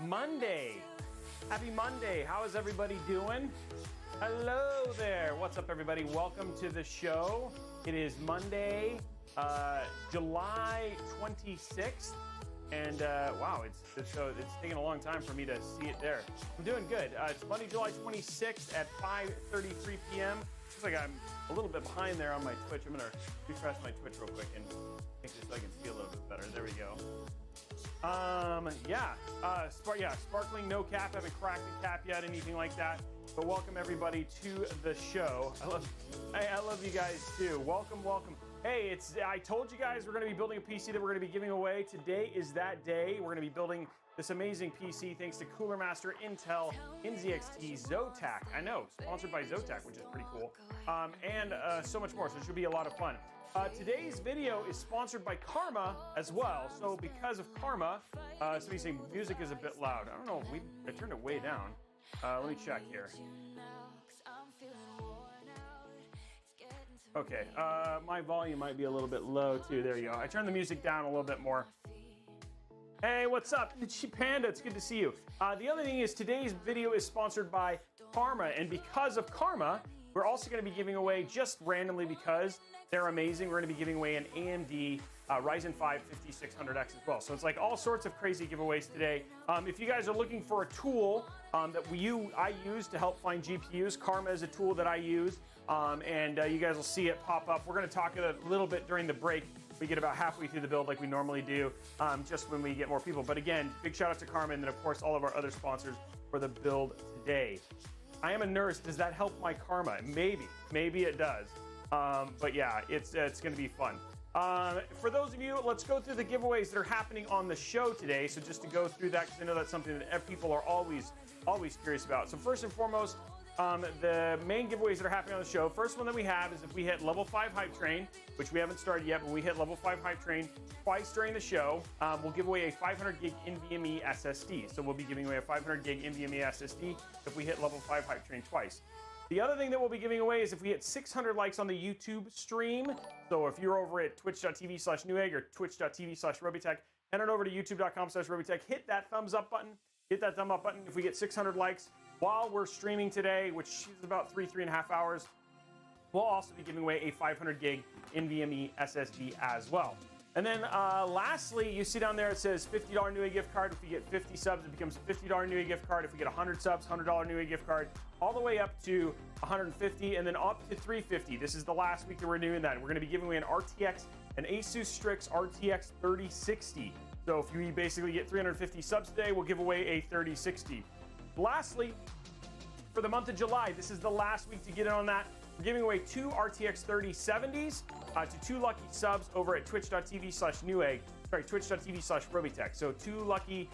Monday. Happy Monday. How is everybody doing? Hello there. What's up, everybody? Welcome to the show. It is Monday, July 26th. And wow, it's taking a long time for me to see it there. I'm doing good. It's Monday, July 26th at 5:33 p.m. Looks like I'm a little bit behind there on my Twitch. I'm gonna refresh my Twitch real quick and make this so I can see a little bit better. There we go. Sparkling no cap. Haven't cracked the cap yet, anything like that. But welcome everybody to the show. I love you guys too. Welcome. Hey, I told you guys we're going to be building a PC that we're going to be giving away. Today is that day. We're going to be building this amazing PC thanks to Cooler Master, Intel, NZXT, Zotac. I know, sponsored by Zotac, which is pretty cool. And so much more, so it should be a lot of fun. Today's video is sponsored by Karma as well. So because of Karma, somebody's saying music is a bit loud. I don't know if I turned it way down. Let me check here. Okay, my volume might be a little bit low too. There you go. I turned the music down a little bit more. Hey, what's up? Panda, it's good to see you. The other thing is today's video is sponsored by Karma, and because of Karma, we're also going to be giving away, just randomly because they're amazing, we're going to be giving away an AMD Ryzen 5 5600X as well. So it's like all sorts of crazy giveaways today. If you guys are looking for a tool that I use to help find GPUs, Karma is a tool that I use, and you guys will see it pop up. We're going to talk a little bit during the break. We get about halfway through the build like we normally do, just when we get more people. But again, big shout out to Karma, and then of course all of our other sponsors for the build today. I am a nurse. Does that help my karma? Maybe it does. But yeah, it's going to be fun. For those of you, let's go through the giveaways that are happening on the show today. So just to go through that, because I know that's something that people are always curious about. So first and foremost, the main giveaways that are happening on the show. First one that we have is if we hit level 5 hype train, which we haven't started yet, but we hit level 5 hype train twice during the show, we'll give away a 500 gig NVMe SSD. So we'll be giving away a 500 gig NVMe SSD if we hit level 5 hype train twice. The other thing that we'll be giving away is if we hit 600 likes on the YouTube stream. So if you're over at twitch.tv/newegg or twitch.tv/Robeytech, head on over to youtube.com/Robeytech, hit that thumbs up button. Hit that thumb up button. If we get 600 likes while we're streaming today, which is about 3.5 hours, we'll also be giving away a 500 gig NVMe SSD as well. And then lastly, you see down there it says $50 Newegg gift card. If we get 50 subs, it becomes a $50 Newegg gift card. If we get 100 subs, $100 Newegg gift card, all the way up to 150 and then up to 350. This is the last week that we're doing that. We're going to be giving away an RTX, an ASUS Strix RTX 3060. So if we basically get 350 subs today, we'll give away a 3060. Lastly, for the month of July, this is the last week to get in on that. We're giving away 2 RTX 3070s to 2 lucky subs over at twitch.tv/Newegg. Sorry, twitch.tv/Robeytech. So two lucky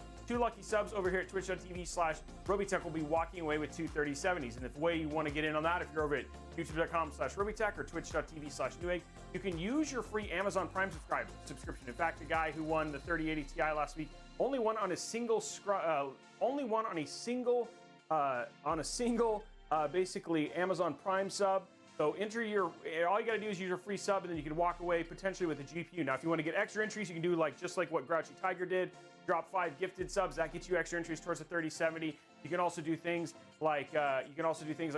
subs over here at twitch.tv/Robeytech will be walking away with 2 3070s. And if the way you want to get in on that, if you're over at youtube.com/Robeytech or twitch.tv/Newegg, you can use your free Amazon Prime subscription. In fact, the guy who won the 3080 Ti last week only won on a single basically Amazon Prime sub. So all you gotta do is use your free sub, and then you can walk away potentially with a GPU. Now, if you want to get extra entries, you can do just like what Grouchy Tiger did. Drop 5 gifted subs. That gets you extra entries towards the 3070. You can also do things like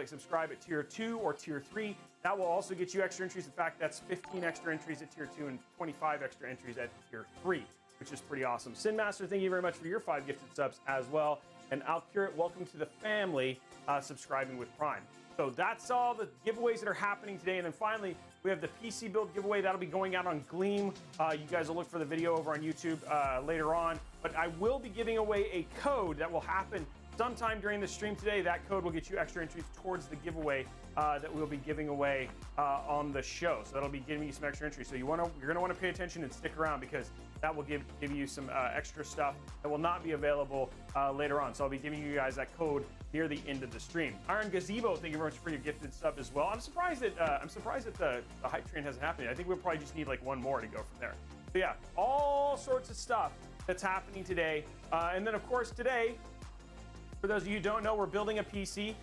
subscribe at tier 2 or tier 3. That will also get you extra entries. In fact, that's 15 extra entries at tier 2 and 25 extra entries at tier 3, which is pretty awesome. Sin Master, thank you very much for your 5 gifted subs as well. And Alcurate, welcome to the family, subscribing with Prime. So that's all the giveaways that are happening today. And then finally, we have the PC build giveaway. That'll be going out on Gleam. You guys will look for the video over on YouTube later on. But I will be giving away a code that will happen sometime during the stream today. That code will get you extra entries towards the giveaway that we'll be giving away on the show. So that'll be giving you some extra entries. So you're gonna want to pay attention and stick around, because that will give you some extra stuff that will not be available later on. So I'll be giving you guys that code near the end of the stream. Iron Gazebo, thank you very much for your gifted sub as well. I'm surprised that the hype train hasn't happened. I think we'll probably just need like one more to go from there. So yeah, all sorts of stuff that's happening today. And then of course today, for those of you who don't know, we're building a PC.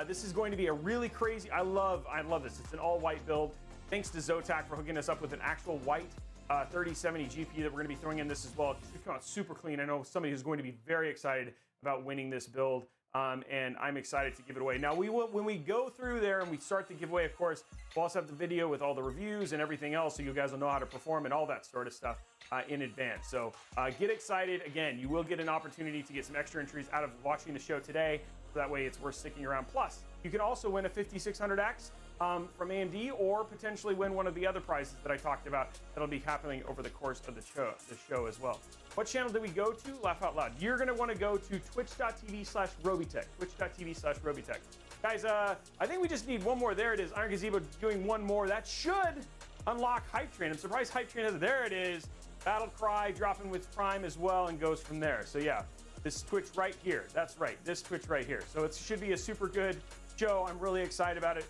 This is going to be a really crazy, I love this. It's an all white build. Thanks to Zotac for hooking us up with an actual white 3070 GPU that we're going to be throwing in this as well. It's come out super clean. I know somebody who's going to be very excited about winning this build, and I'm excited to give it away. Now, when we go through there and we start the giveaway, of course, we'll also have the video with all the reviews and everything else, so you guys will know how to perform and all that sort of stuff in advance. So get excited. Again, you will get an opportunity to get some extra entries out of watching the show today, so that way it's worth sticking around. Plus, you can also win a 5600X from AMD, or potentially win one of the other prizes that I talked about that'll be happening over the course of the show as well. What channel do we go to? Laugh out loud. You're going to want to go to twitch.tv/Robeytech. Twitch.tv/Robeytech. Guys, I think we just need one more. There it is. Iron Gazebo doing one more. That should unlock Hype Train. I'm surprised Hype Train has it. There it is. Battle Cry dropping with Prime as well and goes from there. So yeah, this Twitch right here. That's right. This Twitch right here. So it should be a super good show. I'm really excited about it.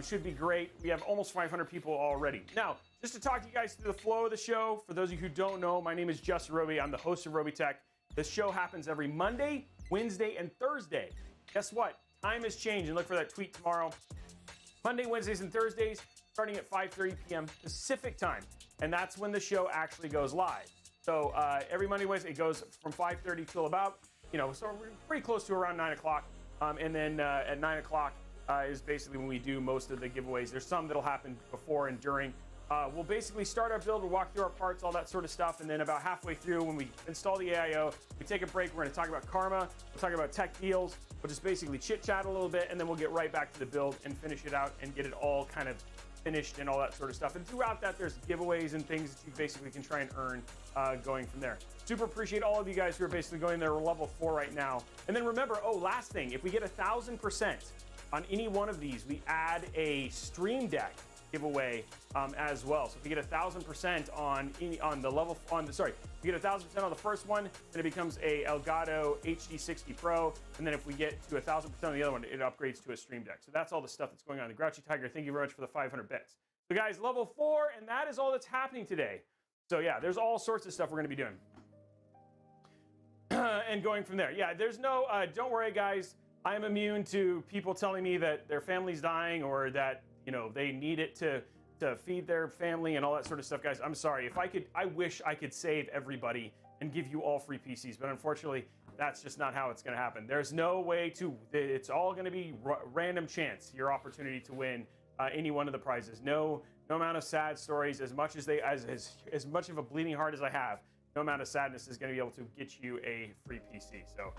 Should be great. We have almost 500 people already. Now, just to talk to you guys through the flow of the show, for those of you who don't know, my name is Justin Robey. I'm the host of Robeytech. This show happens every Monday, Wednesday, and Thursday. Guess what? Time has changed, and look for that tweet tomorrow. Monday, Wednesdays, and Thursdays, starting at 5:30 p.m. Pacific time, and that's when the show actually goes live. So every Monday, Wednesday, it goes from 5:30 till about, so we're pretty close to around 9 o'clock. And then at 9 o'clock is basically when we do most of the giveaways. There's some that'll happen before and during. We'll basically start our build, we'll walk through our parts, all that sort of stuff, and then about halfway through, when we install the AIO, we take a break. We're going to talk about karma, we'll talk about tech deals, we'll just basically chit-chat a little bit, and then we'll get right back to the build and finish it out and get it all kind of finished and all that sort of stuff. And throughout that, there's giveaways and things that you basically can try and earn going from there. Super appreciate all of you guys who are basically going there. We're level 4 right now. And then remember, last thing, if we get 1,000% on any one of these, we add a Stream Deck giveaway as well. So if you get 1,000% if you get 1,000% on the first one, then it becomes a Elgato HD60 Pro, and then if we get to 1,000% on the other one, it upgrades to a Stream Deck. So that's all the stuff that's going on. The Grouchy Tiger, thank you very much for the 500 bits. So guys, level 4, and that is all that's happening today. So yeah, there's all sorts of stuff we're going to be doing. And going from there. Yeah, there's no, don't worry guys, I am immune to people telling me that their family's dying or that, they need it to feed their family and all that sort of stuff. Guys, I'm sorry. I wish I could save everybody and give you all free PCs, but unfortunately, that's just not how it's going to happen. There's no way to, it's all going to be random chance, your opportunity to win any one of the prizes. No amount of sad stories, as much of a bleeding heart as I have, no amount of sadness is going to be able to get you a free PC. So,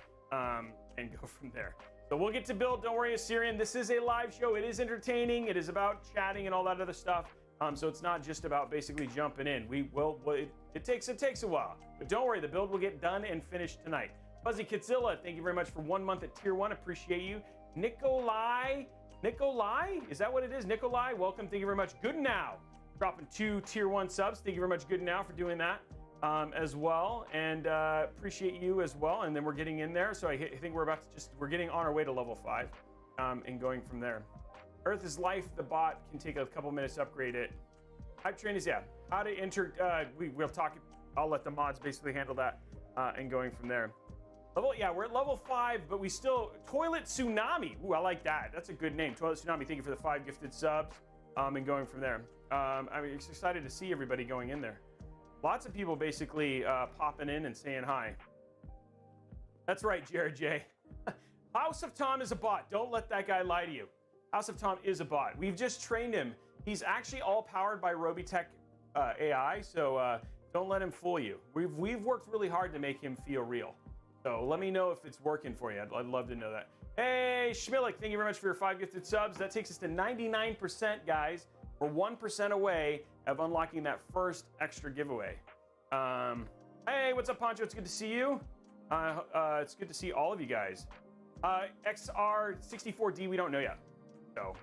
and go from there. So we'll get to build. Don't worry, Assyrian. This is a live show. It is entertaining. It is about chatting and all that other stuff. So it's not just about basically jumping in. It takes a while. But don't worry, the build will get done and finished tonight. Fuzzy Kitzilla, thank you very much for 1 month at Tier 1. Appreciate you. Nikolai, is that what it is? Nikolai, welcome. Thank you very much. Good Now, dropping 2 Tier 1 subs. Thank you very much, Good Now, for doing that. As well, and appreciate you as well. And then we're getting in there, so I think we're getting on our way to level 5 and going from there. Earth is Life, the bot can take a couple minutes to upgrade it. Hype Train is, how to enter, we'll talk, I'll let the mods basically handle that and going from there. We're at level 5, but we still, Toilet Tsunami, ooh, I like that, that's a good name. Toilet Tsunami, thank you for the 5 gifted subs and going from there. I'm excited to see everybody going in there. Lots of people basically popping in and saying hi. That's right, Jared J. House of Tom is a bot. Don't let that guy lie to you. House of Tom is a bot. We've just trained him. He's actually all powered by Robeytech AI, so don't let him fool you. We've worked really hard to make him feel real. So let me know if it's working for you. I'd love to know that. Hey, Schmillick, thank you very much for your 5 gifted subs. That takes us to 99%, guys. We're 1% away of unlocking that first extra giveaway. Hey, what's up, Poncho? It's good to see you. It's good to see all of you guys. XR64D, we don't know yet. So,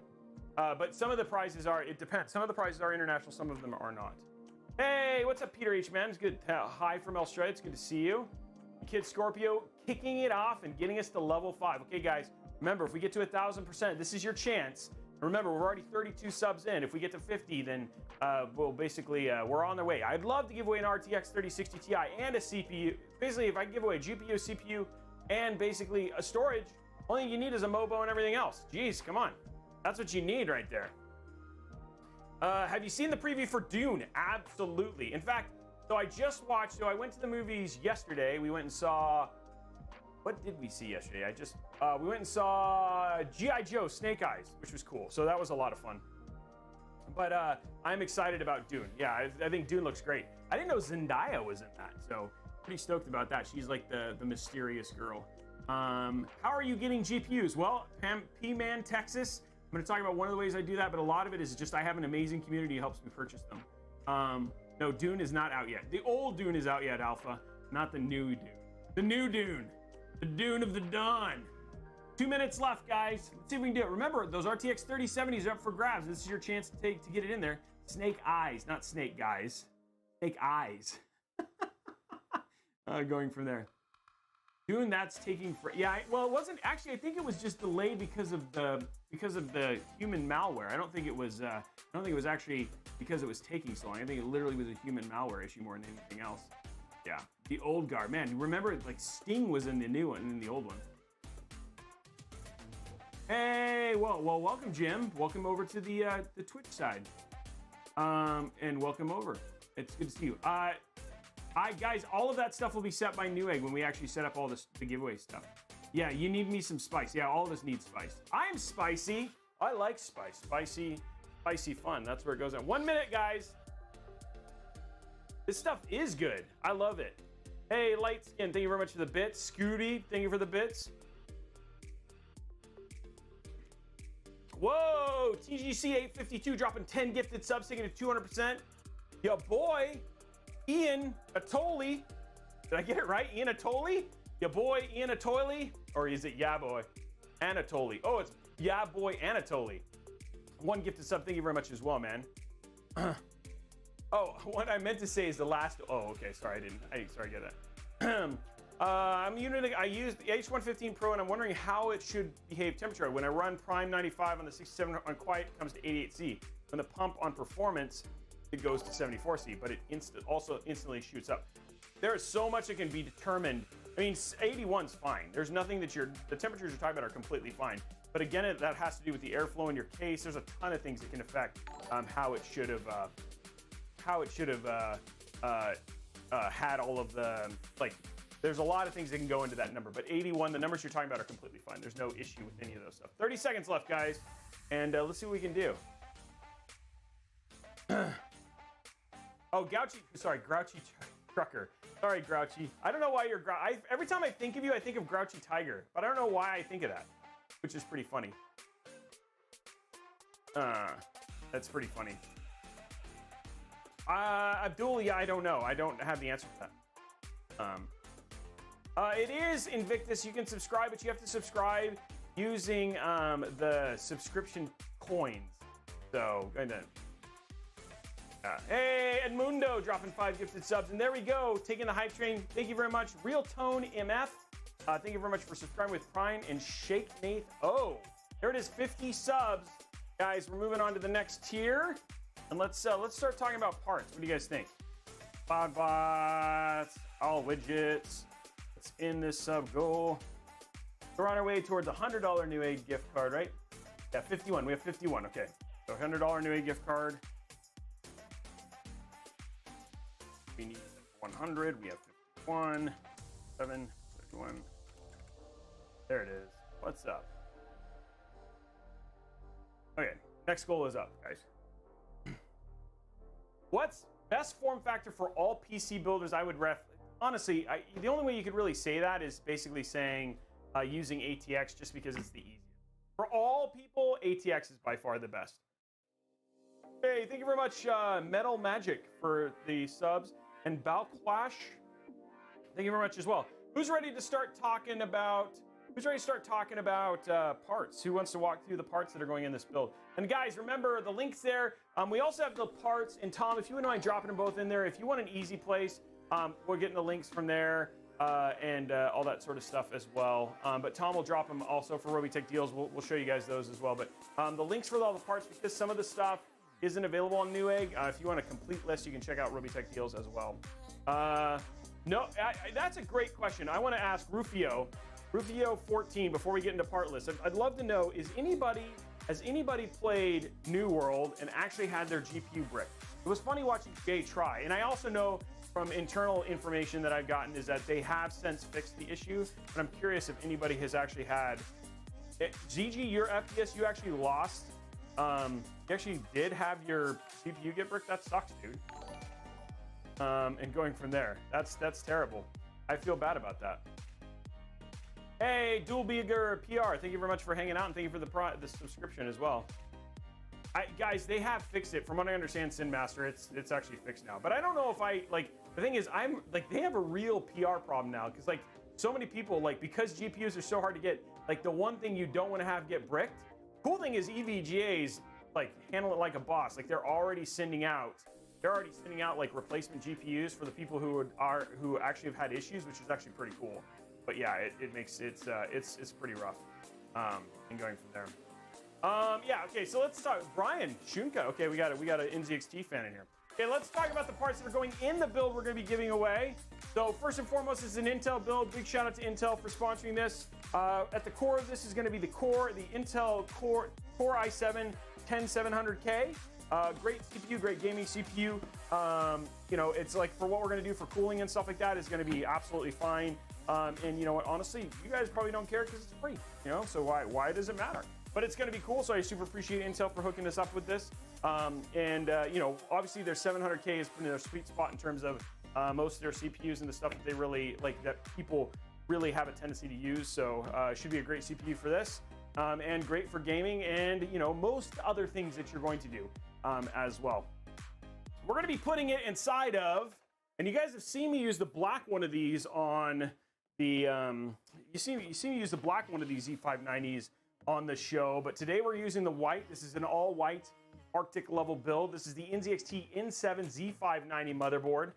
but some of the prizes are, it depends. Some of the prizes are international, some of them are not. Hey, what's up, Peter H. Man? It's good. Hi from Australia. It's good to see you. Kid Scorpio kicking it off and getting us to level 5. Okay, guys, remember, if we get to 1,000%, this is your chance. Remember, we're already 32 subs in. If we get to 50, then we'll basically, we're on the way. I'd love to give away an RTX 3060 Ti and a CPU. Basically, if I give away a GPU, CPU, and basically a storage, only thing you need is a MOBO and everything else. Jeez, come on. That's what you need right there. Have you seen the preview for Dune? Absolutely. In fact, so I went to the movies yesterday. We went and saw, what did we see yesterday? We went and saw G.I. Joe Snake Eyes, which was cool. So that was a lot of fun. But I'm excited about Dune. Yeah, I think Dune looks great. I didn't know Zendaya was in that, so pretty stoked about that. She's like the mysterious girl. How are you getting GPUs? Well, P-Man, Texas. I'm going to talk about one of the ways I do that, but a lot of it is just I have an amazing community who helps me purchase them. No, Dune is not out yet. The old Dune is out yet, Alpha, not the new Dune. The new Dune. The Dune of the Dawn. 2 minutes left, guys. Let's see if we can do it. Remember, those RTX 3070s are up for grabs. This is your chance to get it in there. Snake eyes, not snake guys. Snake eyes. Going from there. Dune, that's taking for well, it wasn't actually. I think it was just delayed because of the human malware. I don't think it was actually because it was taking so long. I think it literally was a human malware issue more than anything else. Yeah, the old guard, man. You remember like Sting was in the new one and in the old one. Hey, well, welcome, Jim. Welcome over to the Twitch side, and welcome over. It's good to see you. Guys, all of that stuff will be set by Newegg when we actually set up all the giveaway stuff. Yeah, you need me some spice. Yeah, all of us need spice. I'm spicy. I like spice. Spicy fun. That's where it goes on. 1 minute, guys. This stuff is good. I love it. Hey, Light Skin, thank you very much for the bits. Scooty, thank you for the bits. Whoa, TGC 852 dropping 10 gifted subs, taking it to 200%. Yo, boy, Ian Atoli. Did I get it right? Ian Atoli? Your boy Ian Atoli? Or is it yeah boy Anatoly? Oh, it's yeah boy Anatoly. 1 gifted sub, thank you very much as well, man. Oh, what I meant to say is the last. Oh, okay, sorry, I get that. I use the H115 Pro, and I'm wondering how it should behave temperature. When I run Prime 95 on the 67 on quiet, it comes to 88C. When the pump on performance, it goes to 74C, but it also instantly shoots up. There is so much that can be determined. I mean, 81's fine. There's nothing that the temperatures you're talking about are completely fine. But again, that has to do with the airflow in your case. There's a ton of things that can affect how it should have had all of the, like, there's a lot of things that can go into that number. But 81, the numbers you're talking about are completely fine. There's no issue with any of those stuff. 30 seconds left, guys. And let's see what we can do. Oh, Grouchy Trucker. Sorry, Grouchy. I don't know why you're every time I think of you, I think of Grouchy Tiger. But I don't know why I think of that, which is pretty funny. That's pretty funny. Abdul, yeah, I don't know. I don't have the answer to that. It is Invictus. You can subscribe, but you have to subscribe using the subscription coins. So, and then. Hey, Edmundo dropping 5 gifted subs. And there we go, taking the hype train. Thank you very much. Real Tone MF. Thank you very much for subscribing with Prime and Shake Nath. Oh, there it is, 50 subs. Guys, we're moving on to the next tier. And let's start talking about parts. What do you guys think? Bots, all widgets. Let's end this sub goal. We're on our way towards a $100 Newegg gift card, right? Yeah, 51. We have 51. Okay. So $100 Newegg gift card. We need 100. We have 51. 7, 51. There it is. What's up? Okay. Next goal is up, guys. What's best form factor for all PC builders? I would honestly, the only way you could really say that is basically saying using ATX, just because it's the easiest. For all people, ATX is by far the best. Hey, thank you very much, Metal Magic, for the subs, and Balquash. Thank you very much as well. Who's ready to start talking about? Parts? Who wants to walk through the parts that are going in this build? And guys, remember the links there. We also have the parts, and Tom, if you wouldn't mind dropping them both in there. If you want an easy place, we're getting the links from there and all that sort of stuff as well. But Tom will drop them also for Robeytech deals. We'll show you guys those as well. But the links for all the parts, because some of the stuff isn't available on Newegg. If you want a complete list, you can check out Robeytech deals as well. No, that's a great question. I want to ask Rufio 14, before we get into part list. I'd love to know, is anybody has anybody played New World and actually had their GPU bricked? It was funny watching Jay try, and I also know from internal information that I've gotten is that they have since fixed the issue, but I'm curious if anybody has actually had it. ZG, your FPS, you actually lost. You actually did have your CPU get bricked. That sucks, dude. And going from there, that's terrible. I feel bad about that. Hey, Dual Beager PR, thank you very much for hanging out, and thank you for the subscription as well. Guys, they have fixed it. From what I understand, Sin Master, it's actually fixed now. But I don't know if the thing is, they have a real PR problem now, because like so many people, like because GPUs are so hard to get, like the one thing you don't want to have get bricked. Cool thing is EVGAs like handle it like a boss. Like they're already sending out like replacement GPUs for the people who actually have had issues, which is actually pretty cool. But yeah, it makes it's pretty rough. And going from there. Yeah, okay, so let's talk. Brian Shunka. Okay, we got an NZXT fan in here. Okay, let's talk about the parts that are going in the build we're going to be giving away. So first and foremost, this is an Intel build. Big shout out to Intel for sponsoring this. At the core of this is going to be the Intel Core i7-10700K. Great CPU, great gaming CPU. You know, it's like for what we're going to do for cooling and stuff like that is going to be absolutely fine. And you know what? Honestly, you guys probably don't care because it's free. You know, so why does it matter? But it's going to be cool, so I super appreciate Intel for hooking us up with this. You know, obviously their 700K is in their sweet spot in terms of most of their CPUs and the stuff that they really like, that people really have a tendency to use. So it should be a great CPU for this, and great for gaming, and you know, most other things that you're going to do as well. We're going to be putting it inside of, and you guys have seen me use the black one of these on the you see me use the black one of these Z590s on the show, but today we're using the white. This is an all-white Arctic level build. This is the NZXT N7 Z590 motherboard,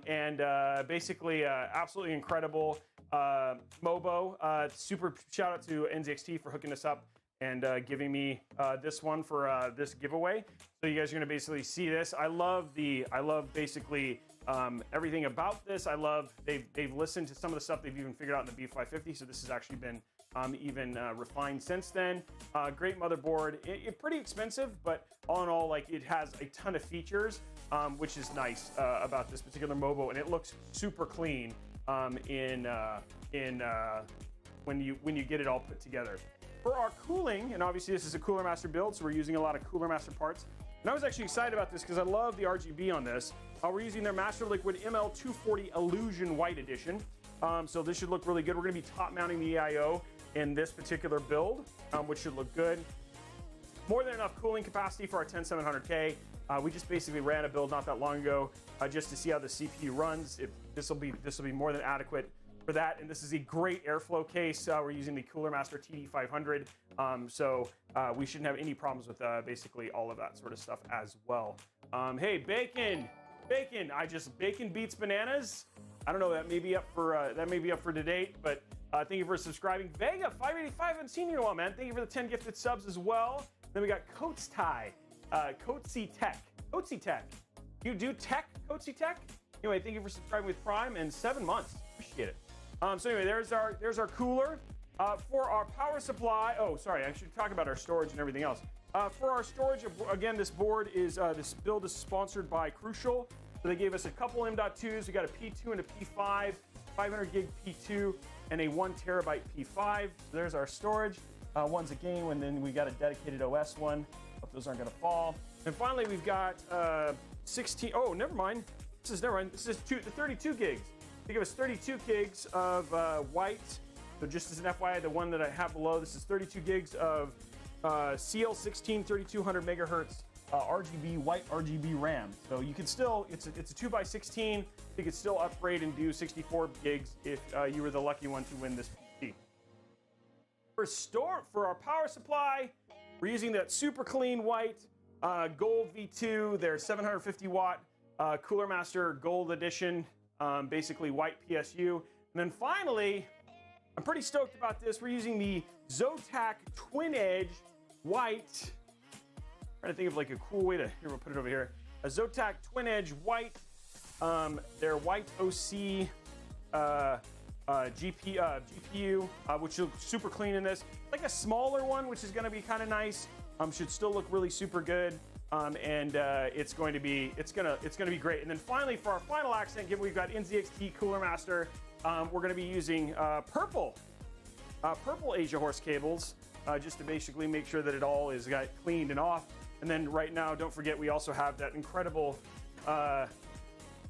and basically absolutely incredible MOBO. Super shout out to NZXT for hooking us up and giving me this one for this giveaway. So you guys are gonna basically see this. I love basically everything about this. I love they've listened to some of the stuff they've even figured out in the B550. So this has actually been even refined since then. Great motherboard. Pretty expensive, but all in all, like it has a ton of features, which is nice about this particular MOBO, and it looks super clean when you get it all put together. For our cooling, and obviously this is a Cooler Master build, so we're using a lot of Cooler Master parts. And I was actually excited about this because I love the RGB on this. We're using their Master Liquid ML240 Illusion White Edition. So this should look really good. We're going to be top mounting the AIO in this particular build, which should look good. More than enough cooling capacity for our 10700K. We just basically ran a build not that long ago just to see how the CPU runs. This will be more than adequate for that. And this is a great airflow case. We're using the Cooler Master TD500, so we shouldn't have any problems with basically all of that sort of stuff as well. Hey, bacon, bacon beats bananas. I don't know, that may be up for debate, but thank you for subscribing. Vega 585, I haven't seen you in a while, man. Thank you for the 10 gifted subs as well. Then we got Coates Tie, Coatesy Tech. You do tech, Coatesy Tech? Anyway, thank you for subscribing with Prime and 7 months. Appreciate it. So anyway, there's our cooler. For our power supply, oh, sorry, I should talk about our storage and everything else. For our storage, again, this build is sponsored by Crucial. So they gave us a couple M.2s. We got a P2 and a P5, 500 gig P2, and a 1 terabyte P5. So there's our storage. One's a game, and then we got a dedicated OS one. Hope those aren't gonna fall. And finally, we've got 16. Oh, never mind. This is 32 gigs. They give us 32 gigs of white. So just as an FYI, the one that I have below, this is 32 gigs of CL16 3200 megahertz RGB white RGB RAM. So you can still, it's a 2x16. You could still upgrade and do 64 gigs if you were the lucky one to win this PC. For our power supply, we're using that super clean white gold V2, their 750 watt Cooler Master Gold Edition, basically white PSU. And then finally, I'm pretty stoked about this. We're using the Zotac Twin Edge white. I'm trying to think of like a cool way to, here, we'll put it over here. A Zotac Twin Edge white, their white OC GPU, which looks super clean in this. Like a smaller one, which is gonna be kind of nice. should still look really super good. It's going to be great. And then finally, for our final accent given, we've got NZXT Cooler Master. We're going to be using purple Asia horse cables, just to basically make sure that it all is got cleaned and off. And then right now, don't forget, we also have that incredible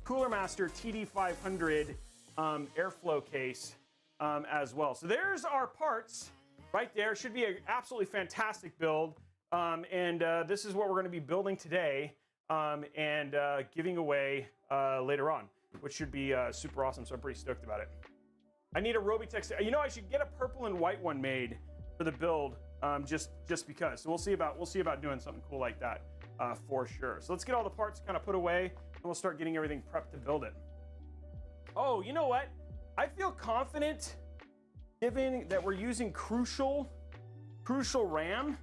Cooler Master TD500 airflow case as well. So there's our parts right there. Should be an absolutely fantastic build. This is what we're going to be building today and giving away later on, which should be super awesome. So I'm pretty stoked about it. I need a Robeytech. You know, I should get a purple and white one made for the build, just because. So we'll see about doing something cool like that for sure. So let's get all the parts kind of put away, and we'll start getting everything prepped to build it. Oh, you know what? I feel confident, given that we're using crucial RAM.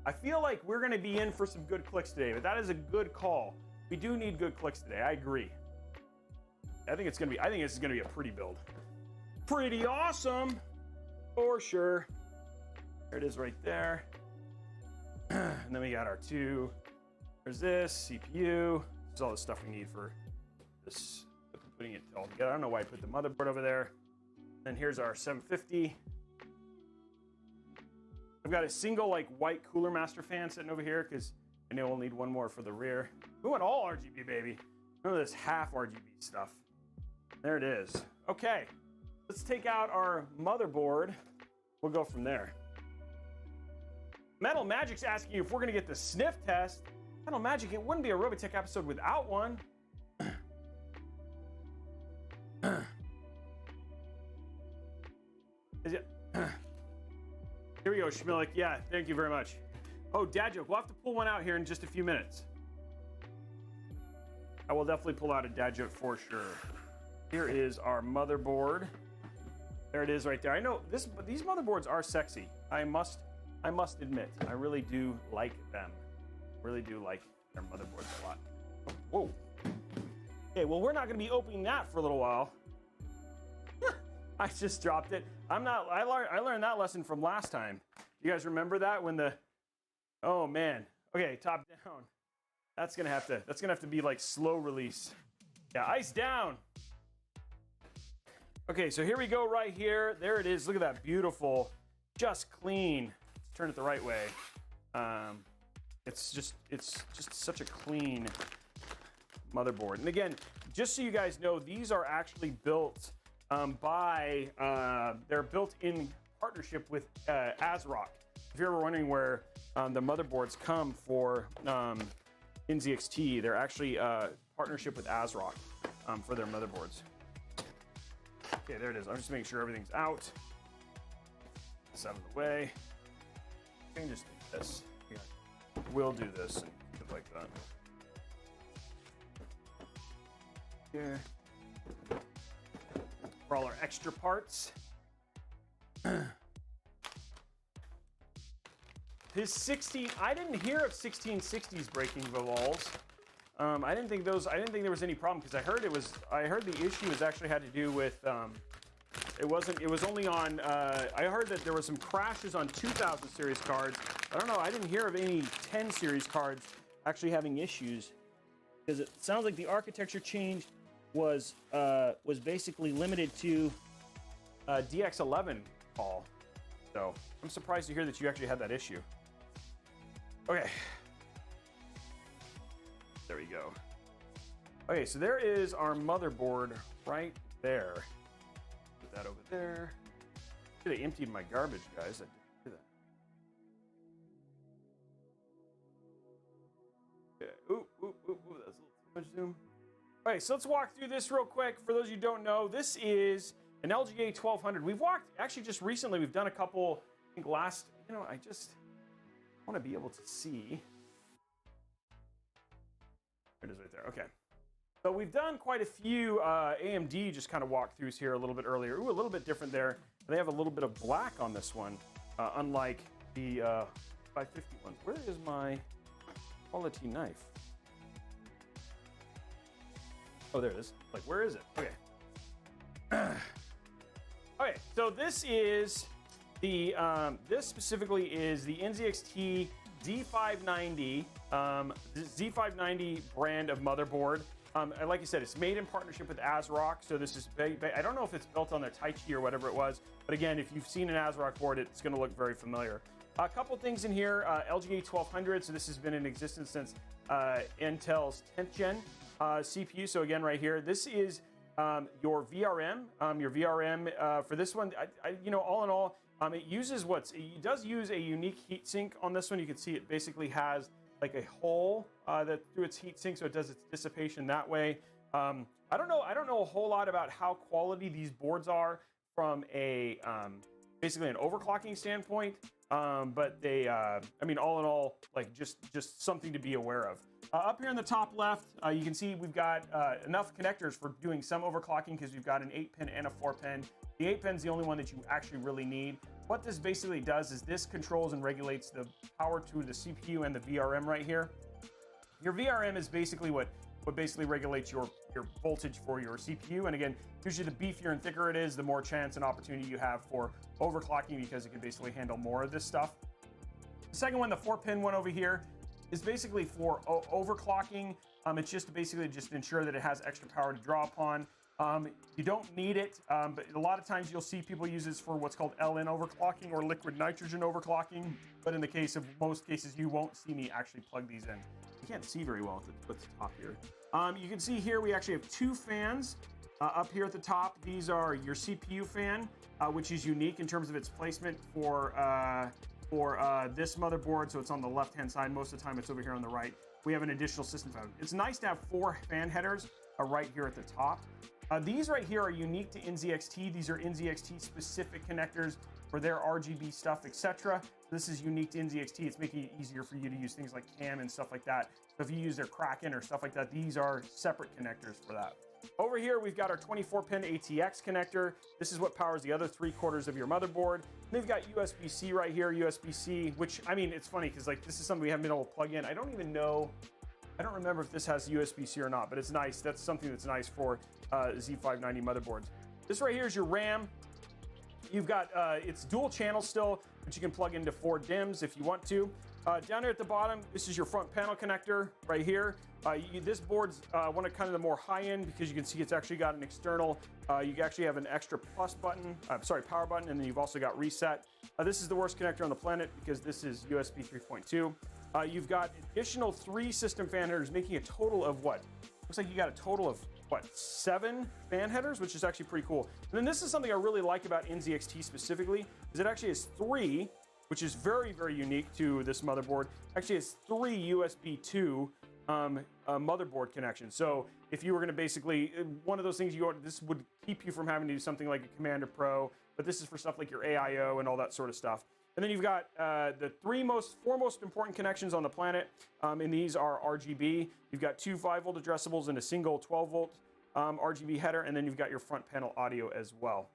I feel like we're going to be in for some good clicks today, but that is a good call. We do need good clicks today. I agree. I think this is going to be a pretty build. Pretty awesome, for sure. There it is right there. And then we got our two. There's this CPU. This is all the stuff we need for this, putting it all together. I don't know why I put the motherboard over there. Then here's our 750. I've got a single like white Cooler Master fan sitting over here because I know we'll need one more for the rear. We want all RGB, baby. None of this half RGB stuff. There it is. Okay, let's take out our motherboard. We'll go from there. Metal Magic's asking you if we're gonna get the sniff test. Metal Magic, it wouldn't be a Robeytech episode without one. Is it? Here we go, Schmillick. Yeah, thank you very much. Oh, dad joke. We'll have to pull one out here in just a few minutes. I will definitely pull out a dad joke for sure. Here is our motherboard. There it is right there. I know these motherboards are sexy. I must admit, I really do like them. Really do like their motherboards a lot. Whoa. Okay, well, we're not going to be opening that for a little while. I just dropped it. I learned that lesson from last time. You guys remember that when oh man. Okay, top down. That's gonna have to be like slow release. Yeah, ice down. Okay, so here we go right here. There it is. Look at that beautiful, just clean. Let's turn it the right way. It's just such a clean motherboard. And again, just so you guys know, these are actually built they're built in partnership with ASRock. If you're ever wondering where the motherboards come for NZXT, they're actually partnership with ASRock for their motherboards. Okay, there it is. I'm just making sure everything's out. This out of the way. I can just do this. Yeah. We'll do this and keep it like that. Here. For all our extra parts. His 16, I didn't hear of 1660s breaking Vivals. I didn't think there was any problem because I heard the issue actually had to do with it was only on I heard that there was some crashes on 2000 series cards. I don't know, I didn't hear of any 10 series cards actually having issues because it sounds like the architecture change was basically limited to DX11 call. So I'm surprised to hear that you actually had that issue. Okay. There we go. Okay, so there is our motherboard right there. Put that over there. Should have emptied my garbage, guys. I didn't do that. Okay. Ooh, that's a little too much zoom. Okay, so let's walk through this real quick. For those of you who don't know, this is an LGA 1200. We've walked, actually just recently, we've done a couple, I think last, I want to be able to see. There it is right there, okay. So we've done quite a few AMD just kind of walkthroughs here a little bit earlier. Ooh, a little bit different there. They have a little bit of black on this one, unlike the 550 ones. Where is my quality knife? Oh, there it is. Like, where is it? Okay. Okay, so this is the this specifically is the NZXT Z590, Z590 brand of motherboard. And like I said, it's made in partnership with ASRock. So this is, I don't know if it's built on their Tai Chi or whatever it was, but again, if you've seen an ASRock board, it's going to look very familiar. A couple things in here, LGA 1200. So this has been in existence since Intel's 10th gen CPU. So again, right here, this is your VRM. Your VRM for this one, you know, all in all, it does use a unique heatsink on this one. You can see it basically has like a hole that through its heatsink, so it does its dissipation that way. I don't know a whole lot about how quality these boards are from a basically an overclocking standpoint, but they, I mean, all in all, like just something to be aware of. Up here in the top left, you can see we've got enough connectors for doing some overclocking because we've got an 8-pin and a 4-pin. The 8-pin is the only one that you actually really need. What this basically does is this controls and regulates the power to the CPU and the VRM right here. Your VRM is basically what basically regulates your voltage for your CPU. And again, usually the beefier and thicker it is, the more chance and opportunity you have for overclocking because it can basically handle more of this stuff. The second one, the 4-pin one over here, is basically for overclocking. It's just basically just ensure that it has extra power to draw upon. You don't need it, but a lot of times you'll see people use this for what's called LN overclocking or liquid nitrogen overclocking. But in the case of most cases, you won't see me actually plug these in. You can't see very well with the top here. You can see here we actually have two fans up here at the top. These are your CPU fan, which is unique in terms of its placement for this motherboard. So it's on the left-hand side. Most of the time it's over here on the right. We have an additional system fan. It's nice to have 4 fan headers right here at the top. These right here are unique to NZXT. These are NZXT specific connectors for their RGB stuff, etc. This is unique to NZXT. It's making it easier for you to use things like CAM and stuff like that. So if you use their Kraken or stuff like that, these are separate connectors for that. Over here, we've got our 24-pin ATX connector. This is what powers the other 3/4 of your motherboard. And they've got USB-C right here, USB-C, which, I mean, it's funny because like this is something we haven't been able to plug in. I don't remember if this has USB-C or not, but it's nice. That's something that's nice for Z590 motherboards. This right here is your RAM. You've got, it's dual channel still, but you can plug into 4 DIMMs if you want to. Down here at the bottom, this is your front panel connector right here. This board's one of kind of the more high end because you can see it's actually got an external, you actually have an extra plus button, power button, and then you've also got reset. This is the worst connector on the planet because this is USB 3.2. You've got additional 3 system fan headers, making a total of what? Looks like you got a total of what, 7 fan headers, which is actually pretty cool. And then this is something I really like about NZXT specifically, is it actually has 3, which is very, very unique to this motherboard. Actually has 3 USB 2 motherboard connections. So if you were going to basically, one of those things this would keep you from having to do something like a Commander Pro, but this is for stuff like your AIO and all that sort of stuff. And then you've got the 4 most important connections on the planet, and these are RGB. You've got 2 5-volt addressables and a single 12-volt RGB header, and then you've got your front panel audio as well.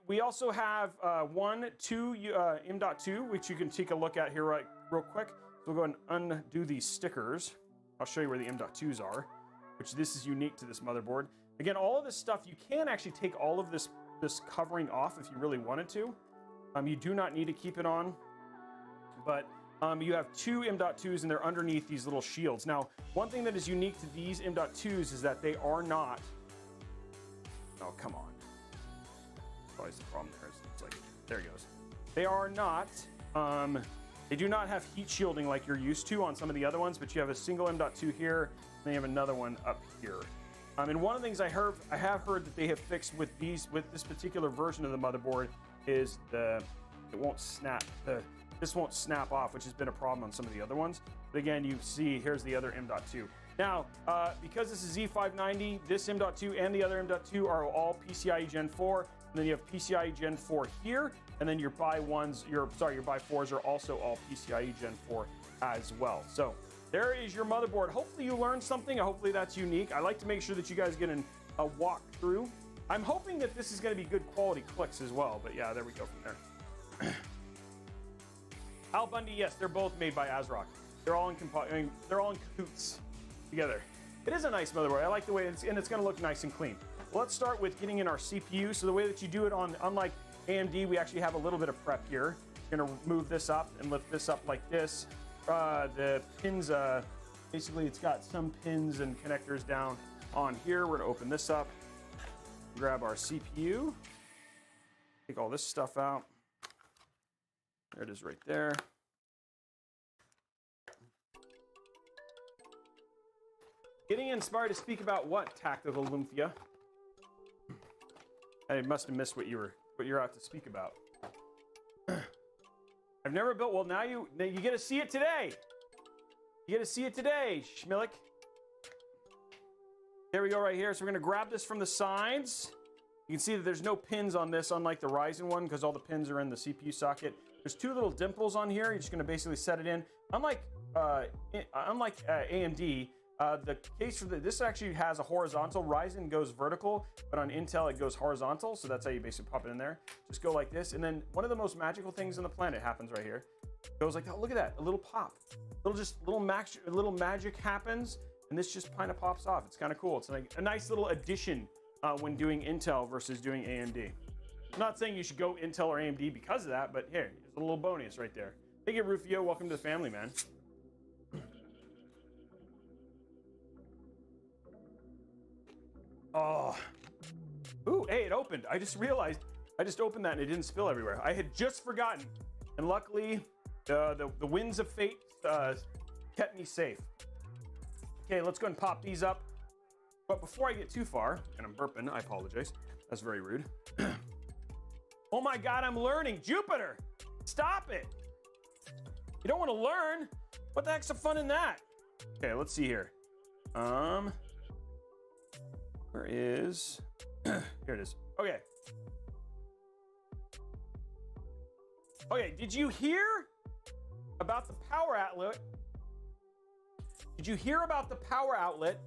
We also have 2 M.2, which you can take a look at here real quick. So we'll go and undo these stickers. I'll show you where the M.2s are, which this is unique to this motherboard. Again, all of this stuff, you can actually take all of this covering off if you really wanted to. You do not need to keep it on, but you have 2 M.2s and they're underneath these little shields. Now, one thing that is unique to these M.2s is that they are not, oh, come on. That's always the problem there. It's like, there it goes. They are not, they do not have heat shielding like you're used to on some of the other ones, but you have a single M.2 here, and they have another one up here. And one of the things I have heard that they have fixed with this particular version of the motherboard is it won't snap. This won't snap off, which has been a problem on some of the other ones. But again, you see here's the other M.2. Now, because this is Z590, this M.2 and the other M.2 are all PCIe Gen 4. And then you have PCIe Gen 4 here, and then your buy 4s are also all PCIe Gen 4 as well. So there is your motherboard. Hopefully you learned something. Hopefully that's unique. I like to make sure that you guys get a walk through. I'm hoping that this is going to be good quality clicks as well, but yeah, there we go from there. Al Bundy, yes, they're both made by ASRock. They're all in cahoots together. It is a nice motherboard. I like the way it's going to look nice and clean. Well, let's start with getting in our CPU. So the way that you do it unlike AMD, we actually have a little bit of prep here. We're going to move this up and lift this up like this. the pins, basically it's got some pins and connectors down on here. We're gonna open this up, grab our CPU, take all this stuff out. There it is right there. Getting inspired to speak about what, Tactical Lymphia? I must have missed what you're out to speak about. I've never built, well, now you get to see it today. You get to see it today, Schmillick. There we go right here. So we're gonna grab this from the sides. You can see that there's no pins on this, unlike the Ryzen one, because all the pins are in the CPU socket. There's two little dimples on here. You're just gonna basically set it in. Unlike AMD, the case for this actually has a horizontal. Ryzen goes vertical, but on Intel it goes horizontal. So that's how you basically pop it in there. Just go like this, and then one of the most magical things on the planet happens right here. It goes like that. Look at that, a little pop, little magic happens, and this just kind of pops off. It's kind of cool. It's like a nice little addition when doing Intel versus doing AMD. I'm not saying you should go Intel or AMD because of that, but here, it's a little bonus right there. Thank you, Rufio. Welcome to the family, man. Oh, ooh, hey, it opened. I just realized I just opened that and it didn't spill everywhere. I had just forgotten, and luckily, the winds of fate kept me safe. Okay, let's go and pop these up. But before I get too far, and I'm burping, I apologize. That's very rude. Oh my God, I'm learning. Jupiter, stop it. You don't want to learn. What the heck's the fun in that? Okay, let's see here. Where is, here it is. Okay. Okay, did you hear about the power outlet? Did you hear about the power outlet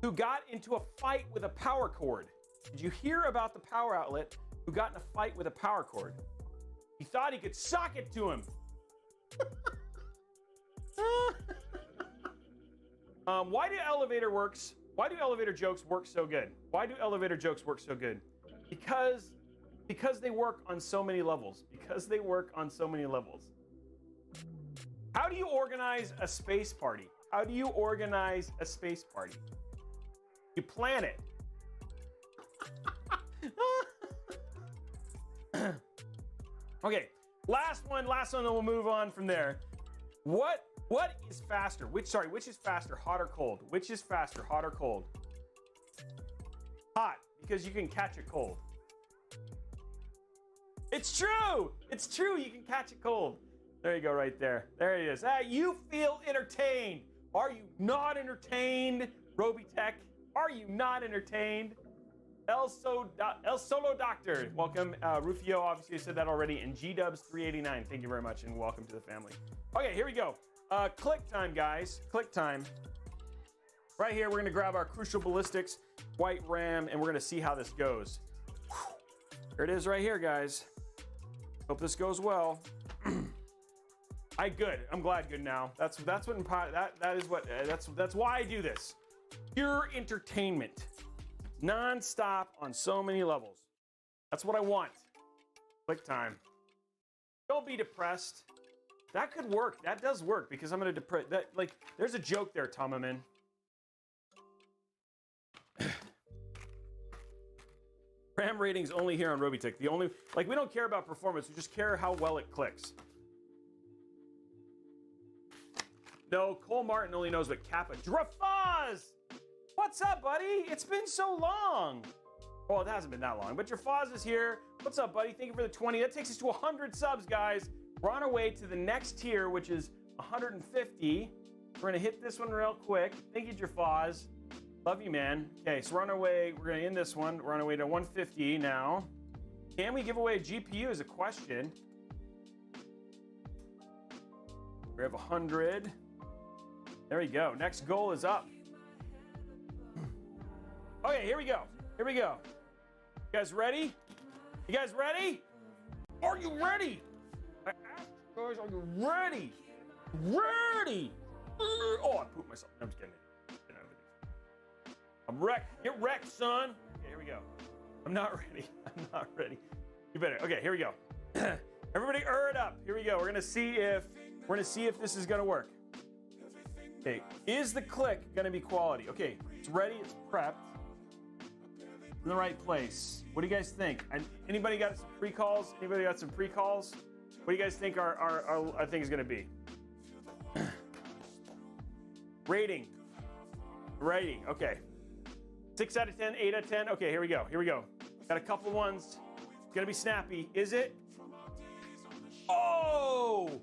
who got into a fight with a power cord? Did you hear about the power outlet who got in a fight with a power cord? He thought he could sock it to him. Why do elevator jokes work so good? Why do elevator jokes work so good? Because they work on so many levels. Because they work on so many levels. How do you organize a space party? How do you organize a space party? You plan it. Okay, last one, and we'll move on from there. What is faster? Which is faster, hot or cold? Which is faster, hot or cold? Hot, because you can catch it cold. It's true! It's true, you can catch it cold. There you go, right there. There it is. You feel entertained. Are you not entertained, Robeytech? Are you not entertained? El Solo Doctor, welcome. Rufio obviously said that already. And G-Dubs389, thank you very much, and welcome to the family. Okay, here we go. Click time, guys. Click time. Right here, we're gonna grab our Crucial Ballistics white RAM, and we're gonna see how this goes. Here it is right here, guys. Hope this goes well. Good. I'm glad good now. That's why I do this. Pure entertainment. Non-stop on so many levels. That's what I want. Click time. Don't be depressed. That could work. That does work because I'm gonna depress that. Like, there's a joke there, Tomaman. RAM ratings only here on Robeytech. We don't care about performance. We just care how well it clicks. No, Cole Martin only knows what Kappa. Drafaz! What's up, buddy? It's been so long. Well, it hasn't been that long, but Drafaz is here. What's up, buddy? Thank you for the 20. That takes us to 100 subs, guys. We're on our way to the next tier, which is 150. We're gonna hit this one real quick. Thank you, Drafaz. Love you, man. Okay, so we're on our way. We're gonna end this one. We're on our way to 150 now. Can we give away a GPU is a question. We have 100. There we go. Next goal is up. Okay, here we go. Here we go. You guys ready? You guys ready? Are you ready? I asked you guys, are you ready? Ready? Oh, I pooped myself. I'm just kidding. I'm wrecked. Get wrecked, son. Okay, here we go. I'm not ready. I'm not ready. You better. Okay, here we go. Everybody, it up. Here we go. We're gonna see if this is gonna work. Okay, is the click gonna be quality? Okay, it's ready, it's prepped. In the right place. What do you guys think? Anybody got some pre-calls? Anybody got some pre-calls? What do you guys think our thing is gonna be? Rating. Okay. 6 out of 10, 8 out of 10. Okay, here we go. Got a couple ones. It's gonna be snappy. Is it? Oh,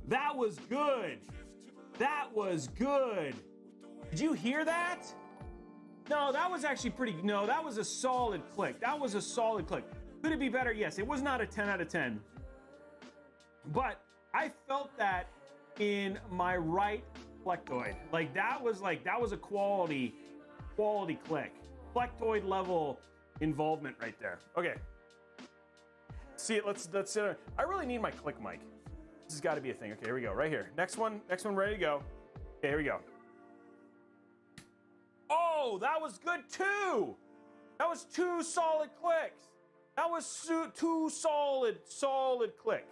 that was good. Did you hear that? No, that was actually pretty, no, that was a solid click. Could it be better? Yes, it was not a 10 out of 10. But I felt that in my right plectoid. Like that was a quality click. Plectoid level involvement right there. Okay. See it, let's I really need my click mic. This has got to be a thing. Okay, here we go. Right here. Next one ready to go. Okay, here we go. Oh, that was good too. That was 2 solid clicks. That was 2 solid clicks.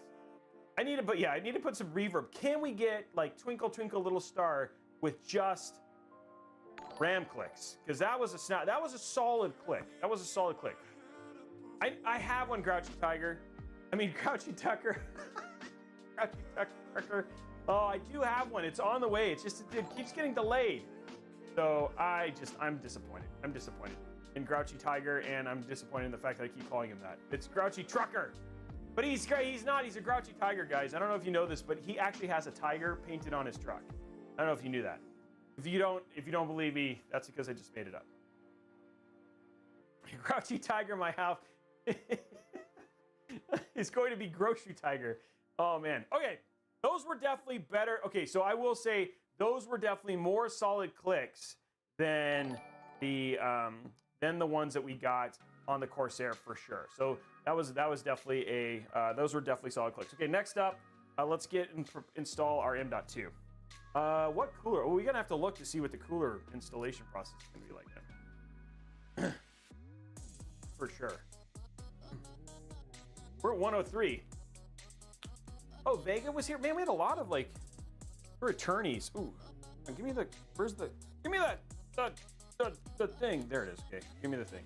I need to put some reverb. Can we get like Twinkle Twinkle Little Star with just RAM clicks? Because that was a solid click. I have one, Grouchy Tucker. Grouchy Tucker. Oh, I do have one. It's on the way. It keeps getting delayed. So I'm disappointed. In Grouchy Tiger, and I'm disappointed in the fact that I keep calling him that. It's Grouchy Trucker. But he's not. He's a Grouchy Tiger, guys. I don't know if you know this, but he actually has a tiger painted on his truck. I don't know if you knew that. If you don't believe me, that's because I just made it up. Grouchy Tiger, my house. It's going to be Grocery Tiger. Oh man. Okay, those were definitely better. Okay, so I will say those were definitely more solid clicks than the ones that we got on the Corsair for sure. So that was definitely those were definitely solid clicks. Okay, next up, let's install our M.2. What cooler? Well, we're gonna have to look to see what the cooler installation process is gonna be like then. For sure. We're at 103. Oh, Vega was here. Man, we had a lot of we're attorneys. Ooh, give me the thing. There it is. Okay, give me the thing.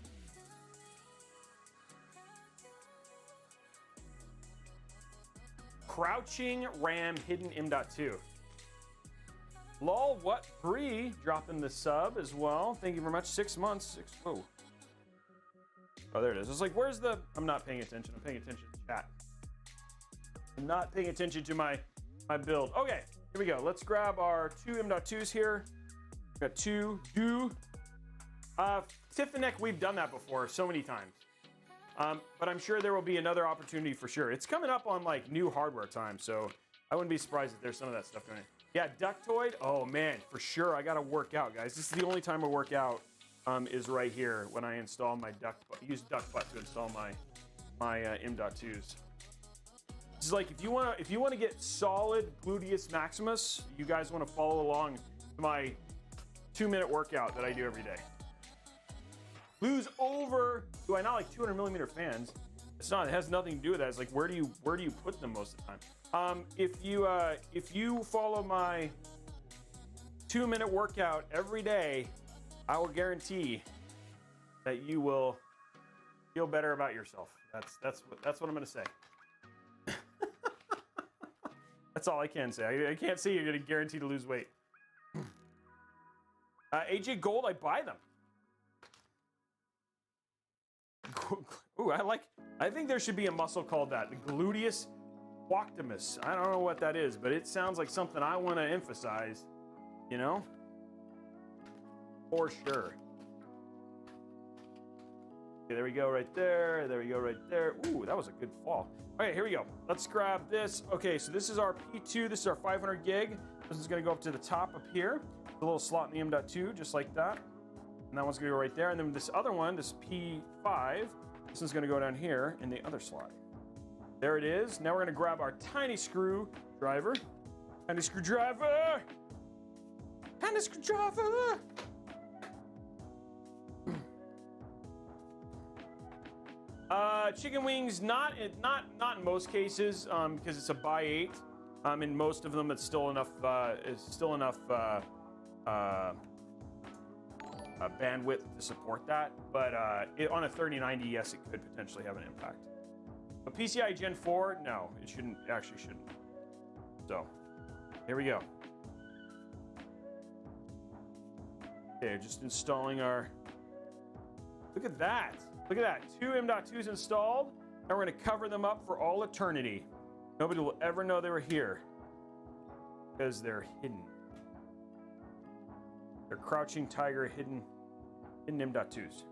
Crouching RAM hidden M.2. Lol, what? Bree dropping the sub as well. Thank you very much. 6 months. Oh, there it is. It's like, where's the? I'm not paying attention. I'm paying attention to chat. I'm not paying attention to my build. Okay, here we go. Let's grab our 2 M.2s here. We've got 2 do. Tiffany, we've done that before so many times. But I'm sure there will be another opportunity for sure. It's coming up on new hardware time, so I wouldn't be surprised if there's some of that stuff going in. Yeah, Ductoid. Oh man, for sure. I gotta work out, guys. This is the only time I work out. Is right here when I install my use DuckButt to install my M.2s. This is like if you want to get solid gluteus maximus, you guys want to follow along to my 2-minute workout that I do every day. Lose over. Do I not like 200mm fans? It's not. It has nothing to do with that. It's like where do you put them most of the time? If you follow my 2-minute workout every day, I will guarantee that you will feel better about yourself. That's what I'm gonna say. That's all I can say. I can't say you're gonna guarantee to lose weight. AJ Gold, I buy them. Ooh, I think there should be a muscle called that, the gluteus quoctimus. I don't know what that is, but it sounds like something I want to emphasize, you know? For sure. Okay, there we go right there. There we go right there. Ooh, that was a good fall. All right, here we go. Let's grab this. Okay, so this is our P2. This is our 500 gig. This is going to go up to the top up here. The little slot in the M.2, just like that. And that one's going to go right there. And then this other one, this P5, this is going to go down here in the other slot. There it is. Now we're going to grab our tiny screwdriver. Tiny screwdriver. Tiny screwdriver. Chicken wings, not in most cases, because it's a by 8. In most of them, it's still enough. Bandwidth to support that, but on a 3090, yes, it could potentially have an impact. But PCI Gen 4, no, it shouldn't. Actually, shouldn't. So, here we go. Okay, just installing our. Look at that! Look at that. 2 M.2s installed, and we're going to cover them up for all eternity. Nobody will ever know they were here because they're hidden. They're crouching tiger hidden M.2s.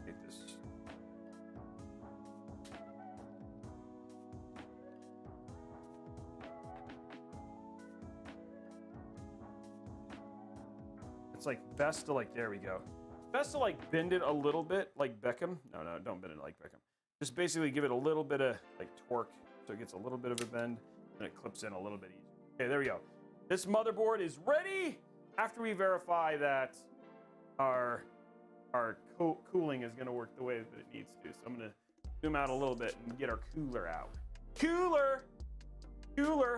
Get this. It's like best to like, there we go. Best to like bend it a little bit like Beckham. No, don't bend it like Beckham. Just basically give it a little bit of like torque so it gets a little bit of a bend and it clips in a little bit easier. Okay, there we go. This motherboard is ready after we verify that our cooling is going to work the way that it needs to. So I'm going to zoom out a little bit and get our cooler out. Cooler!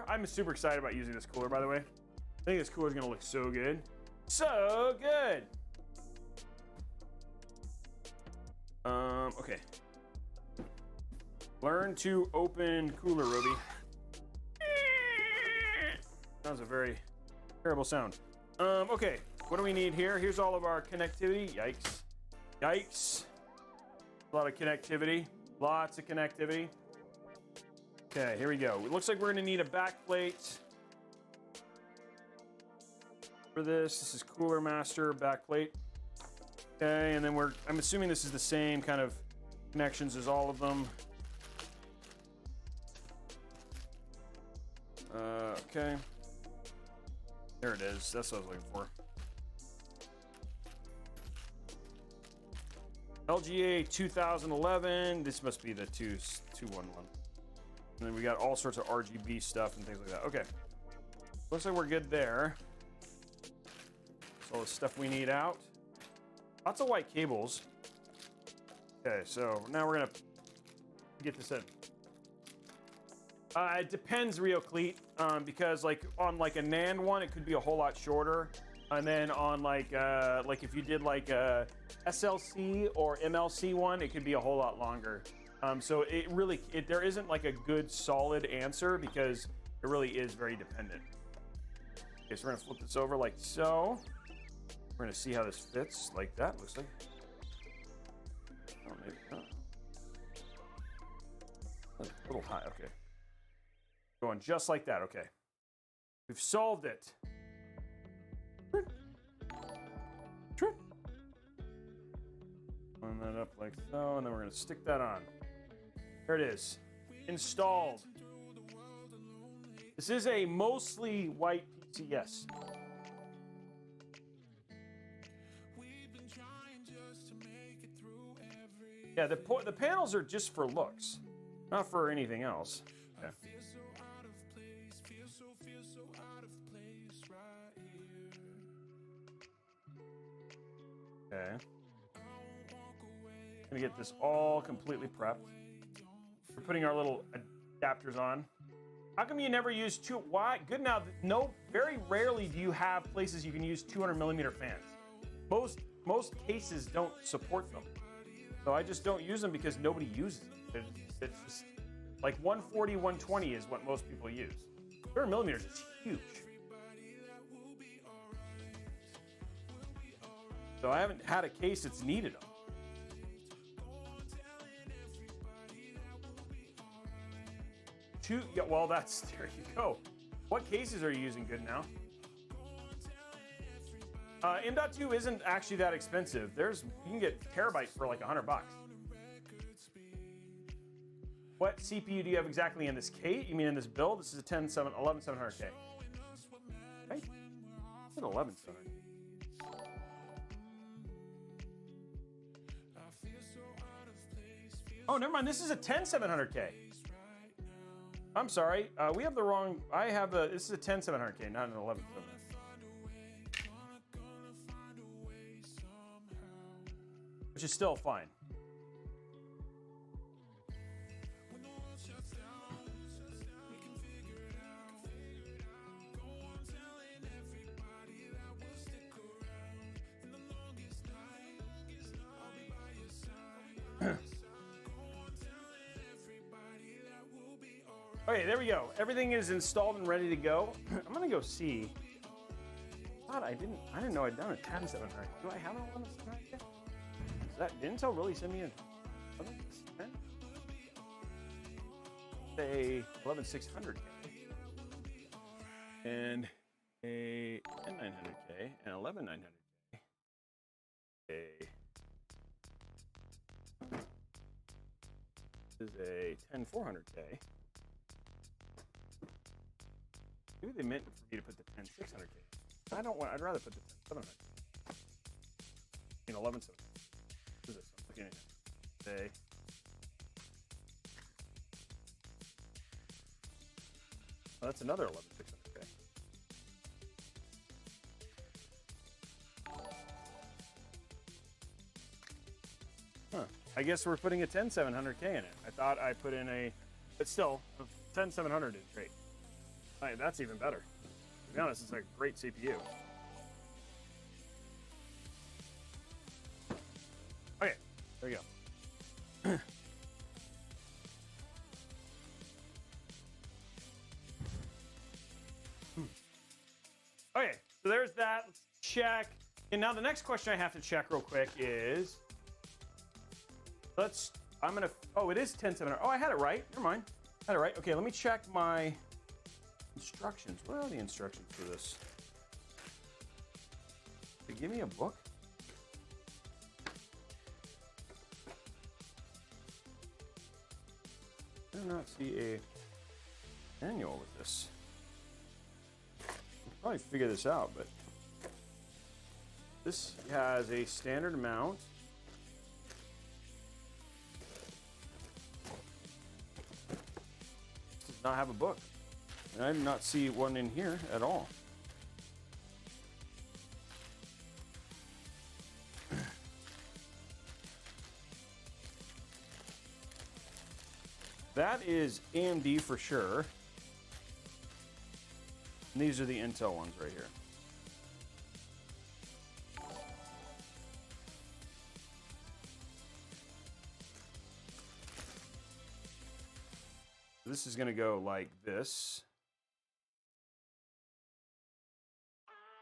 I'm super excited about using this cooler, by the way. I think this cooler is going to look so good. So good! Okay. Learn to open cooler, Robey. That was a very terrible sound. Okay, what do we need here? Here's all of our connectivity. Yikes. A lot of connectivity. Lots of connectivity. Okay, here we go. It looks like we're gonna need a back plate for this. This is Cooler Master back plate. Okay, and then I'm assuming this is the same kind of connections as all of them. Okay. There it is. That's what I was looking for. LGA 2011. This must be the 211. And then we got all sorts of RGB stuff and things like that. Okay. Looks like we're good there. That's all the stuff we need out. Lots of white cables. Okay, so now we're gonna get this in. It depends, RioCleat, because like on like a NAND one, it could be a whole lot shorter, and then on like if you did like a SLC or MLC one, it could be a whole lot longer. So there isn't like a good solid answer because it really is very dependent. Okay, so we're gonna flip this over like so. We're gonna see how this fits like that. Looks like. Oh, maybe not. A little high. Okay. Going just like that, okay. We've solved it. Line that up like so, and then we're gonna stick that on. There it is. Installed. This is a mostly white PCS. Yeah, the panels are just for looks, not for anything else. Okay. Okay. Gonna get this all completely prepped. We're putting our little adapters on. How come you never use why? Good now. No, very rarely do you have places you can use 200mm fans. Most cases don't support them. So I just don't use them because nobody uses them. It's just like 140, 120 is what most people use. 200mm is huge. So I haven't had a case that's needed them. Yeah, well, there you go. What cases are you using good now? M.2 isn't actually that expensive. You can get terabytes for like $100. What CPU do you have exactly in this case? You mean in this build? This is a 11700K. Right? It's an 11700. Oh, never mind. This is a 10700K. I'm sorry. We have the wrong. This is a 10700K, not an 11700. Which is still fine. Okay, there we go. Everything is installed and ready to go. I'm gonna go see. I didn't know I'd done a 10700. Do I have an 11700 yet? Is that, did Intel really send me a 10? Say 11600K. And a 10900K and 11900K. This is a 10400K. Maybe they meant for me to put the 10600K. I don't want. I'd rather put the 10700. In 11700. What is this? I'm looking at it. Say. Oh, that's another 11600K. Huh. I guess we're putting a 10700K in it. I thought I put in a, but still, 10700 is great. Right, that's even better. To be honest, it's a great CPU. Okay, there we go. Okay, so there's that. Let's check. And now the next question I have to check real quick is, oh, it is 10700. Oh, I had it right. Never mind. I had it right. Okay, let me check my instructions. What are the instructions for this? Did they give me a book? I do not see a manual with this. I'll probably figure this out, but this has a standard amount. This does not have a book. And I did not see one in here at all. That is AMD for sure. And these are the Intel ones right here. This is going to go like this.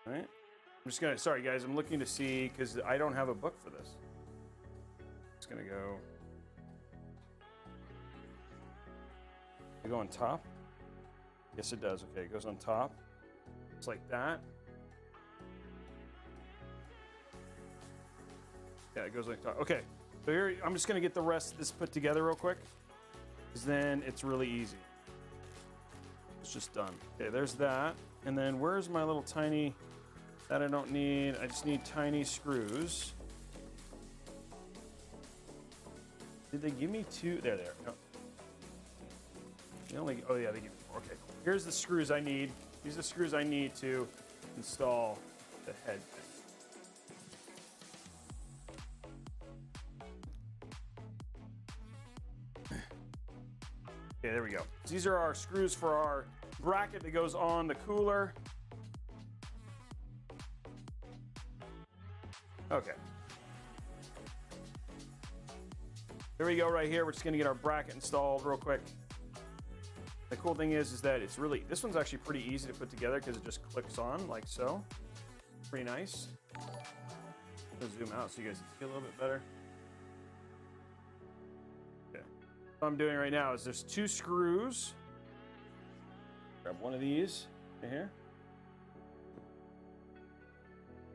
All right. I'm just going to, sorry guys, I'm looking to see because I don't have a book for this. It's going to go. It go on top? Yes, it does. Okay, it goes on top. It's like that. Yeah, it goes like that. Okay, so here, I'm just gonna get the rest of this put together real quick, because then it's really easy. It's just done. Okay, there's that. And then where's my little tiny, that I don't need, I just need tiny screws. Did they give me two? There. No. They only, oh yeah, they give me four. Okay, cool. Here's the screws I need. These are the screws I need to install the head thing. Okay, there we go. So these are our screws for our bracket that goes on the cooler. Okay. There we go right here. We're just gonna get our bracket installed real quick. The cool thing is that it's really, this one's actually pretty easy to put together because it just clicks on like so. Pretty nice. Let's zoom out so you guys can see a little bit better. Okay. What I'm doing right now is there's two screws. Grab one of these right here.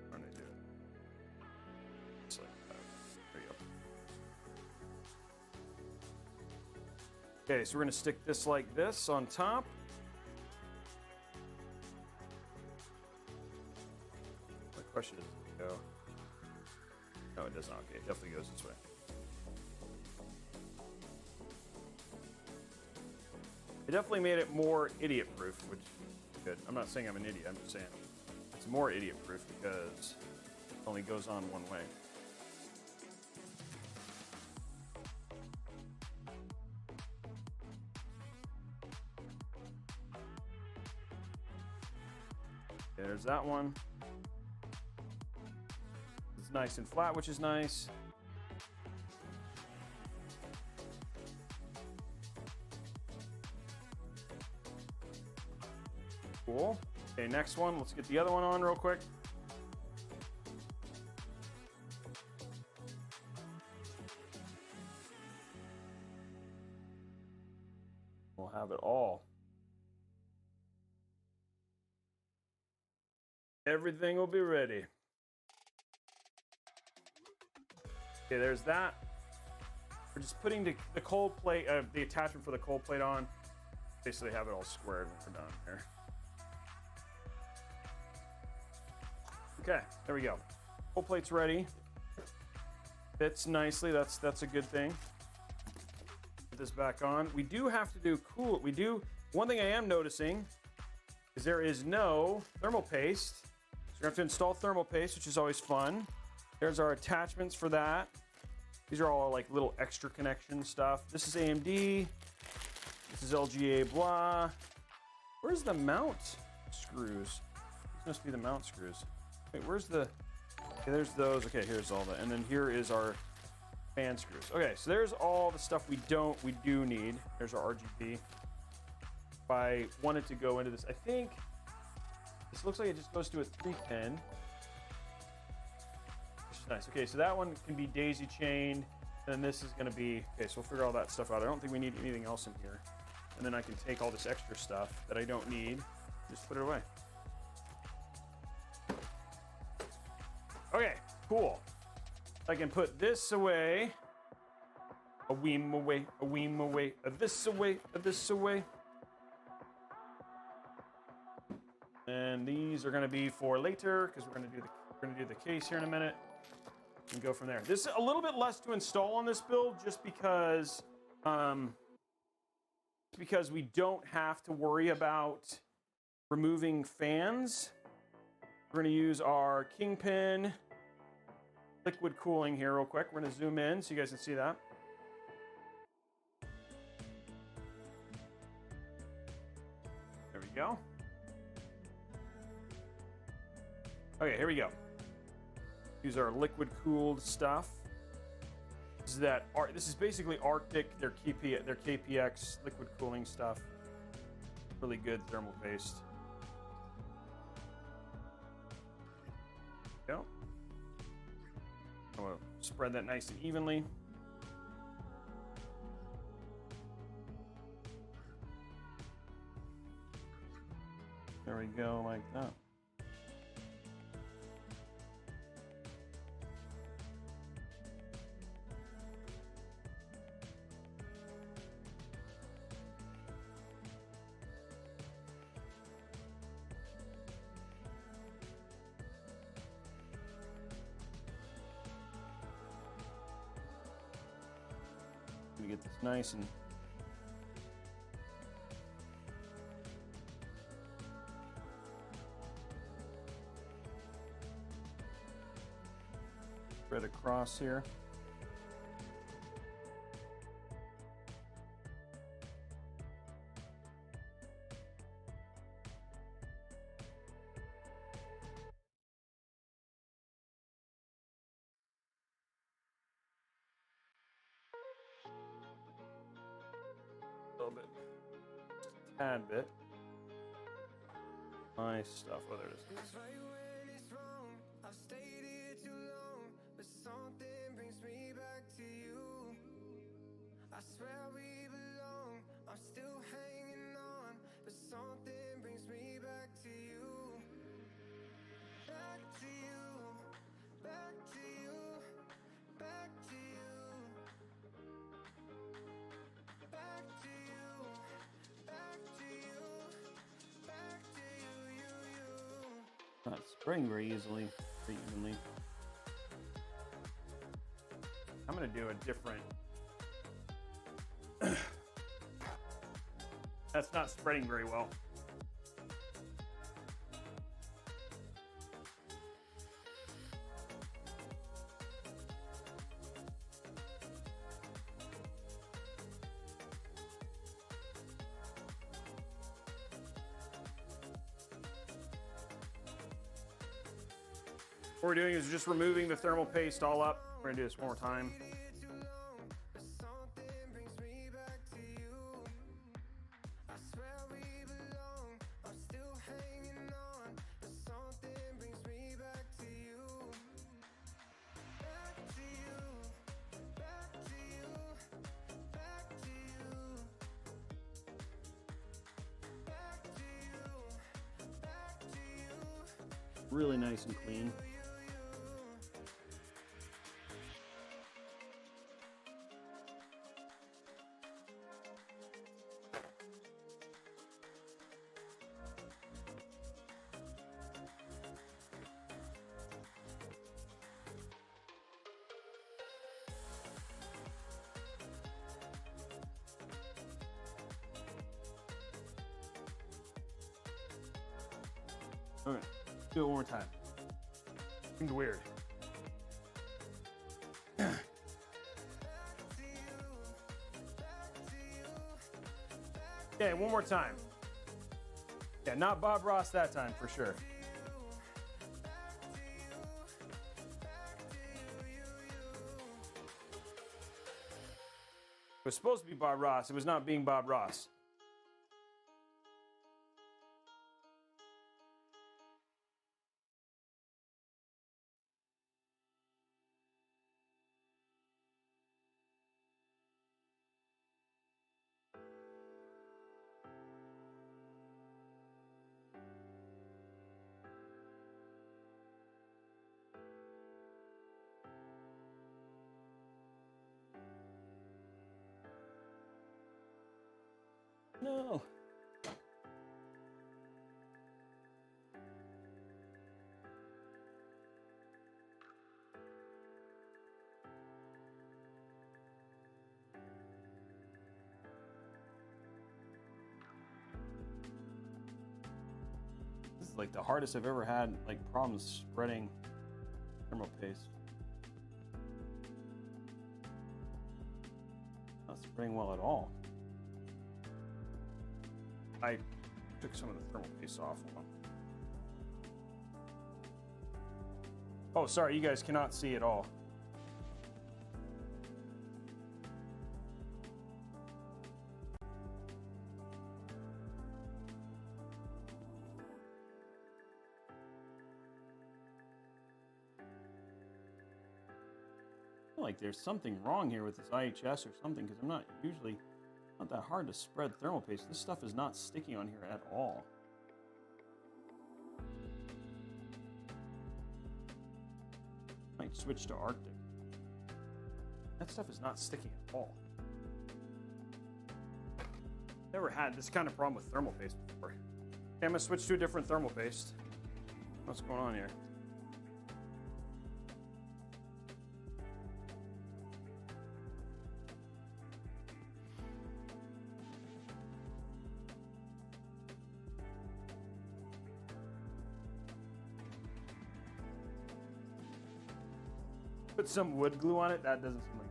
How do I do it? Just like that. There you go. Okay, so we're going to stick this like this on top. My question is, does it go? No, it does not. Okay, it definitely goes this way. It definitely made it more idiot-proof, which is good. I'm not saying I'm an idiot. I'm just saying it's more idiot-proof because it only goes on one way. There's that one. It's nice and flat, which is nice. Cool. Okay, next one. Let's get the other one on real quick. We'll have it all. Everything will be ready. Okay, there's that. We're just putting the cold plate, the attachment for the cold plate on. Basically have it all squared when we're done here. Okay, there we go. Cold plate's ready. Fits nicely, that's a good thing. Put this back on. We do have to do one thing I am noticing is there is no thermal paste. So we have to install thermal paste, which is always fun. There's our attachments for that. These are all like little extra connection stuff. This is AMD. This is LGA blah. Where's the mount screws? This must be the mount screws. Wait, where's the... Okay, there's those. Okay, here's all that. And then here is our fan screws. Okay, so there's all the stuff we do need. There's our RGB. If I wanted to go into this, I think this looks like it just goes to a 3-pin. Which is nice. Okay, so that one can be daisy chained. And then this is going to be... Okay, so we'll figure all that stuff out. I don't think we need anything else in here. And then I can take all this extra stuff that I don't need, just put it away. Okay, cool. I can put this away, a weem away, a weem away, a this away, a this away. And these are going to be for later because we're going to do the case here in a minute and go from there. This is a little bit less to install on this build just because we don't have to worry about removing fans. We're going to use our Kingpin liquid cooling here real quick. We're going to zoom in so you guys can see that. There we go. Okay, here we go. Use our liquid cooled stuff. This is basically Arctic, their KPX liquid cooling stuff. Really good thermal paste. There we go. I'm gonna spread that nice and evenly. There we go, like that. We get this nice and spread across here. A little bit, tad bit. Nice stuff. Oh, there it is. I swear we belong. I'm still hanging on, but something brings me back to you. Back to you, back to you, back to you. Back to you, back to you, back to you, you. Not spraying very easily, very evenly. I'm gonna do a different. That's not spreading very well. What we're doing is just removing the thermal paste all up. We're gonna do this one more time. I swear we belong. I'm still hanging really nice and clean. Okay, do it one more time. Seemed weird. Okay, one more time. Yeah, not Bob Ross that time for sure. It was supposed to be Bob Ross. It was not being Bob Ross. No. This is like the hardest I've ever had, like problems spreading thermal paste. Not spreading well at all. I took some of the thermal paste off. Oh, sorry, you guys cannot see at all. I feel like there's something wrong here with this IHS or something, because I'm not usually not that hard to spread thermal paste. This stuff is not sticky on here at all. Might switch to Arctic. That stuff is not sticky at all. Never had this kind of problem with thermal paste before. Okay, I'm gonna switch to a different thermal paste. What's going on here? Put some wood glue on it. That doesn't seem like.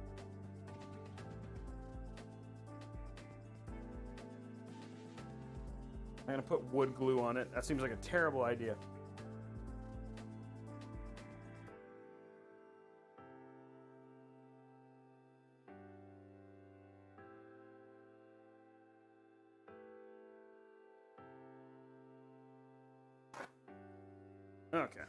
I'm gonna put wood glue on it. That seems like a terrible idea. Okay.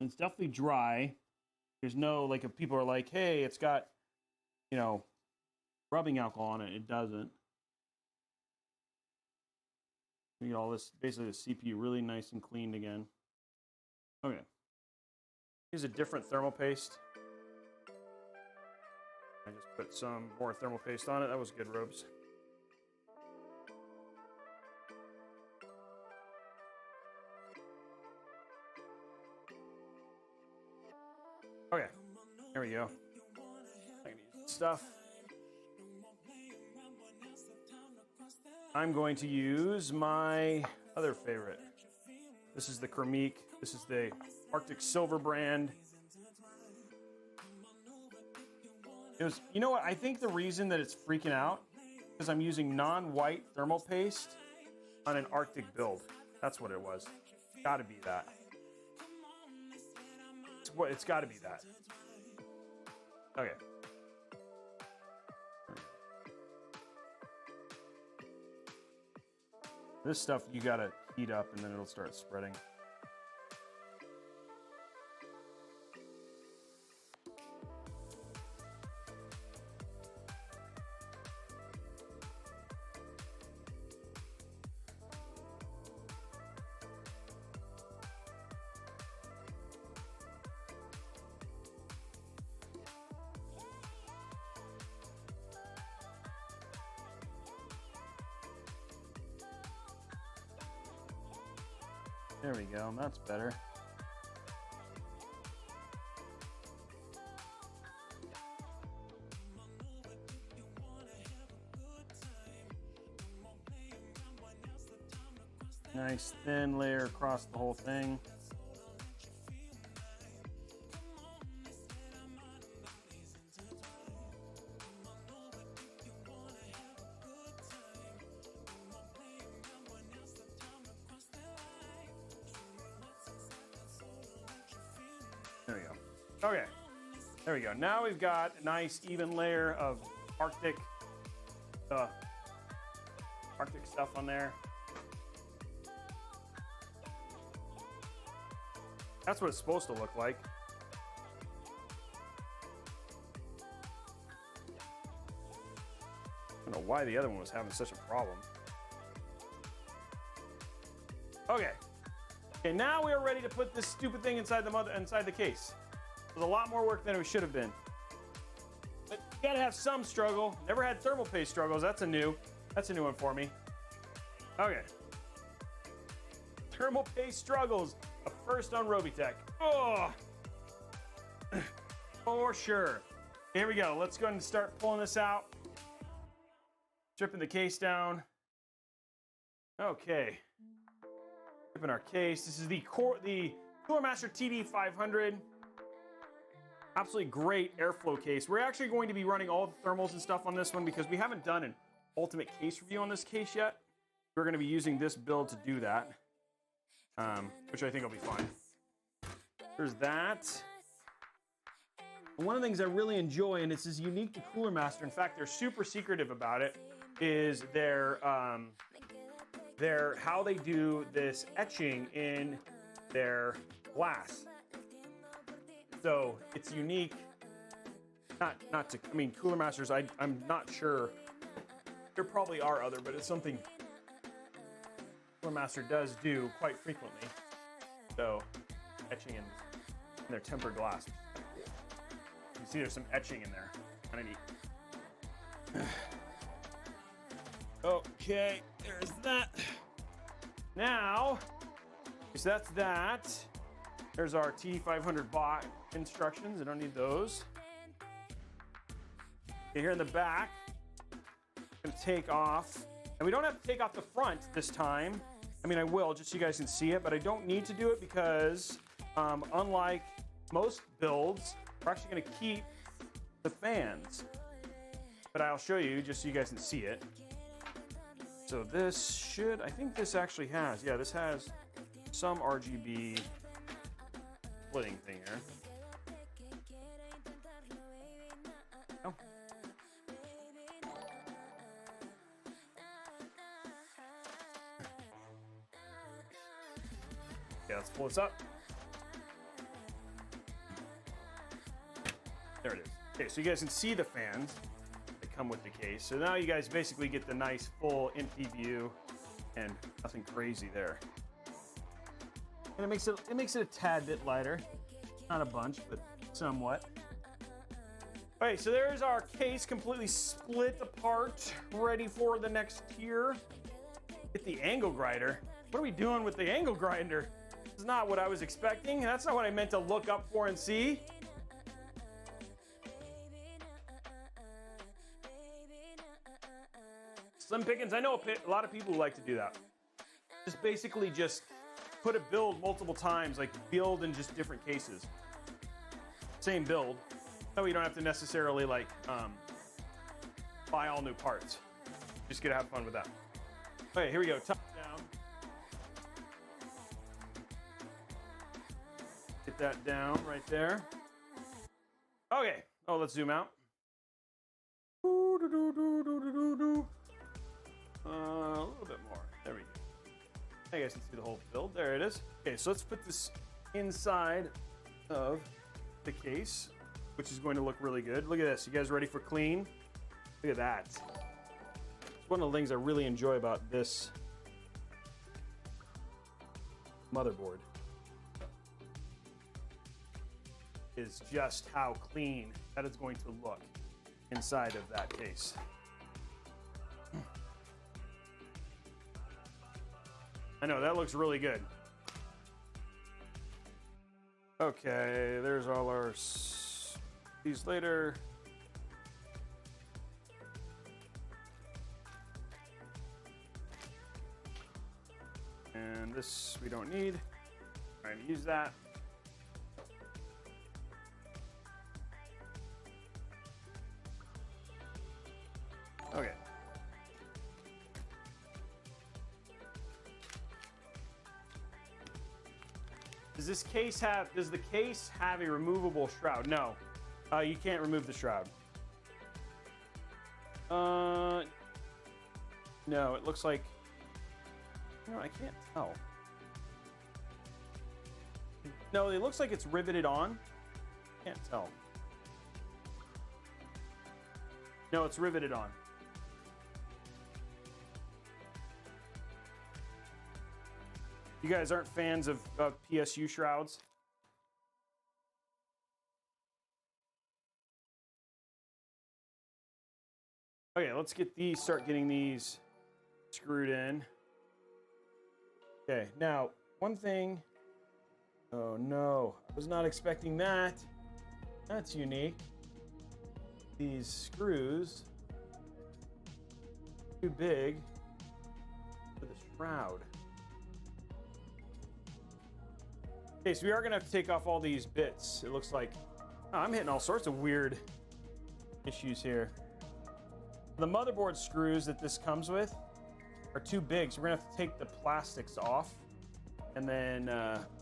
It's definitely dry. There's no, like, if people are like, hey, it's got, you know, rubbing alcohol on it, it doesn't. You get all this, basically the CPU really nice and cleaned again. Okay. Here's a different thermal paste. I just put some more thermal paste on it. That was good, Robes. Okay, there we go. I can use stuff. I'm going to use my other favorite. This is the Kermeek. This is the Arctic Silver brand. It was, you know what? I think the reason that it's freaking out is because I'm using non-white thermal paste on an Arctic build. That's what it was. Gotta be that. It's got to be that. Okay. This stuff you got to heat up and then it'll start spreading. There we go. That's better. Nice thin layer across the whole thing. There we go. Okay, there we go. Now we've got a nice even layer of Arctic stuff on there. That's what it's supposed to look like. I don't know why the other one was having such a problem. Okay. Okay, now we are ready to put this stupid thing inside the case. There's a lot more work than it should have been. But you gotta have some struggle. Never had thermal paste struggles. That's a new one for me. Okay. Thermal paste struggles. A first on Robeytech. Oh, for sure. Here we go. Let's go ahead and start pulling this out. Stripping the case down. Okay. Stripping our case. This is the Cooler Master TD500. Absolutely great airflow case. We're actually going to be running all the thermals and stuff on this one because we haven't done an ultimate case review on this case yet. We're going to be using this build to do that. Which I think will be fun. There's that. One of the things I really enjoy, and this is unique to Cooler Master, in fact, they're super secretive about it, is their how they do this etching in their glass. So it's unique. Not to, I mean, Cooler Masters, I'm not sure. There probably are other, but it's something Cooler Master does do quite frequently. So, etching in their tempered glass. You can see there's some etching in there. Kind of neat. Okay, there's that. Now, so that's that. There's our TD500 bot instructions. I don't need those. Okay, here in the back, I'm gonna take off. And we don't have to take off the front this time. I mean, I will, just so you guys can see it, but I don't need to do it because unlike most builds, we're actually gonna keep the fans. But I'll show you just so you guys can see it. So this should, I think this actually has, yeah, this has some RGB splitting thing here. Oh. Okay, let's pull this up. There it is. Okay, so you guys can see the fans that come with the case. So now you guys basically get the nice full empty view and nothing crazy there. And it makes it a tad bit lighter. Not a bunch, but somewhat. Okay, so there's our case completely split apart, ready for the next tier. Get the angle grinder. What are we doing with the angle grinder? This is not what I was expecting. That's not what I meant to look up for and see. Slim pickings. I know a lot of people who like to do that. Just basically just put a build multiple times, like build in just different cases. Same build. So you don't have to necessarily like buy all new parts. Just get to have fun with that. Okay, here we go. Top down. Get that down right there. Okay. Oh, let's zoom out. A little bit more. There we go. You guys can see the whole build. There it is. Okay, so let's put this inside of the case, which is going to look really good. Look at this. You guys ready for clean? Look at that. It's one of the things I really enjoy about this motherboard is just how clean that is going to look inside of that case. I know, that looks really good. Okay, there's all our these later. And this we don't need. All right, use that. Okay. Does the case have a removable shroud? No. You can't remove the shroud. No, it looks like, no, I can't tell. No, it looks like it's riveted on. Can't tell. No, it's riveted on. You guys aren't fans of PSU shrouds? Okay, let's get these, start getting these screwed in. Okay, now, one thing. Oh no, I was not expecting that. That's unique. These screws, too big for the shroud. Okay, so we are gonna have to take off all these bits. It looks like, oh, I'm hitting all sorts of weird issues here. The motherboard screws that this comes with are too big, so we're gonna have to take the plastics off and then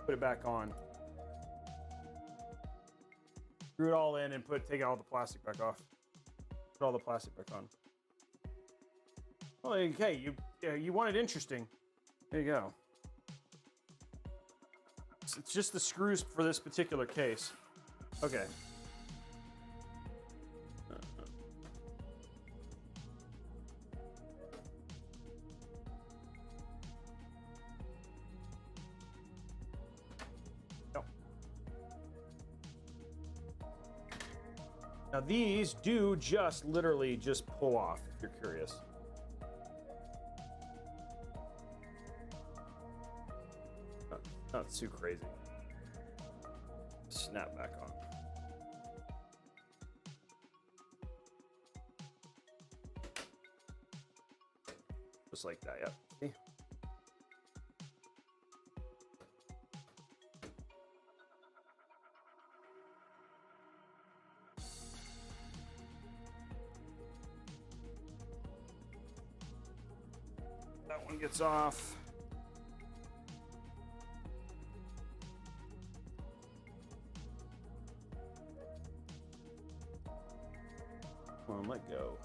put it back on. Screw it all in and take all the plastic back off. Put all the plastic back on. Well, okay, you want it interesting. There you go. It's just the screws for this particular case. Okay. Now these do just literally just pull off, if you're curious. Not too crazy. Snap back on. Just like that, yep. See? That one gets off. Come on, let go.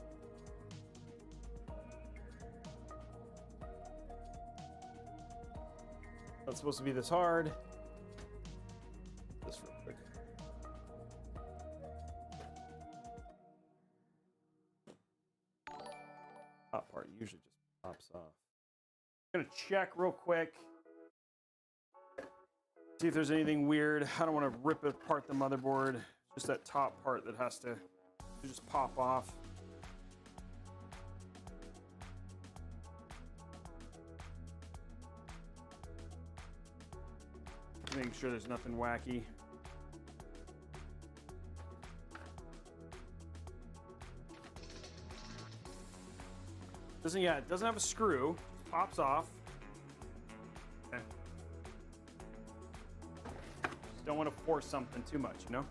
Not supposed to be this hard. This real quick. Top part usually just pops off. I'm gonna check real quick. See if there's anything weird. I don't want to rip apart the motherboard. Just that top part that has to just pop off. Making sure there's nothing wacky. It doesn't have a screw. Just pops off. Okay. Just don't want to force something too much, you know?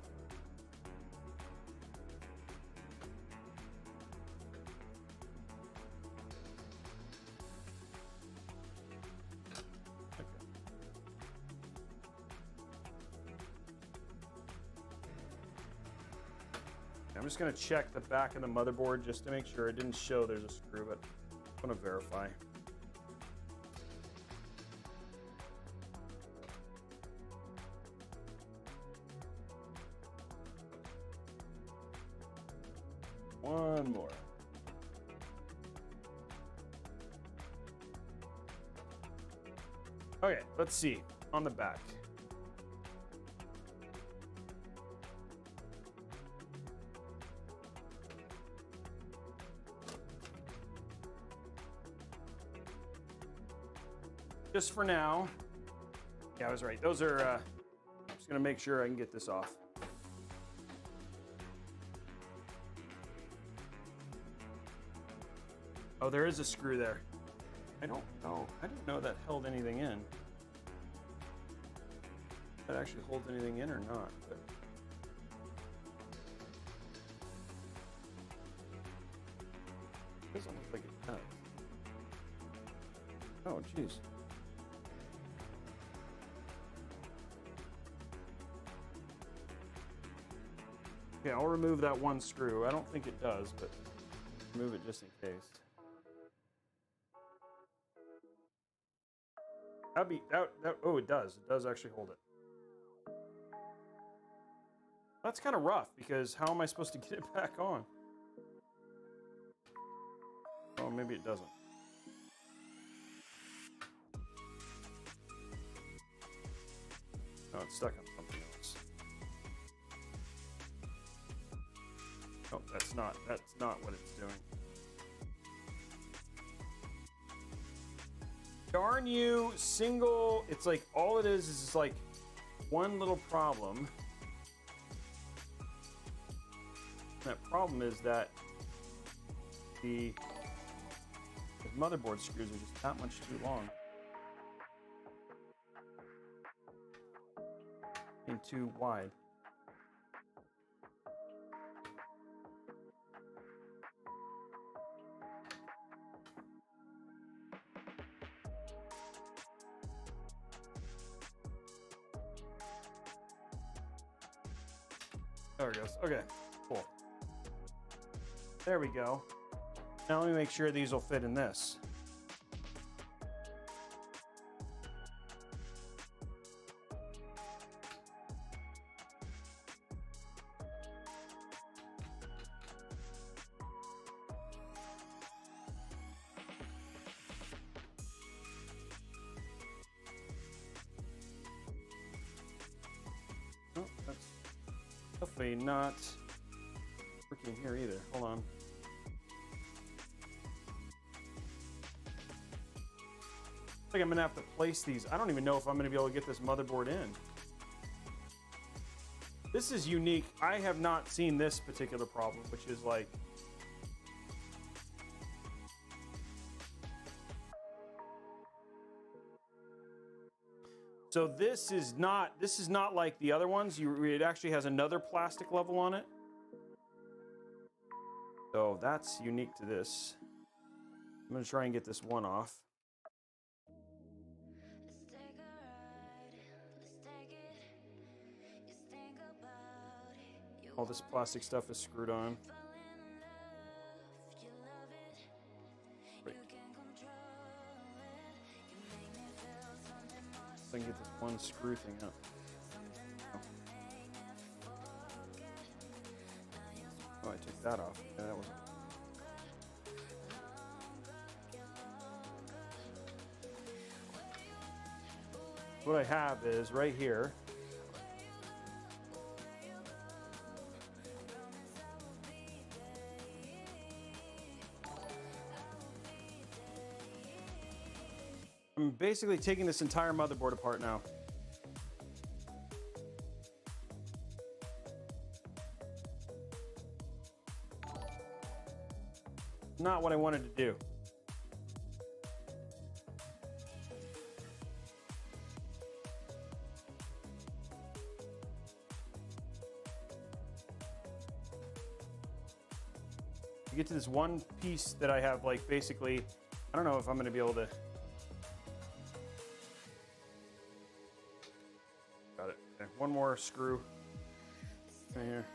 I'm just going to check the back of the motherboard just to make sure. It didn't show there's a screw, but I want to verify. One more. Okay, let's see on the back. Just for now. Yeah, I was right. Those are, I'm just gonna make sure I can get this off. Oh, there is a screw there. I don't know. I didn't know that held anything in. That actually holds anything in or not. But it doesn't look like it does. Oh, jeez. Okay, I'll remove that one screw. I don't think it does, but remove it just in case. That'd be oh, it does. It does actually hold it. That's kind of rough because how am I supposed to get it back on? Oh, maybe it doesn't. Oh, it's stuck on something else. Oh, that's not what it's doing. Darn you, single, it's like all it is like one little problem. That problem is that the motherboard screws are just that much too long and too wide. There it goes. Okay, cool. There we go. Now let me make sure these will fit in this. Oh, that's definitely not working here either. Hold on. I think I'm gonna have to place these. I don't even know if I'm gonna be able to get this motherboard in. This is unique. I have not seen this particular problem, which is like, so this is not like the other ones. It actually has another plastic level on it. So that's unique to this. I'm gonna try and get this one off. All this plastic stuff is screwed on. Great. So I can get this one screw thing up. Oh, I took that off. Yeah, that wasn't. What I have is right here. I'm basically taking this entire motherboard apart now. Not what I wanted to do. You get to this one piece that I have, like, basically, I don't know if I'm going to be able to. Got it. Okay. One more screw right here.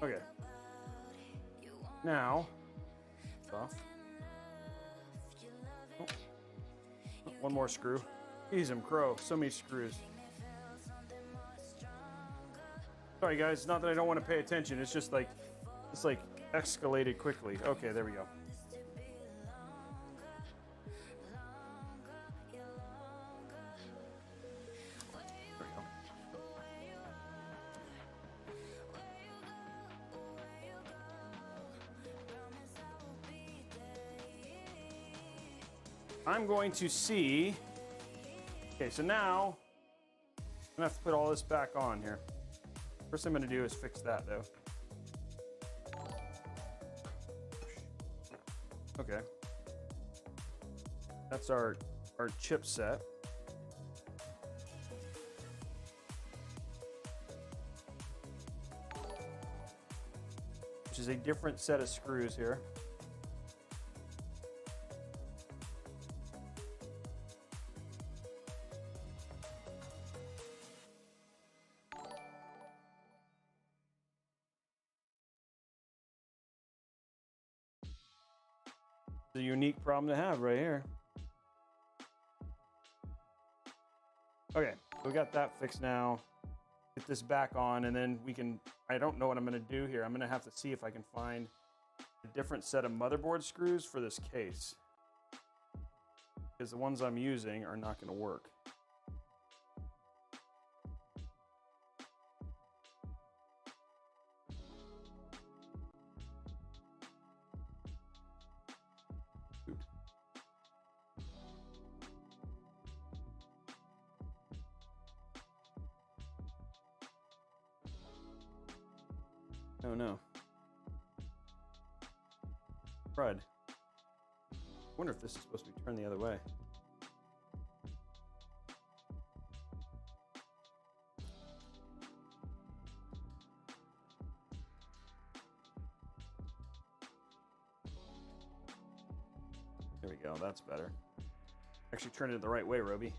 Okay. Now, it's off. Oh. One more screw. Jeez, I'm crow. So many screws. Sorry guys, it's not that I don't want to pay attention. It's just like, it's like escalated quickly. Okay, there we go. There we go. I'm going to see Okay, so now I'm gonna have to put all this back on here. First thing I'm gonna do is fix that though. Okay. That's our chipset. Which is a different set of screws here. It's a unique problem to have right here. Okay, we got that fixed now. Get this back on and then we can, I don't know what I'm gonna do here. I'm gonna have to see if I can find a different set of motherboard screws for this case. Because the ones I'm using are not gonna work. Oh no. Crud. I wonder if this is supposed to be turned the other way. There we go, that's better. Actually turned it the right way, Robey.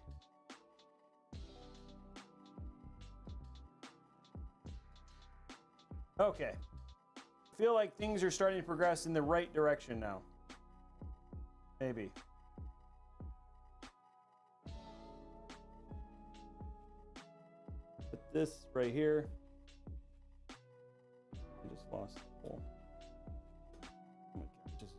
Okay. I feel like things are starting to progress in the right direction now. Maybe. Put this right here. I just lost the hole. Oh my God, just...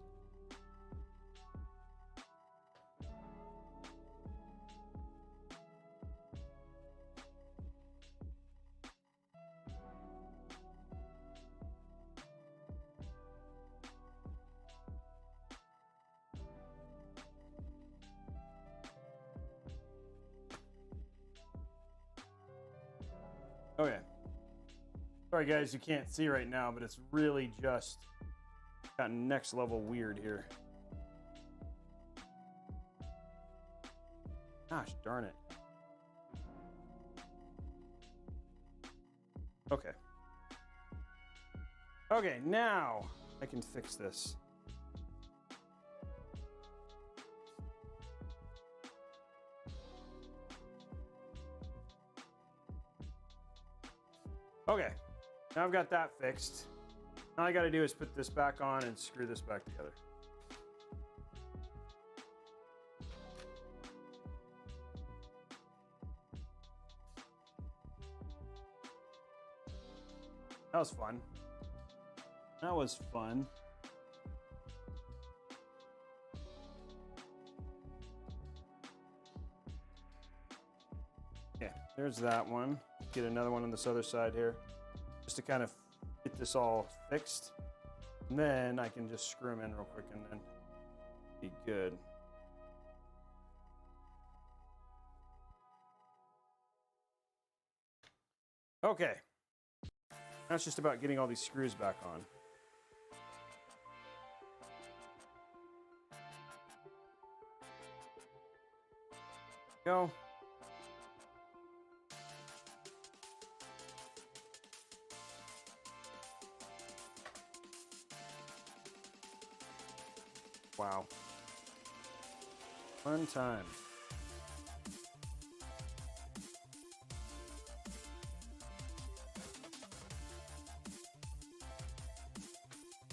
Okay. Sorry guys, you can't see right now, but it's really just got next level weird here. Gosh darn it. Okay. Okay, now I can fix this. Okay, now I've got that fixed. All I gotta do is put this back on and screw this back together. That was fun. That was fun. Okay, there's that one. Get another one on this other side here, just to kind of get this all fixed. And then I can just screw them in real quick and then be good. Okay. Now it's just about getting all these screws back on. Go. Wow. Fun time.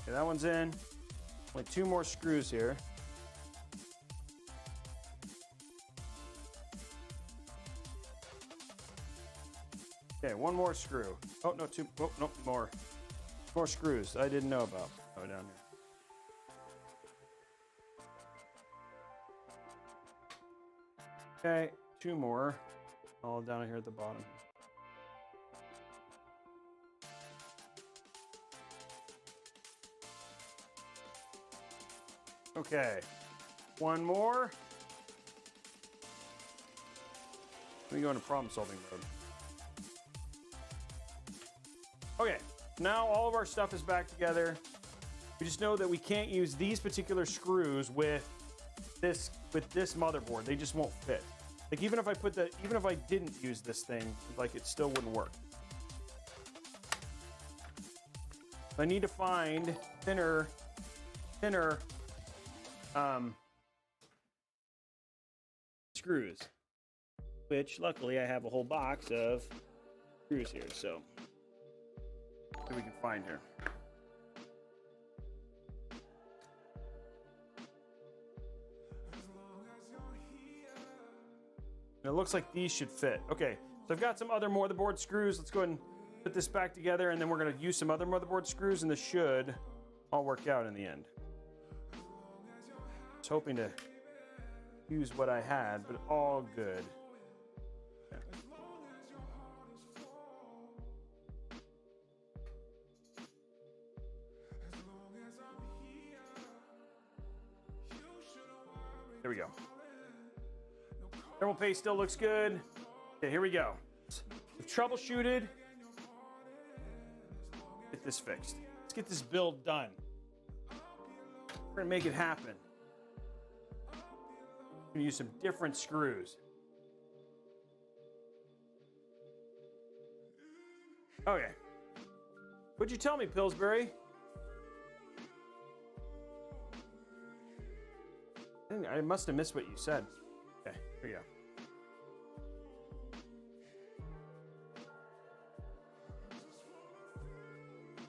Okay, that one's in. Only 2 more screws here. Okay, 1 more screw. Oh, no, 2. Oh, no, more. More screws I didn't know about. Oh, down here. Okay, 2 more. All down here at the bottom. Okay, 1 more. Let me go into problem solving mode. Okay, now all of our stuff is back together. We just know that we can't use these particular screws with this motherboard. They just won't fit. Like even if I didn't use this thing, like it still wouldn't work. I need to find thinner screws, which luckily I have a whole box of screws here, so see what we can find here. And it looks like these should fit. Okay, so I've got some other motherboard screws. Let's go ahead and put this back together, and then we're going to use some other motherboard screws, and this should all work out in the end. I was hoping to use what I had, but all good. Yeah. There we go. Thermal paste still looks good. Okay, here we go. We've troubleshooted. Get this fixed. Let's get this build done. We're gonna make it happen. We're gonna use some different screws. Okay. What'd you tell me, Pillsbury? I must have missed what you said. Okay, here we go.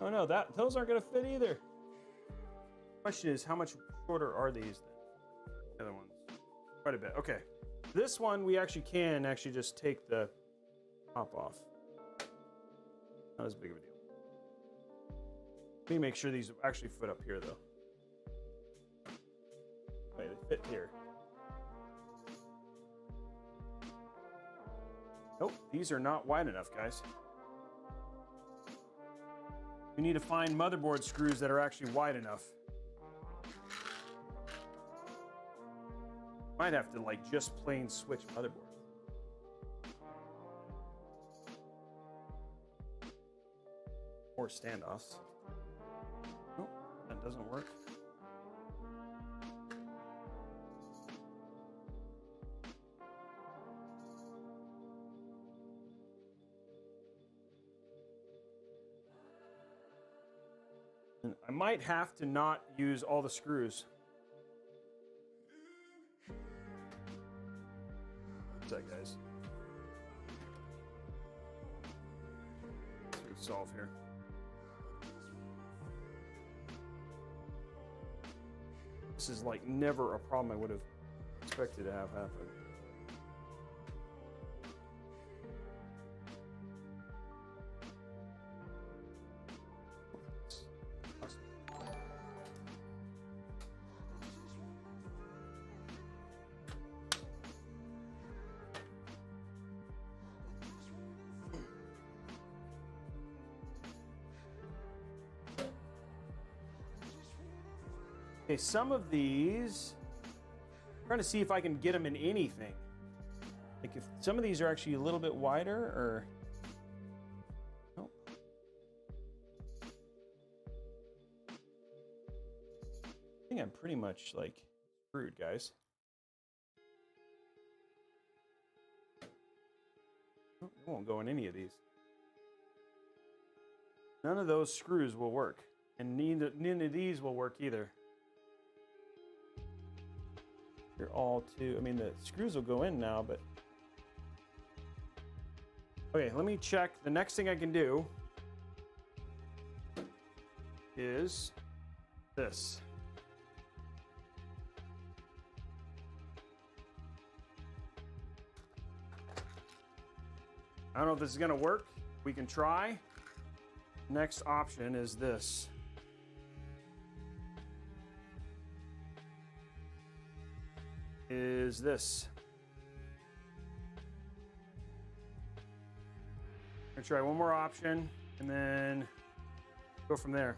Oh no, those aren't gonna fit either. Question is, how much shorter are these than the other ones? Quite a bit. Okay, this one we can just take the top off. Not as big of a deal. Let me make sure these actually fit up here though. Wait, they fit here. Nope, these are not wide enough, guys. We need to find motherboard screws that are actually wide enough. Might have to like just plain switch motherboard. Or standoffs. Nope, that doesn't work. And I might have to not use all the screws. What's that, guys? Let's solve here. This is like never a problem I would have expected to have happen. Okay, some of these, I'm trying to see if I can get them in anything. Like if some of these are actually a little bit wider or, nope. I think I'm pretty much like screwed, guys. Oh, it won't go in any of these. None of those screws will work, and none of these will work either. They're all too, I mean, the screws will go in now, but. Okay, let me check. The next thing I can do is this. I don't know if this is gonna work. We can try. Next option is this. Is this. I'm gonna try one more option and then go from there.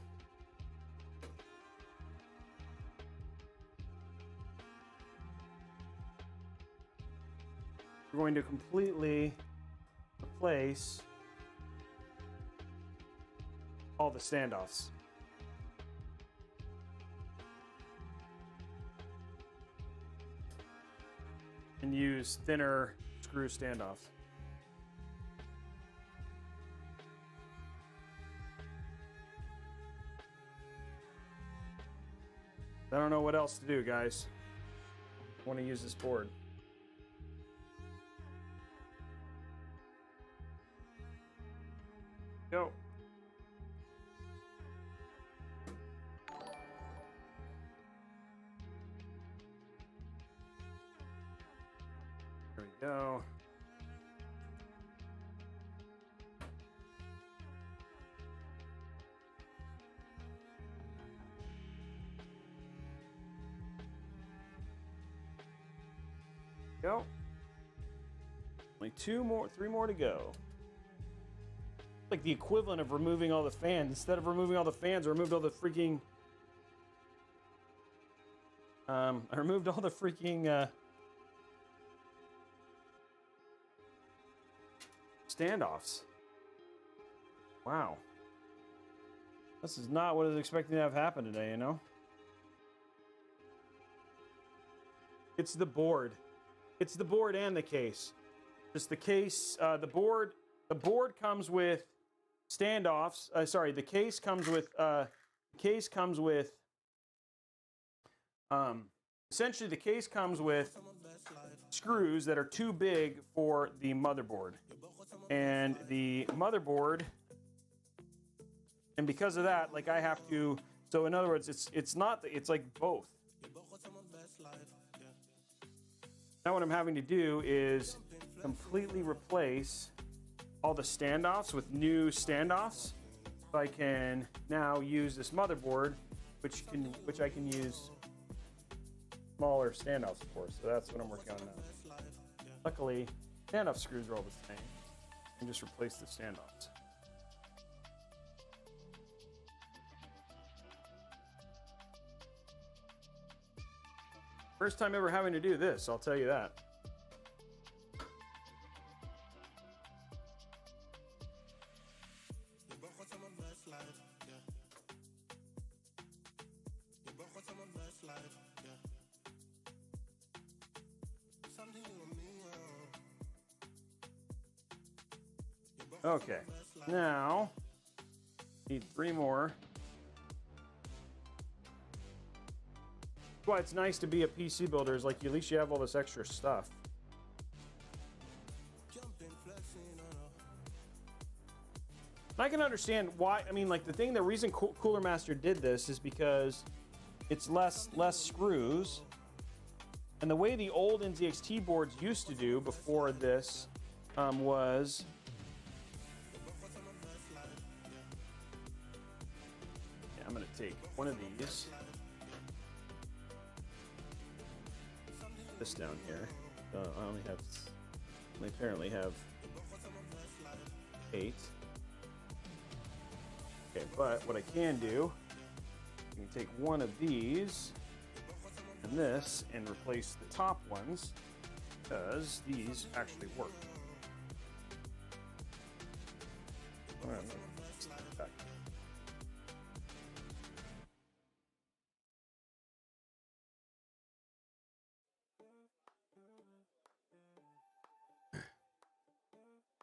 we're going to completely replace all the standoffs. And use thinner screw standoffs. I don't know what else to do, guys. I want to use this board. Go. There we go. Go. Only three more to go. Like the equivalent of removing all the fans. Instead of removing all the fans, I removed all the freaking. I removed all the freaking standoffs. Wow. This is not what I was expecting to have happen today, you know? It's the board. It's the board and the case. Just the case, the board comes with standoffs. Sorry, the case comes with essentially the case comes with screws that are too big for the motherboard. And the motherboard, and because of that, like I have to, so in other words, it's like both. Now what I'm having to do is completely replace all the standoffs with new standoffs, so I can now use this motherboard, which I can use smaller standoffs for. So that's what I'm working on now. Luckily, standoff screws are all the same. I can just replace the standoffs. First time ever having to do this, I'll tell you that. Okay, now need 3 more. That's why it's nice to be a PC builder, is like at least you have all this extra stuff. I can understand why. I mean, like the reason Cooler Master did this is because it's less screws, and the way the old NZXT boards used to do before this was. Yeah, I'm gonna take one of these. This down here. I apparently have 8. Okay, but what I can do, I can take one of these and this and replace the top ones, because these actually work. All right, back.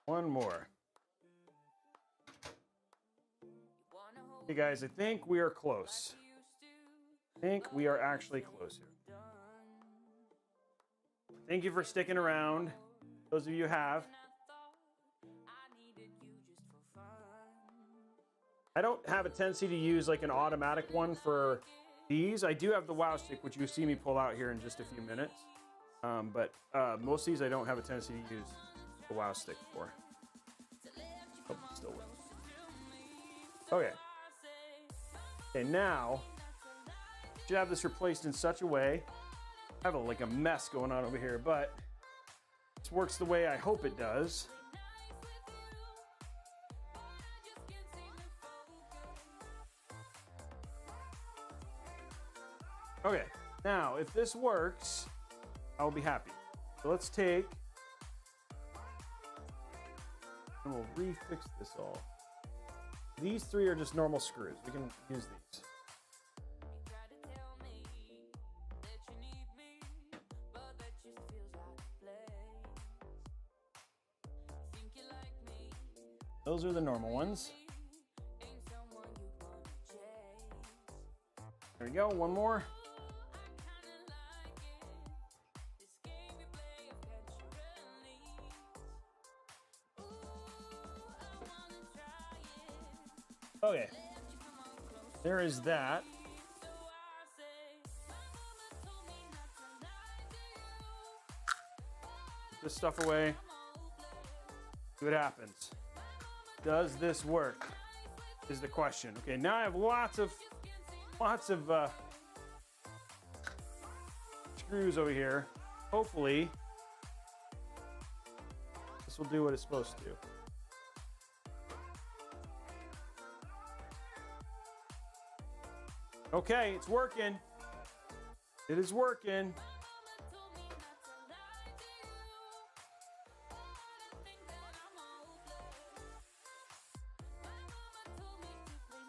One more. Hey guys, I think we are close. I think we are actually close here. Thank you for sticking around. Those of you who have. I don't have a tendency to use like an automatic one for these. I do have the WoW stick, which you see me pull out here in just a few minutes. But most of these I don't have a tendency to use the WoW stick for. Oh, still works. Okay. Okay, now should have this replaced in such a way. I have like a mess going on over here, but this works the way I hope it does. Okay, now if this works, I'll be happy. So let's take And we'll refix this all. These three are just normal screws. We can use these. Those are the normal ones. There we go, one more. Okay, there is that. Put this stuff away. See what happens. Does this work? Is the question. Okay, now I have lots of screws over here. Hopefully, this will do what it's supposed to do. Okay, it's working. It is working.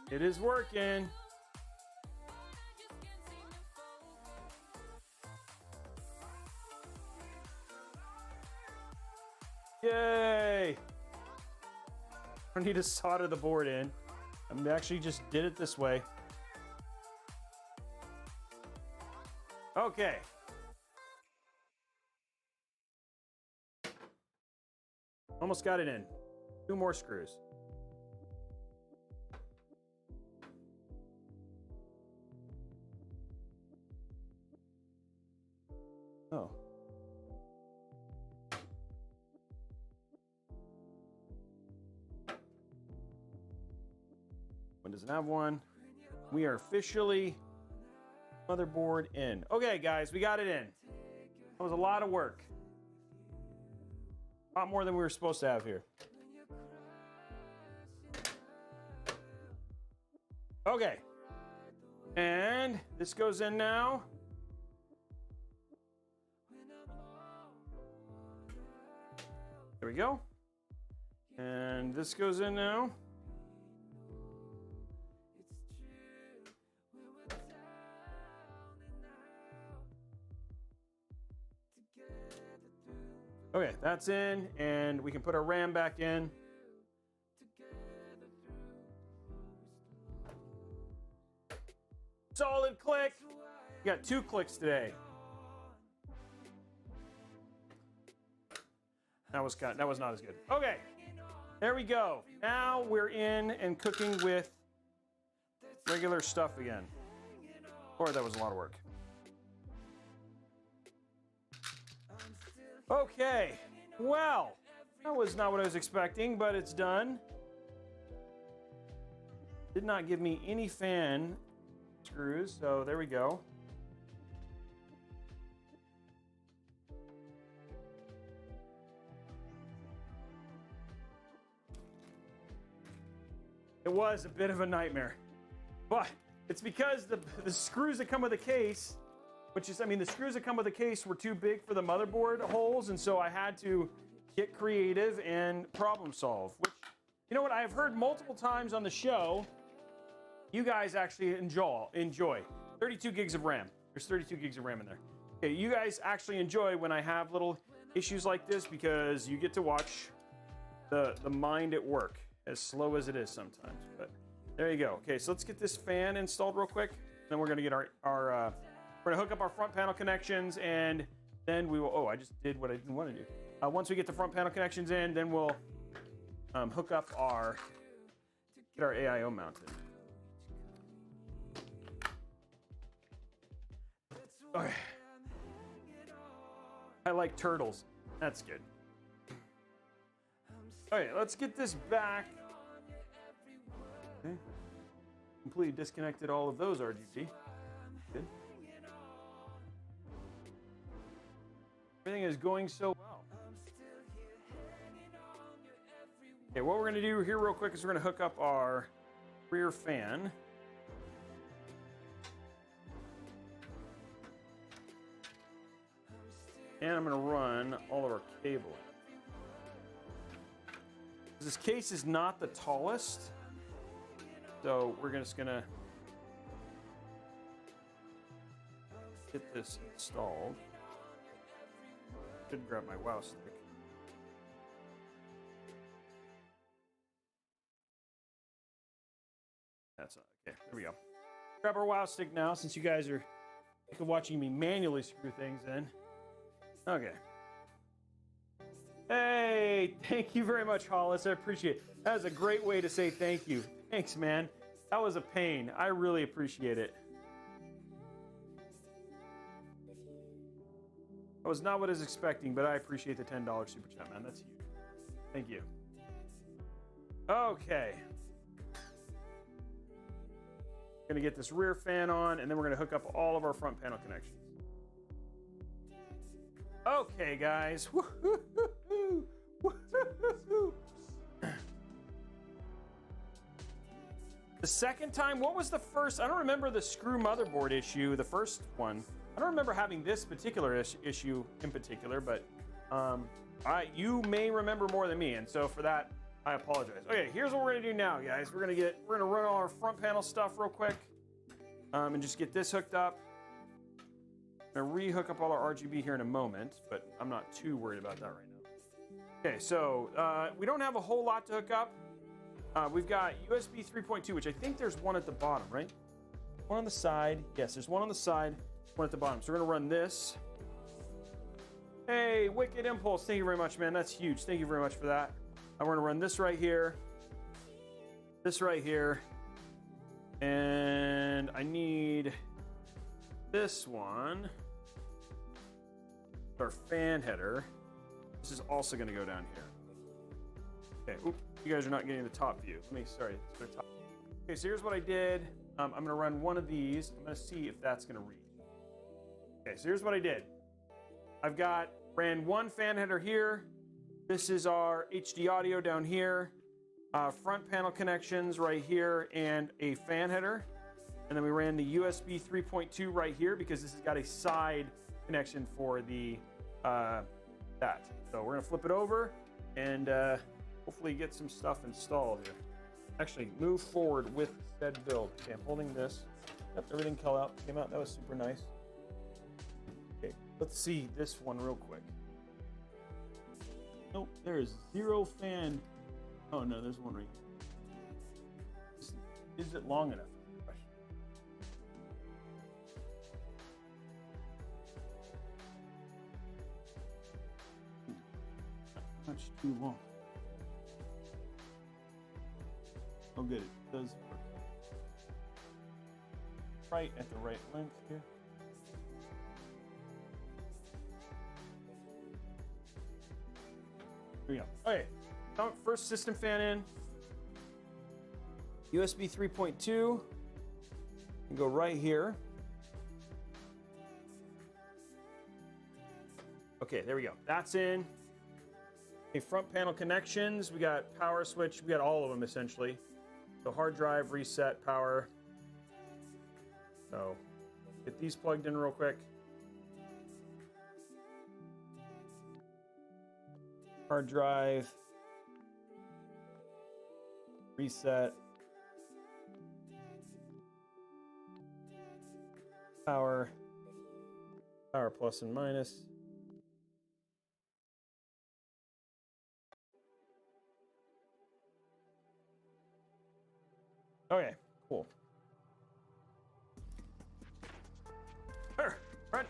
It is working. Yay! I don't need to solder the board in. I actually just did it this way. Okay. Almost got it in. 2 more screws. Oh. One doesn't have one. We are officially motherboard in. Okay, guys, we got it in. That was a lot of work. A lot more than we were supposed to have here. Okay. And this goes in now. There we go. And this goes in now. Okay, that's in, and we can put our RAM back in. Solid click. We got 2 clicks today. That was not as good. Okay, there we go. Now we're in and cooking with regular stuff again. Boy, that was a lot of work. Okay, well, that was not what I was expecting, but it's done. Did not give me any fan screws, so there we go. It was a bit of a nightmare, but it's because the screws that come with the case, which is, I mean, the screws that come with the case were too big for the motherboard holes, and so I had to get creative and problem solve, which, you know what, I've heard multiple times on the show, you guys actually enjoy 32 gigs of RAM. There's 32 gigs of RAM in there. Okay, you guys actually enjoy when I have little issues like this because you get to watch the mind at work, as slow as it is sometimes, but there you go. Okay, so let's get this fan installed real quick. Then we're gonna get our we're gonna hook up our front panel connections, and then we will, oh, I just did what I didn't want to do. Once we get the front panel connections in, then we'll hook up get our AIO mounted. Okay. I like turtles. That's good. Okay, let's get this back. Okay. Completely disconnected all of those RGB. Good. Everything is going so well. Okay, what we're going to do here real quick is we're going to hook up our rear fan. And I'm going to run all of our cabling. This case is not the tallest, so we're just gonna get this installed. Should grab my wow stick. That's okay. There we go. Grab our wow stick now, since you guys are watching me manually screw things in. Okay. Hey, thank you very much, Hollis. I appreciate it. That was a great way to say thank you. Thanks, man. That was a pain. I really appreciate it. That was not what I was expecting, but I appreciate the $10 super chat, man. That's huge. Thank you. Okay. Gonna get this rear fan on, and then we're gonna hook up all of our front panel connections. Okay, guys. Woo-hoo-hoo-hoo. Woo-hoo-hoo-hoo. The second time, what was the first? I don't remember the screw motherboard issue, the first one. I don't remember having this particular issue in particular, but you may remember more than me, and so for that, I apologize. Okay, here's what we're gonna do now, guys. We're gonna run all our front panel stuff real quick, and just get this hooked up. I'm gonna re-hook up all our RGB here in a moment, but I'm not too worried about that right now. Okay, so we don't have a whole lot to hook up. We've got USB 3.2, which I think there's one at the bottom, right? One on the side. Yes, there's one on the side, one at the bottom. So we're gonna run this. Hey, Wicked Impulse, thank you very much, man. That's huge. Thank you very much for that. I'm gonna run this right here, and I need this one. Our fan header. This is also gonna go down here. Okay, oop, you guys are not getting the top view. Sorry, top. Okay, so here's what I did. I'm gonna run one of these. I'm gonna see if that's gonna read. Okay, so here's what I did. Ran one fan header here. This is our HD audio down here. Front panel connections right here, and a fan header. And then we ran the USB 3.2 right here, because this has got a side connection for the that. So we're gonna flip it over and hopefully get some stuff installed here. Actually, move forward with said build. Okay, I'm holding this. Yep, everything came out. That was super nice. Okay, let's see this one real quick. Nope, there is zero fan. Oh no, there's one right here. Is it long enough? Much too long. Oh good, it does work. Right at the right length here. Here we go. Okay, first system fan in. USB 3.2. And go right here. Okay, there we go. That's in. Okay, front panel connections. We got power switch. We got all of them essentially. So hard drive, reset, power. So get these plugged in real quick. Hard drive, reset, power plus and minus. Okay, cool.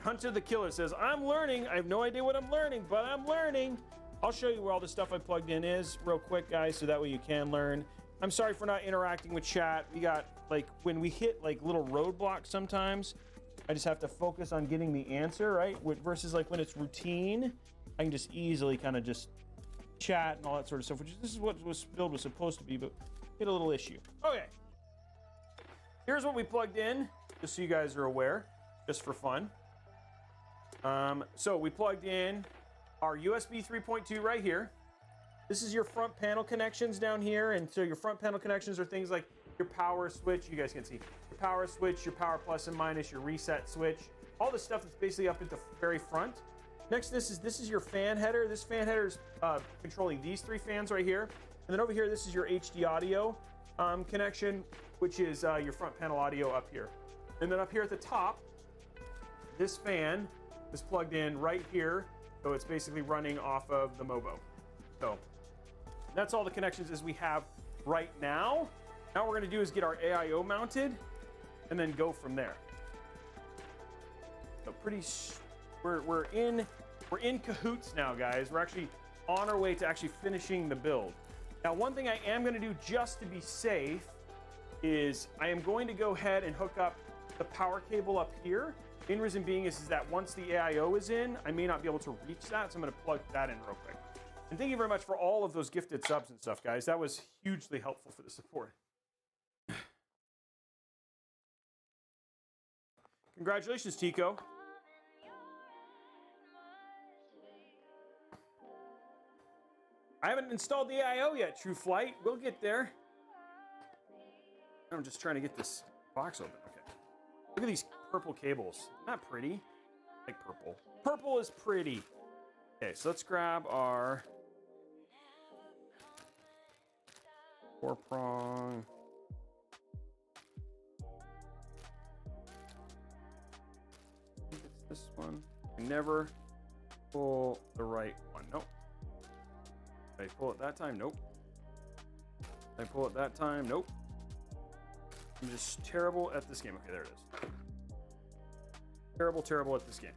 Hunter the Killer says, I'm learning. I have no idea what I'm learning, but I'm learning. I'll show you where all the stuff I plugged in is real quick, guys, so that way you can learn. I'm sorry for not interacting with chat. We got, like, when we hit, like, little roadblocks sometimes, I just have to focus on getting the answer, right? Versus, like, when it's routine, I can just easily kind of just chat and all that sort of stuff, which is, this is what this build was supposed to be, but hit a little issue. Okay. Here's what we plugged in, just so you guys are aware, just for fun. So we plugged in our USB 3.2 right here. This is your front panel connections down here, and so your front panel connections are things like your power switch. You guys can see your power switch, your power plus and minus, your reset switch, all the stuff that's basically up at the very front. Next, this is your fan header. This fan header is controlling these three fans right here. then over here, this is your HD audio connection, which is your front panel audio up here. And then up here at the top, this fan is plugged in right here. So it's basically running off of the Mobo. So that's all the connections as we have right now. Now what we're gonna do is get our AIO mounted and then go from there. So we're in cahoots now, guys. We're actually on our way to actually finishing the build. Now, one thing I am gonna do just to be safe is I am going to go ahead and hook up the power cable up here. Main reason being is that once the AIO is in, I may not be able to reach that, so I'm gonna plug that in real quick. And thank you very much for all of those gifted subs and stuff, guys. That was hugely helpful for the support. Congratulations, Tico. I haven't installed the AIO yet, True Flight. We'll get there. I'm just trying to get this box open. Okay. Look at these purple cables. Not pretty. I like purple. Purple is pretty. Okay, so let's grab our 4-prong. I think it's this one. I never pull the right one. Nope. Did I pull it that time? Nope. Did I pull it that time? Nope. I'm just terrible at this game. Okay, there it is. Terrible at this game.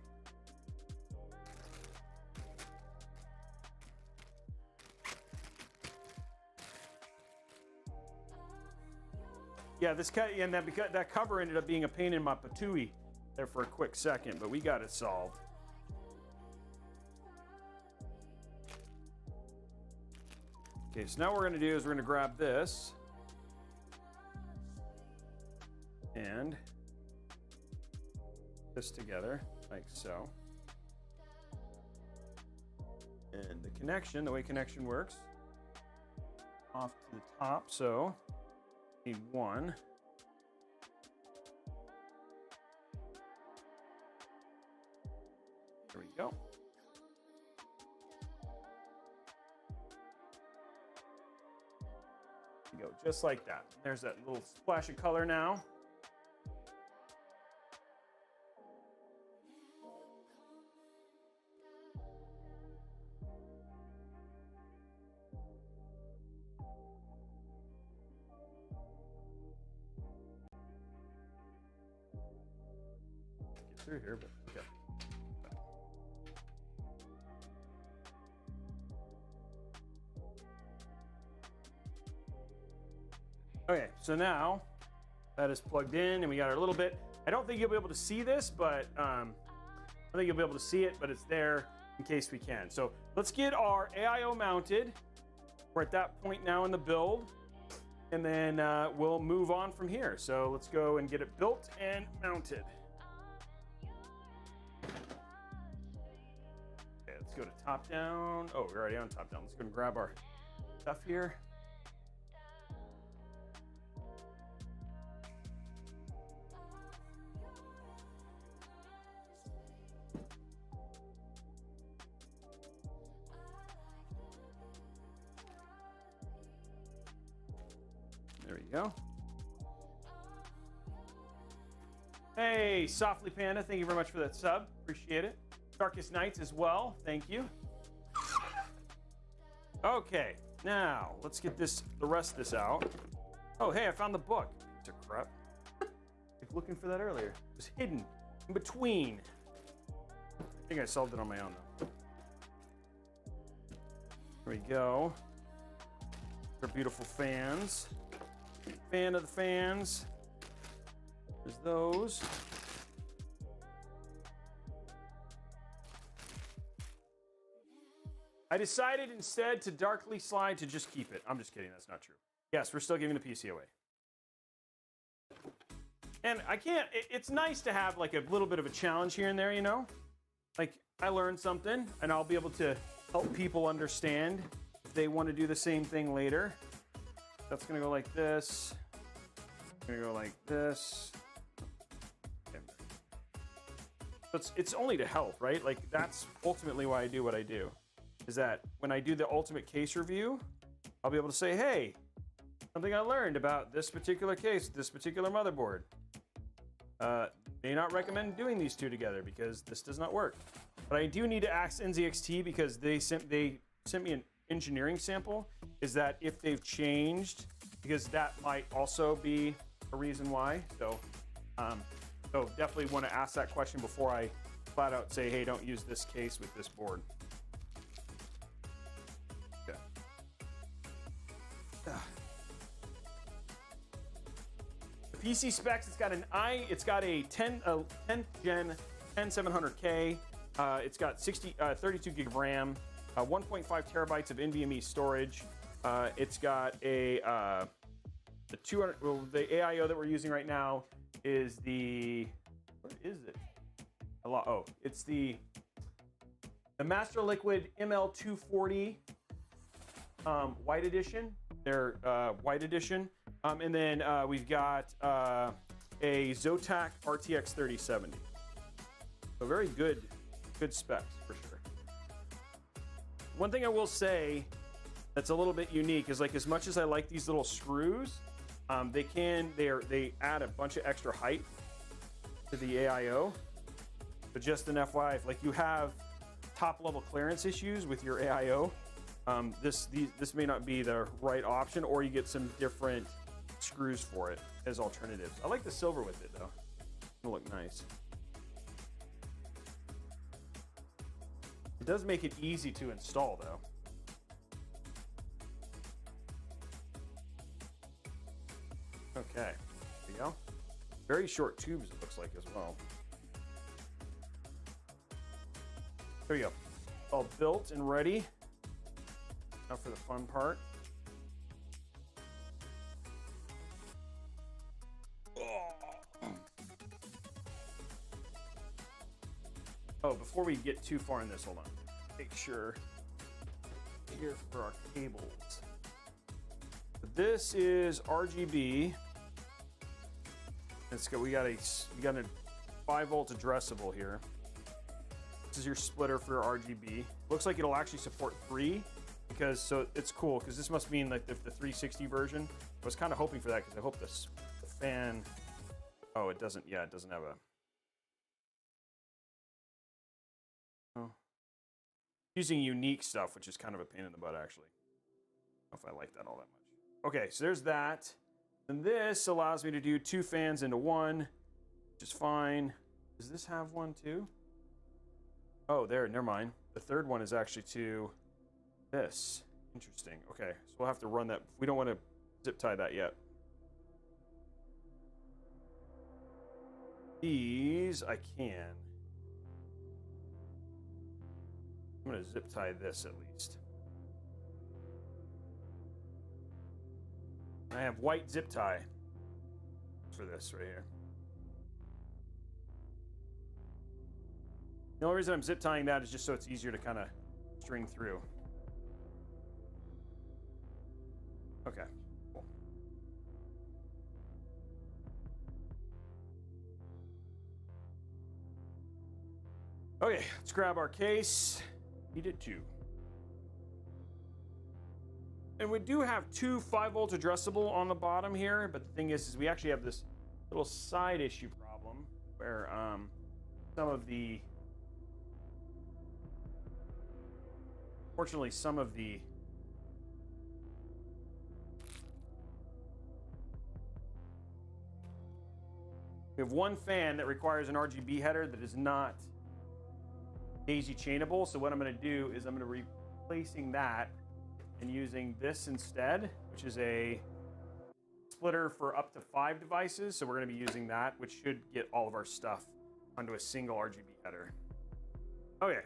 Yeah, that cover ended up being a pain in my patooey there for a quick second, but we got it solved. Okay, so now what we're gonna do is we're gonna grab this and this together, like so. And the connection, the way connection works, off to the top, so need one. There we go. There we go, just like that. There's that little splash of color now. Through here, but okay. Okay, so now that is plugged in and we got our little bit. I don't think you'll be able to see this, but I think you'll be able to see it, but it's there in case we can. So let's get our AIO mounted. We're at that point now in the build, and then we'll move on from here. So let's go and get it built and mounted. Go to top down. Oh, we're already on top down. Let's go and grab our stuff here. There we go. Hey, Softly Panda, thank you very much for that sub. Appreciate it. Darkest Nights as well, thank you. Okay, now let's get the rest of this out. Oh, hey, I found the book. Piece of crap. I was looking for that earlier. It was hidden in between. I think I solved it on my own though. There we go. Our beautiful fans. Fan of the fans. There's those. I decided instead to darkly slide to just keep it. I'm just kidding, that's not true. Yes, we're still giving the PC away. And I can't, it's nice to have like a little bit of a challenge here and there, you know? Like, I learned something and I'll be able to help people understand if they want to do the same thing later. That's gonna go like this. Gonna go like this. Okay. But it's only to help, right? Like, that's ultimately why I do what I do. Is that when I do the ultimate case review, I'll be able to say, hey, something I learned about this particular case, this particular motherboard. May not recommend doing these two together because this does not work. But I do need to ask NZXT because they sent me an engineering sample, is that if they've changed, because that might also be a reason why. So, so definitely want to ask that question before I flat out say, hey, don't use this case with this board. Okay. The PC specs, it's got a 10th gen 10700K. It's got 32 gig of RAM, 1.5 terabytes of NVMe storage. It's got the 200. Well, the AIO that we're using right now is the. What is it? It's the Master Liquid ML240 White Edition. They're White Edition, and then we've got a Zotac RTX 3070. So very good specs for sure. One thing I will say that's a little bit unique is, like, as much as I like these little screws, they add a bunch of extra height to the AIO. But just an FYI, if like you have top level clearance issues with your AIO, this may not be the right option, or you get some different screws for it as alternatives. I like the silver with it though. It'll look nice. It does make it easy to install though. Okay, there you go. Very short tubes it looks like as well. There you go. All built and ready. Now for the fun part. Oh, before we get too far in this, hold on. Make sure here for our cables. This is RGB. We got a 5-volt addressable here. This is your splitter for RGB. Looks like it'll actually support 3, because so it's cool because this must mean like the 360 version. I was kind of hoping for that because I hope the fan. Oh, it doesn't. Yeah, it doesn't have a. Oh. Using unique stuff, which is kind of a pain in the butt actually. I don't know if I like that all that much. Okay, so there's that. And this allows me to do 2 fans into 1, which is fine. Does this have one too? Oh, there, never mind. The third one is actually to this. Interesting. Okay, so we'll have to run that. We don't want to zip tie that yet. These I can. I'm going to zip tie this at least. I have white zip tie for this right here. The only reason I'm zip tying that is just so it's easier to kind of string through. Okay, cool. Okay, let's grab our case. Need it too. And we do have 2 5-volt addressable on the bottom here, but the thing is we actually have this little side issue problem where fortunately some of the we have one fan that requires an RGB header that is not daisy chainable. So what I'm going to do is I'm going to be replacing that and using this instead, which is a splitter for up to 5 devices. So we're going to be using that, which should get all of our stuff onto a single RGB header. Okay.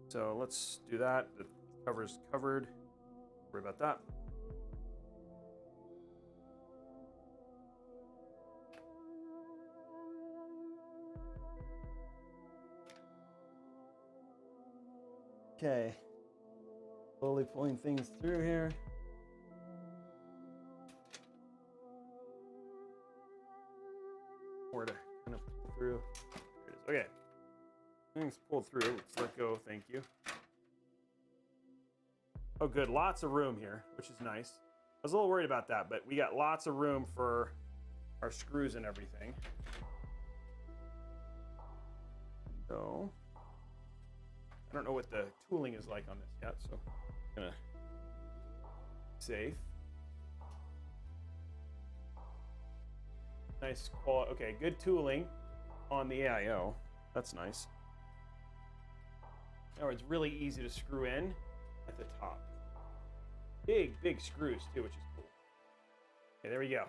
So let's do that. The cover is covered. Don't worry about that. Okay. Slowly pulling things through here. Where to kind of pull through. There it is. Okay. Things pulled through. Let's let go. Thank you. Oh, good. Lots of room here, which is nice. I was a little worried about that, but we got lots of room for our screws and everything. So, I don't know what the tooling is like on this yet, so I'm gonna safe. Nice quality. Okay, good tooling on the AIO. That's nice. Now it's really easy to screw in at the top. Big screws too, which is cool. Okay, there we go.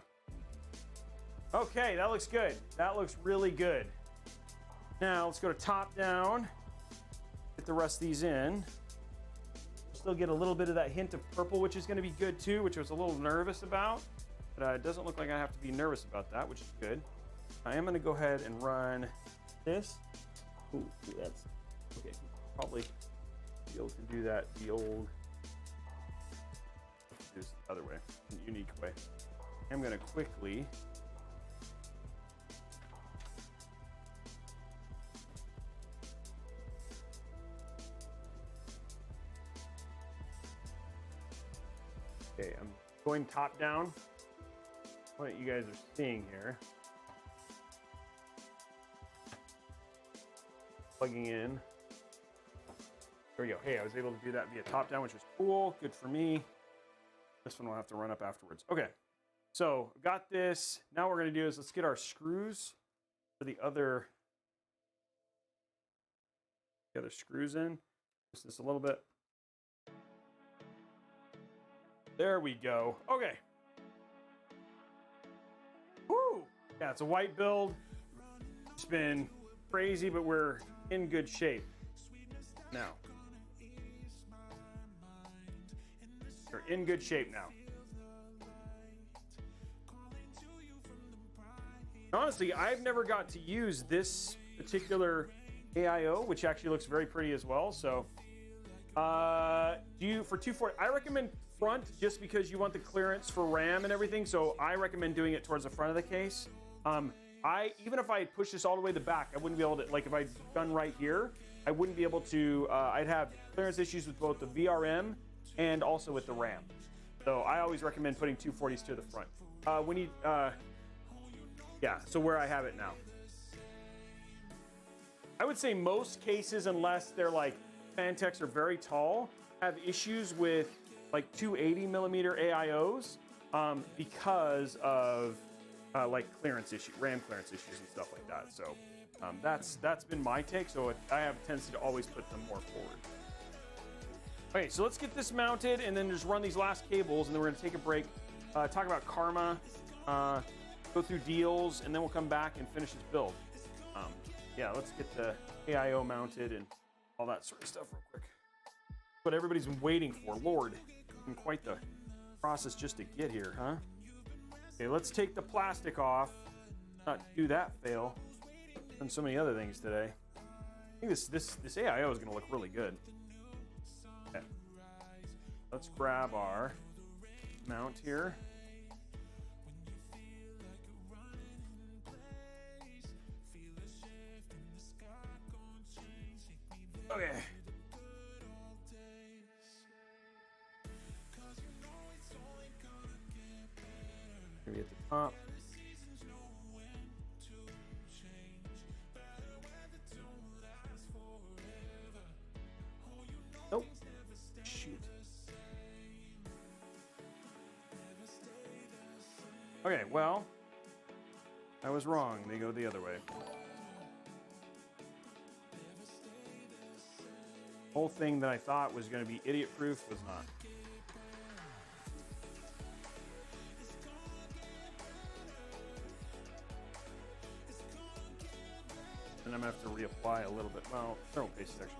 Okay, that looks good. That looks really good. Now let's go to top down. Get the rest of these in. Still get a little bit of that hint of purple, which is going to be good too, which I was a little nervous about. But it doesn't look like I have to be nervous about that, which is good. I am going to go ahead and run this. Ooh, that's okay. Probably be able to do that the old, do this the other way, in a unique way. I'm going to quickly I'm going top down. What you guys are seeing here. Plugging in. There we go. Hey, I was able to do that via top down, which is cool. Good for me. This one will have to run up afterwards. Okay, so got this. Now what we're going to do is let's get our screws for the other screws in. Just this a little bit. There we go. Okay. Woo! Yeah, it's a white build. It's been crazy, but we're in good shape now. We're in good shape now. Honestly, I've never got to use this particular AIO, which actually looks very pretty as well. So, for 240, I recommend front just because you want the clearance for RAM and everything. So I recommend doing it towards the front of the case. Even if I push this all the way to the back, I wouldn't be able to, like if I'd done right here, I wouldn't be able to, I'd have clearance issues with both the VRM and also with the RAM. So I always recommend putting 240s to the front. Yeah, so where I have it now. I would say most cases, unless they're like Fantecs are very tall, have issues with like 280 millimeter AIOs because of like clearance issue, RAM clearance issues and stuff like that. So that's been my take. So I have a tendency to always put them more forward. Okay, so let's get this mounted and then just run these last cables, and then we're gonna take a break, talk about Karma, go through deals, and then we'll come back and finish this build. Yeah, let's get the AIO mounted and all that sort of stuff real quick. What everybody's been waiting for, Lord. It's been quite the process just to get here, huh? Okay, let's take the plastic off. Not do that fail. Done so many other things today. I think this AIO is gonna look really good. Okay. Let's grab our mount here. Okay. Maybe at the top. Nope. Shoot. Okay, well, I was wrong. They go the other way. Whole thing that I thought was going to be idiot-proof was not. And I'm going to have to reapply a little bit. Well, thermal paste is actually.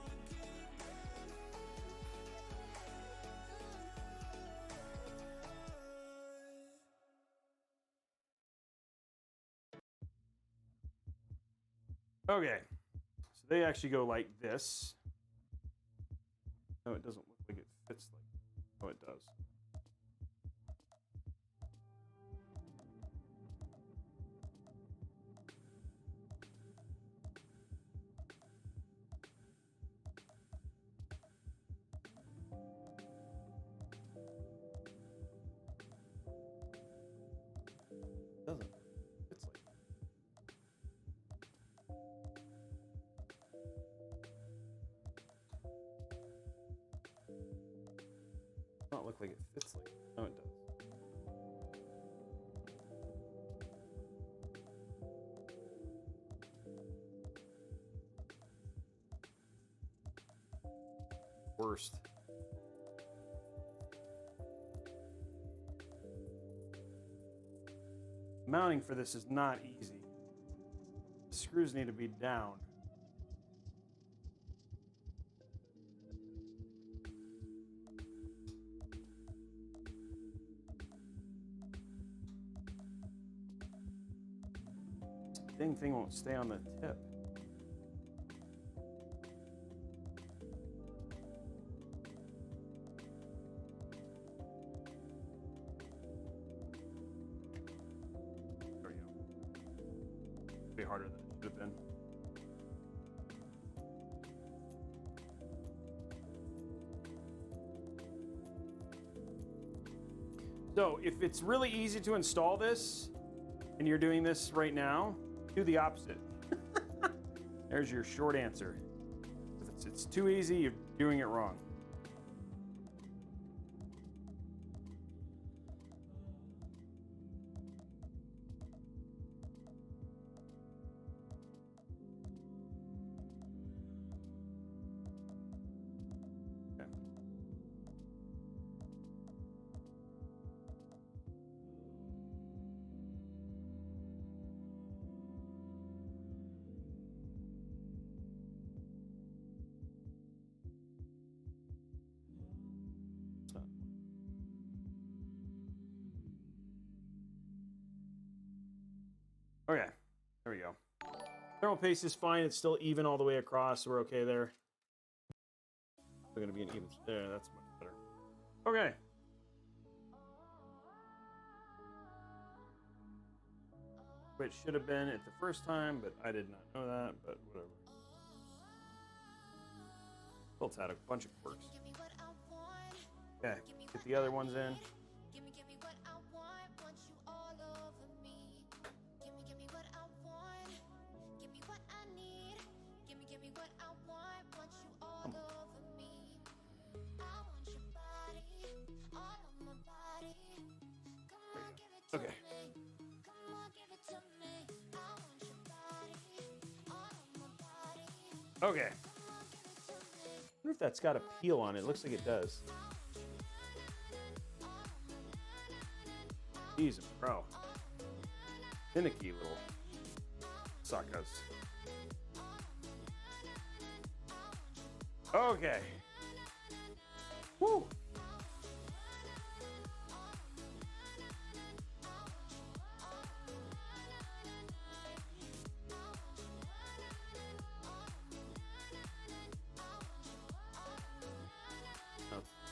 Okay. So they actually go like this. No, it doesn't look like it fits like. Oh, it does. Not look like it fits like it. No, it does. Worst. Mounting for this is not easy. The screws need to be down. This thing won't stay on the tip. There we go. Way harder than it should have been. So if it's really easy to install this, and you're doing this right now, do the opposite. There's your short answer. If it's too easy, you're doing it wrong. Okay. Okay, there we go. Thermal paste is fine. It's still even all the way across, so we're okay there. We're gonna be an even there. That's much better. Okay. Which should have been it the first time, but I did not know that. But whatever. Built out a bunch of quirks. Okay, get the other ones in. Okay. Okay. I wonder if that's got a peel on it. It looks like it does. He's a pro. Finicky little suckers. Okay. Woo.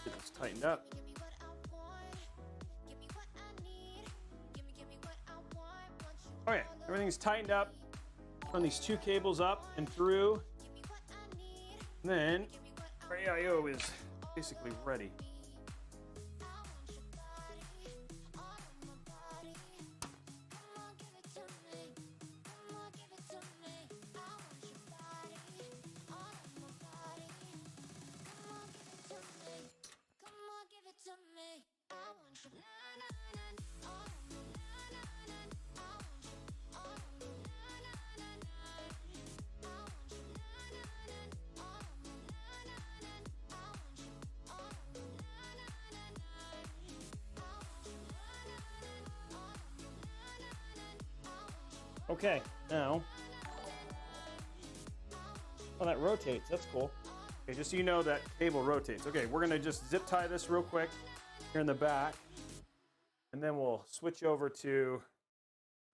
Get this tightened up. Okay, everything's tightened up. Run these two cables up and through. And then our AIO is basically ready. Okay, now, oh, that rotates. That's cool. Okay, just so you know, that cable rotates. Okay, we're gonna just zip tie this real quick here in the back, and then we'll switch over to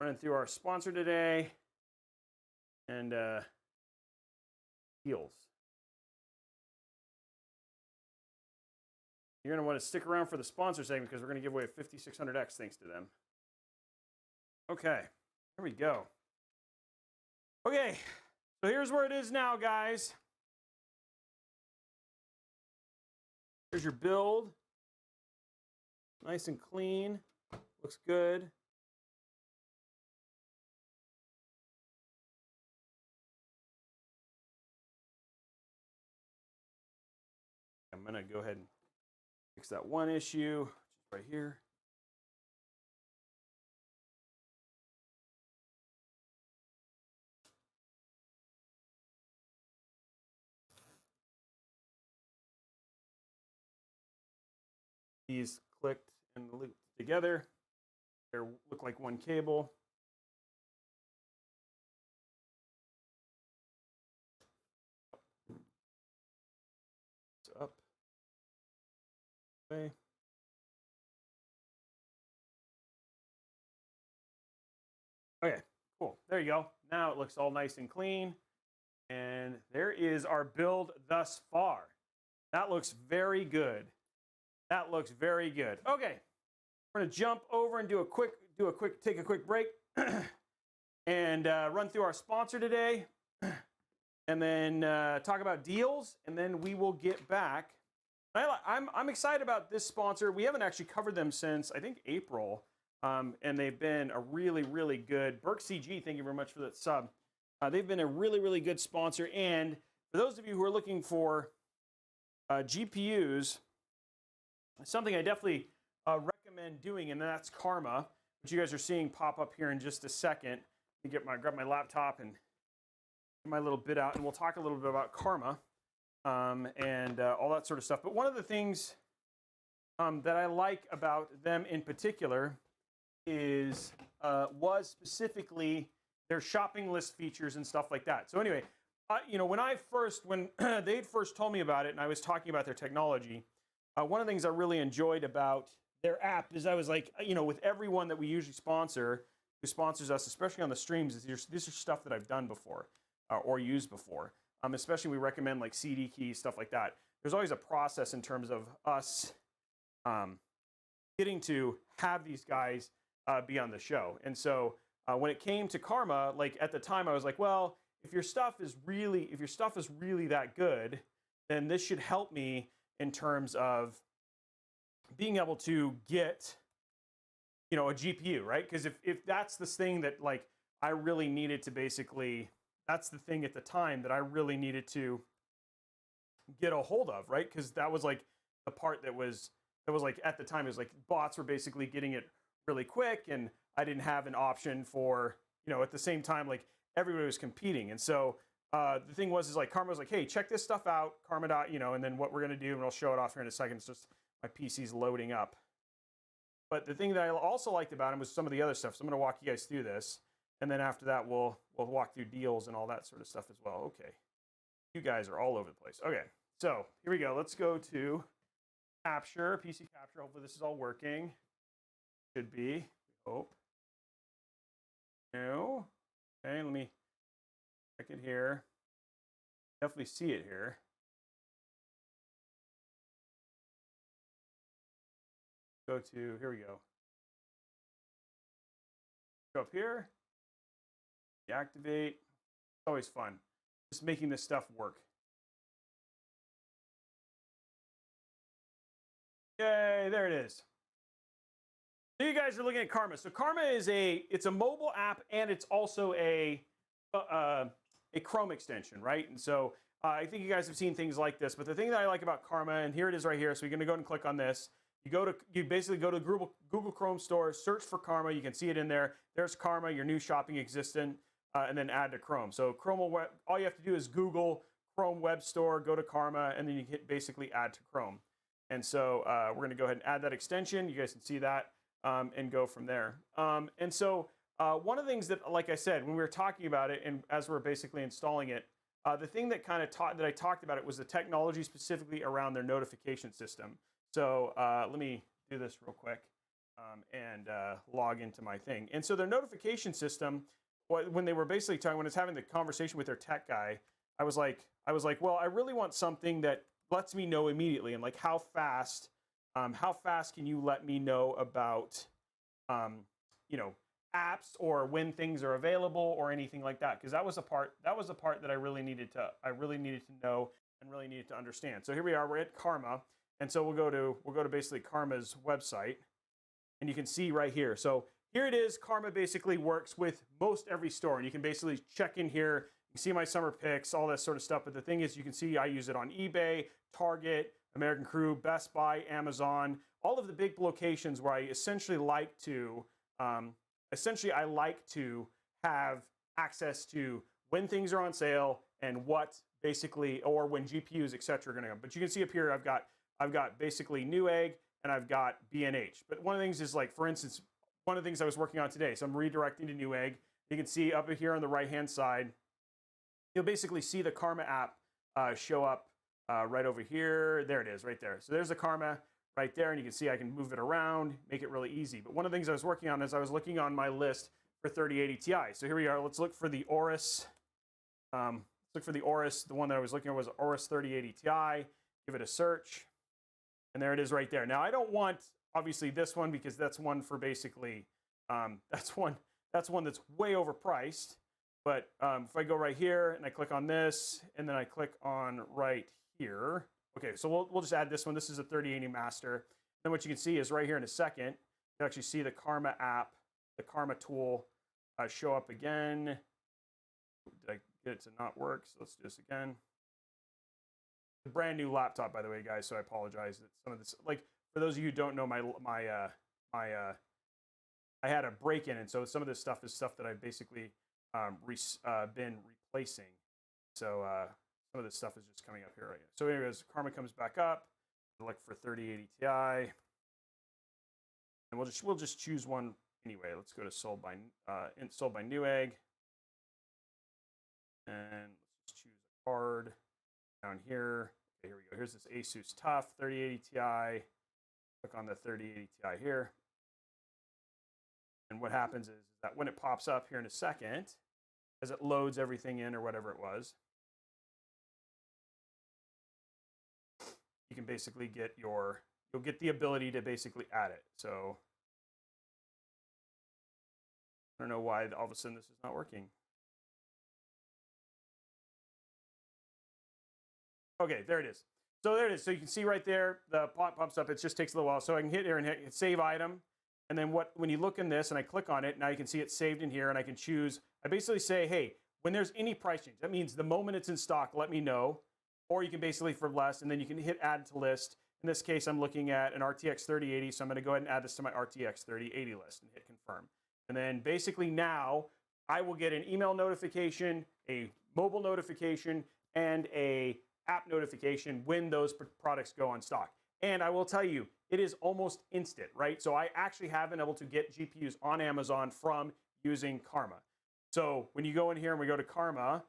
running through our sponsor today and heels. You're gonna want to stick around for the sponsor segment because we're gonna give away a 5600X thanks to them. Okay. There we go. Okay, so here's where it is now, guys. Here's your build. Nice and clean. Looks good. I'm gonna go ahead and Fix that one issue right here. These clicked and looped together. They look like one cable. It's up. Okay. Okay, cool. There you go. Now it looks all nice and clean. And there is our build thus far. That looks very good. That looks very good. Okay, we're gonna jump over and take a quick break and run through our sponsor today, and then talk about deals, and then we will get back. I'm excited about this sponsor. We haven't actually covered them since I think April, and they've been a really good. Burke CG, thank you very much for that sub. They've been a really good sponsor, and for those of you who are looking for GPUs, something I definitely recommend doing, and that's Karma, which you guys are seeing pop up here in just a second. Let me grab my laptop and get my little bit out, and we'll talk a little bit about Karma and all that sort of stuff. But one of the things that I like about them in particular was specifically their shopping list features and stuff like that. So anyway, you know, when they first told me about it, and I was talking about their technology, one of the things I really enjoyed about their app is I was like, you know, with everyone that we usually sponsor, who sponsors us, especially on the streams, this is stuff that I've done before or used before. Especially we recommend like CD keys, stuff like that. There's always a process in terms of us getting to have these guys be on the show. And so when it came to Karma, like at the time I was like, well, if your stuff is really that good, then this should help me in terms of being able to get, you know, a GPU, right? Because if that's the thing that like I really needed to basically, that's the thing at the time that I really needed to get a hold of, right? Because that was like the part that was like at the time, it was like bots were basically getting it really quick, and I didn't have an option for, you know, at the same time, like everybody was competing. And so the thing was, is like Karma was like, hey, check this stuff out, Karma. You know, and then what we're gonna do, and I'll show it off here in a second. It's just my PC's loading up. But the thing that I also liked about him was some of the other stuff. So I'm gonna walk you guys through this, and then after that, we'll walk through deals and all that sort of stuff as well. Okay, you guys are all over the place. Okay, so here we go. Let's go to Capture, PC Capture. Hopefully this is all working. Should be, we hope. No. Okay, let me check it here. Definitely see it here. Go to, here we go. Go up here. Deactivate. It's always fun. Just making this stuff work. Yay, there it is. So you guys are looking at Karma. So Karma is it's a mobile app, and it's also a Chrome extension, right? And so I think you guys have seen things like this, but the thing that I like about Karma, and here it is right here. So you're gonna go and click on this. You basically go to Google Chrome store, search for Karma. You can see it in there. There's Karma, your new shopping assistant, and then add to Chrome. So Chrome all you have to do is Google Chrome Web Store, go to Karma, and then you hit basically add to Chrome. And so we're gonna go ahead and add that extension. You guys can see that and go from there. And so one of the things that, like I said, when we were talking about it, and as we're basically installing it, the thing that I talked about it was the technology specifically around their notification system. So let me do this real quick and log into my thing. And so their notification system, when they were basically talking, when I was having the conversation with their tech guy, I was like, well, I really want something that lets me know immediately, and like how fast can you let me know about, you know, apps or when things are available or anything like that? Because that was a part that I really needed to know and really needed to understand. So here we are, we're at Karma. And so we'll go to basically Karma's website, and you can see right here. So here it is. Karma basically works with most every store, and you can basically check in here. You can see my summer picks, all that sort of stuff. But the thing is, you can see I use it on eBay, Target, American Crew, Best Buy, Amazon, all of the big locations where I essentially like to, I like to have access to when things are on sale and what basically, or when GPUs, etc. are going to go. But you can see up here, I've got basically Newegg and I've got B&H. But one of the things is like, for instance, one of the things I was working on today. So I'm redirecting to Newegg. You can see up here on the right-hand side, you'll basically see the Karma app show up right over here. There it is, right there. So there's the Karma right there, and you can see I can move it around, make it really easy. But one of the things I was working on is I was looking on my list for 3080 Ti. So here we are. Let's look for the Aorus. Let's look for the Aorus. The one that I was looking at was Aorus 3080 Ti. Give it a search, and there it is right there. Now I don't want obviously this one because that's one for basically that's one that's way overpriced. But if I go right here and I click on this, and then I click on right here. Okay, so we'll just add this one. This is a 3080 Master. Then what you can see is right here in a second, you actually see the Karma app, the Karma tool show up again. Did I get it to not work? So let's do this again. It's a brand new laptop, by the way, guys. So I apologize that some of this, like for those of you who don't know, I had a break-in, and so some of this stuff is stuff that I've basically been replacing. So some of this stuff is just coming up here right now. So anyways, Karma comes back up. Look for 3080 Ti, and we'll just choose one anyway. Let's go to sold by Newegg, and let's choose a card down here. Okay, here we go. Here's this Asus TUF 3080 Ti. Click on the 3080 Ti here, and what happens is that when it pops up here in a second, as it loads everything in or whatever it was, you can basically you'll get the ability to basically add it. So I don't know why all of a sudden this is not working. Okay, there it is. So there it is. So you can see right there, the pops up. It just takes a little while. So I can hit here and hit save item. And then when you look in this and I click on it, now you can see it's saved in here, and I can choose. I basically say, hey, when there's any price change, that means the moment it's in stock, let me know. Or you can basically for less, and then you can hit add to list. In this case, I'm looking at an RTX 3080, so I'm going to go ahead and add this to my RTX 3080 list and hit confirm. And then basically now I will get an email notification, a mobile notification, and a app notification when those products go on stock. And I will tell you, it is almost instant, right? So I actually have been able to get GPUs on Amazon from using Karma. So when you go in here and we go to Karma,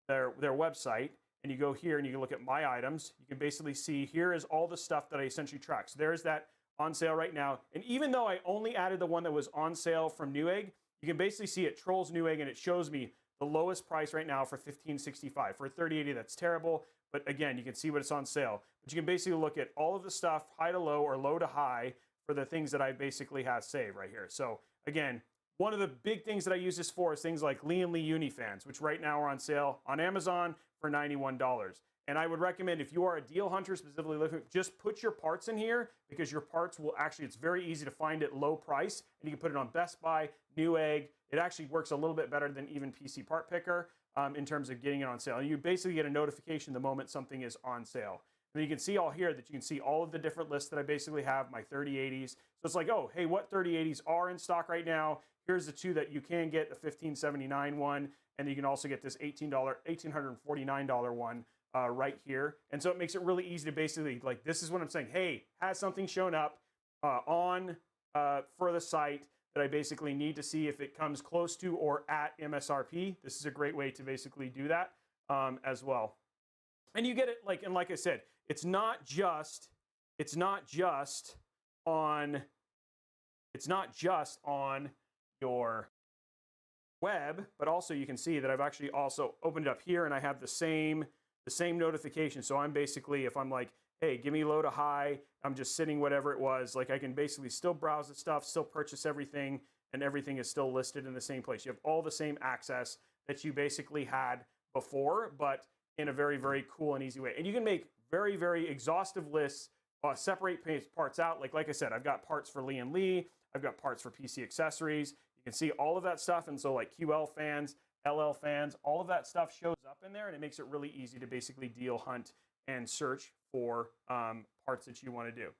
their website, and you go here and you can look at my items, you can basically see here is all the stuff that I essentially track. So there's that on sale right now. And even though I only added the one that was on sale from Newegg, you can basically see it trolls Newegg and it shows me the lowest price right now for $1565. For a 3080, that's terrible. But again, you can see what it's on sale. But you can basically look at all of the stuff, high to low or low to high, for the things that I basically have saved right here. So again, one of the big things that I use this for is things like Lee & Lee Unifans, which right now are on sale on Amazon for $91. And I would recommend, if you are a deal hunter specifically looking, just put your parts in here, because your parts will actually, it's very easy to find at low price, and you can put it on Best Buy, Newegg. It actually works a little bit better than even PC Part Picker in terms of getting it on sale. And you basically get a notification the moment something is on sale. And you can see all here that you can see all of the different lists that I basically have, my 3080s. So it's like, oh, hey, what 3080s are in stock right now? Here's the two that you can get, the $1579 one, and you can also get this $1,849 one right here. And so it makes it really easy to basically, like, this is what I'm saying. Hey, has something shown up for the site that I basically need to see if it comes close to or at MSRP? This is a great way to basically do that as well. And you get it, like, and like I said, it's not just on your web, but also you can see that I've actually also opened it up here, and I have the same notification. So I'm basically, if I'm like, hey, give me low to high, I'm just sitting whatever it was, like I can basically still browse the stuff, still purchase everything, and everything is still listed in the same place. You have all the same access that you basically had before, but in a very, very cool and easy way. And you can make very, very exhaustive lists, separate parts out. Like I said, I've got parts for Lee & Lee, I've got parts for PC accessories. You can see all of that stuff. And so like QL fans, LL fans, all of that stuff shows up in there, and it makes it really easy to basically deal hunt and search for parts that you want to do.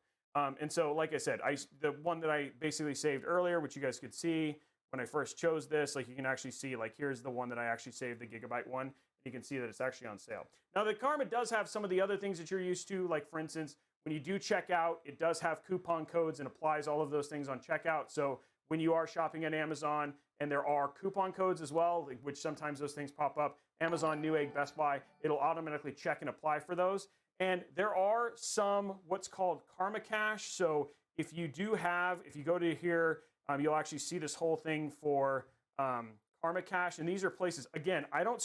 And so, like I said, the one that I basically saved earlier, which you guys could see when I first chose this, like you can actually see, like here's the one that I actually saved, the Gigabyte one. You can see that it's actually on sale. Now, the Karma does have some of the other things that you're used to, like for instance, when you do check out, it does have coupon codes and applies all of those things on checkout. So when you are shopping at Amazon and there are coupon codes as well, which sometimes those things pop up, Amazon, Newegg, Best Buy, it'll automatically check and apply for those. And there are some what's called Karma Cash. So if you go to here, you'll actually see this whole thing for Karma Cash. And these are places, again, I don't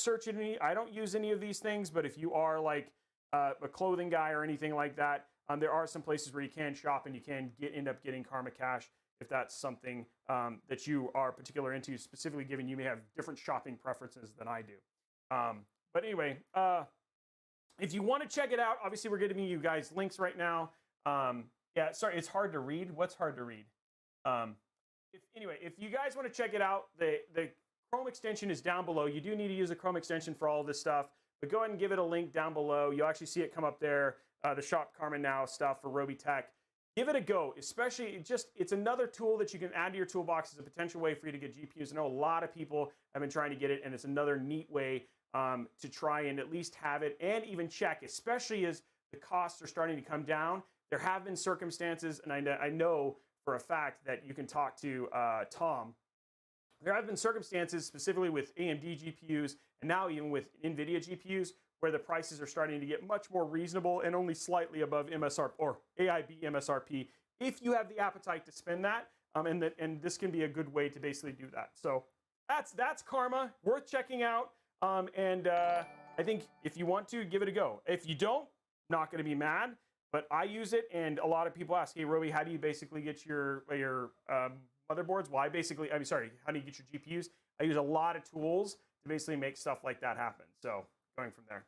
use any of these things, but if you are like a clothing guy or anything like that, there are some places where you can shop and you can end up getting Karma Cash if that's something that you are particular into, specifically given you may have different shopping preferences than I do. But anyway, if you want to check it out, obviously we're giving you guys links right now. Yeah, sorry, it's hard to read. What's hard to read? If you guys want to check it out, the Chrome extension is down below. You do need to use a Chrome extension for all of this stuff, but go ahead and give it a link down below. You'll actually see it come up there, the Shop Karma Now stuff for Robeytech. Give it a go, especially it's another tool that you can add to your toolbox as a potential way for you to get GPUs. I know a lot of people have been trying to get it, and it's another neat way to try and at least have it and even check, especially as the costs are starting to come down. There have been circumstances, and I know for a fact that you can talk to Tom. There have been circumstances specifically with AMD GPUs and now even with NVIDIA GPUs where the prices are starting to get much more reasonable and only slightly above MSRP or AIB MSRP if you have the appetite to spend that. And this can be a good way to basically do that. So that's Karma, worth checking out. I think if you want to, give it a go. If you don't, not going to be mad. But I use it, and a lot of people ask, "Hey, Robey, how do you basically get your motherboards?" Well, how do you get your GPUs? I use a lot of tools to basically make stuff like that happen. So going from there.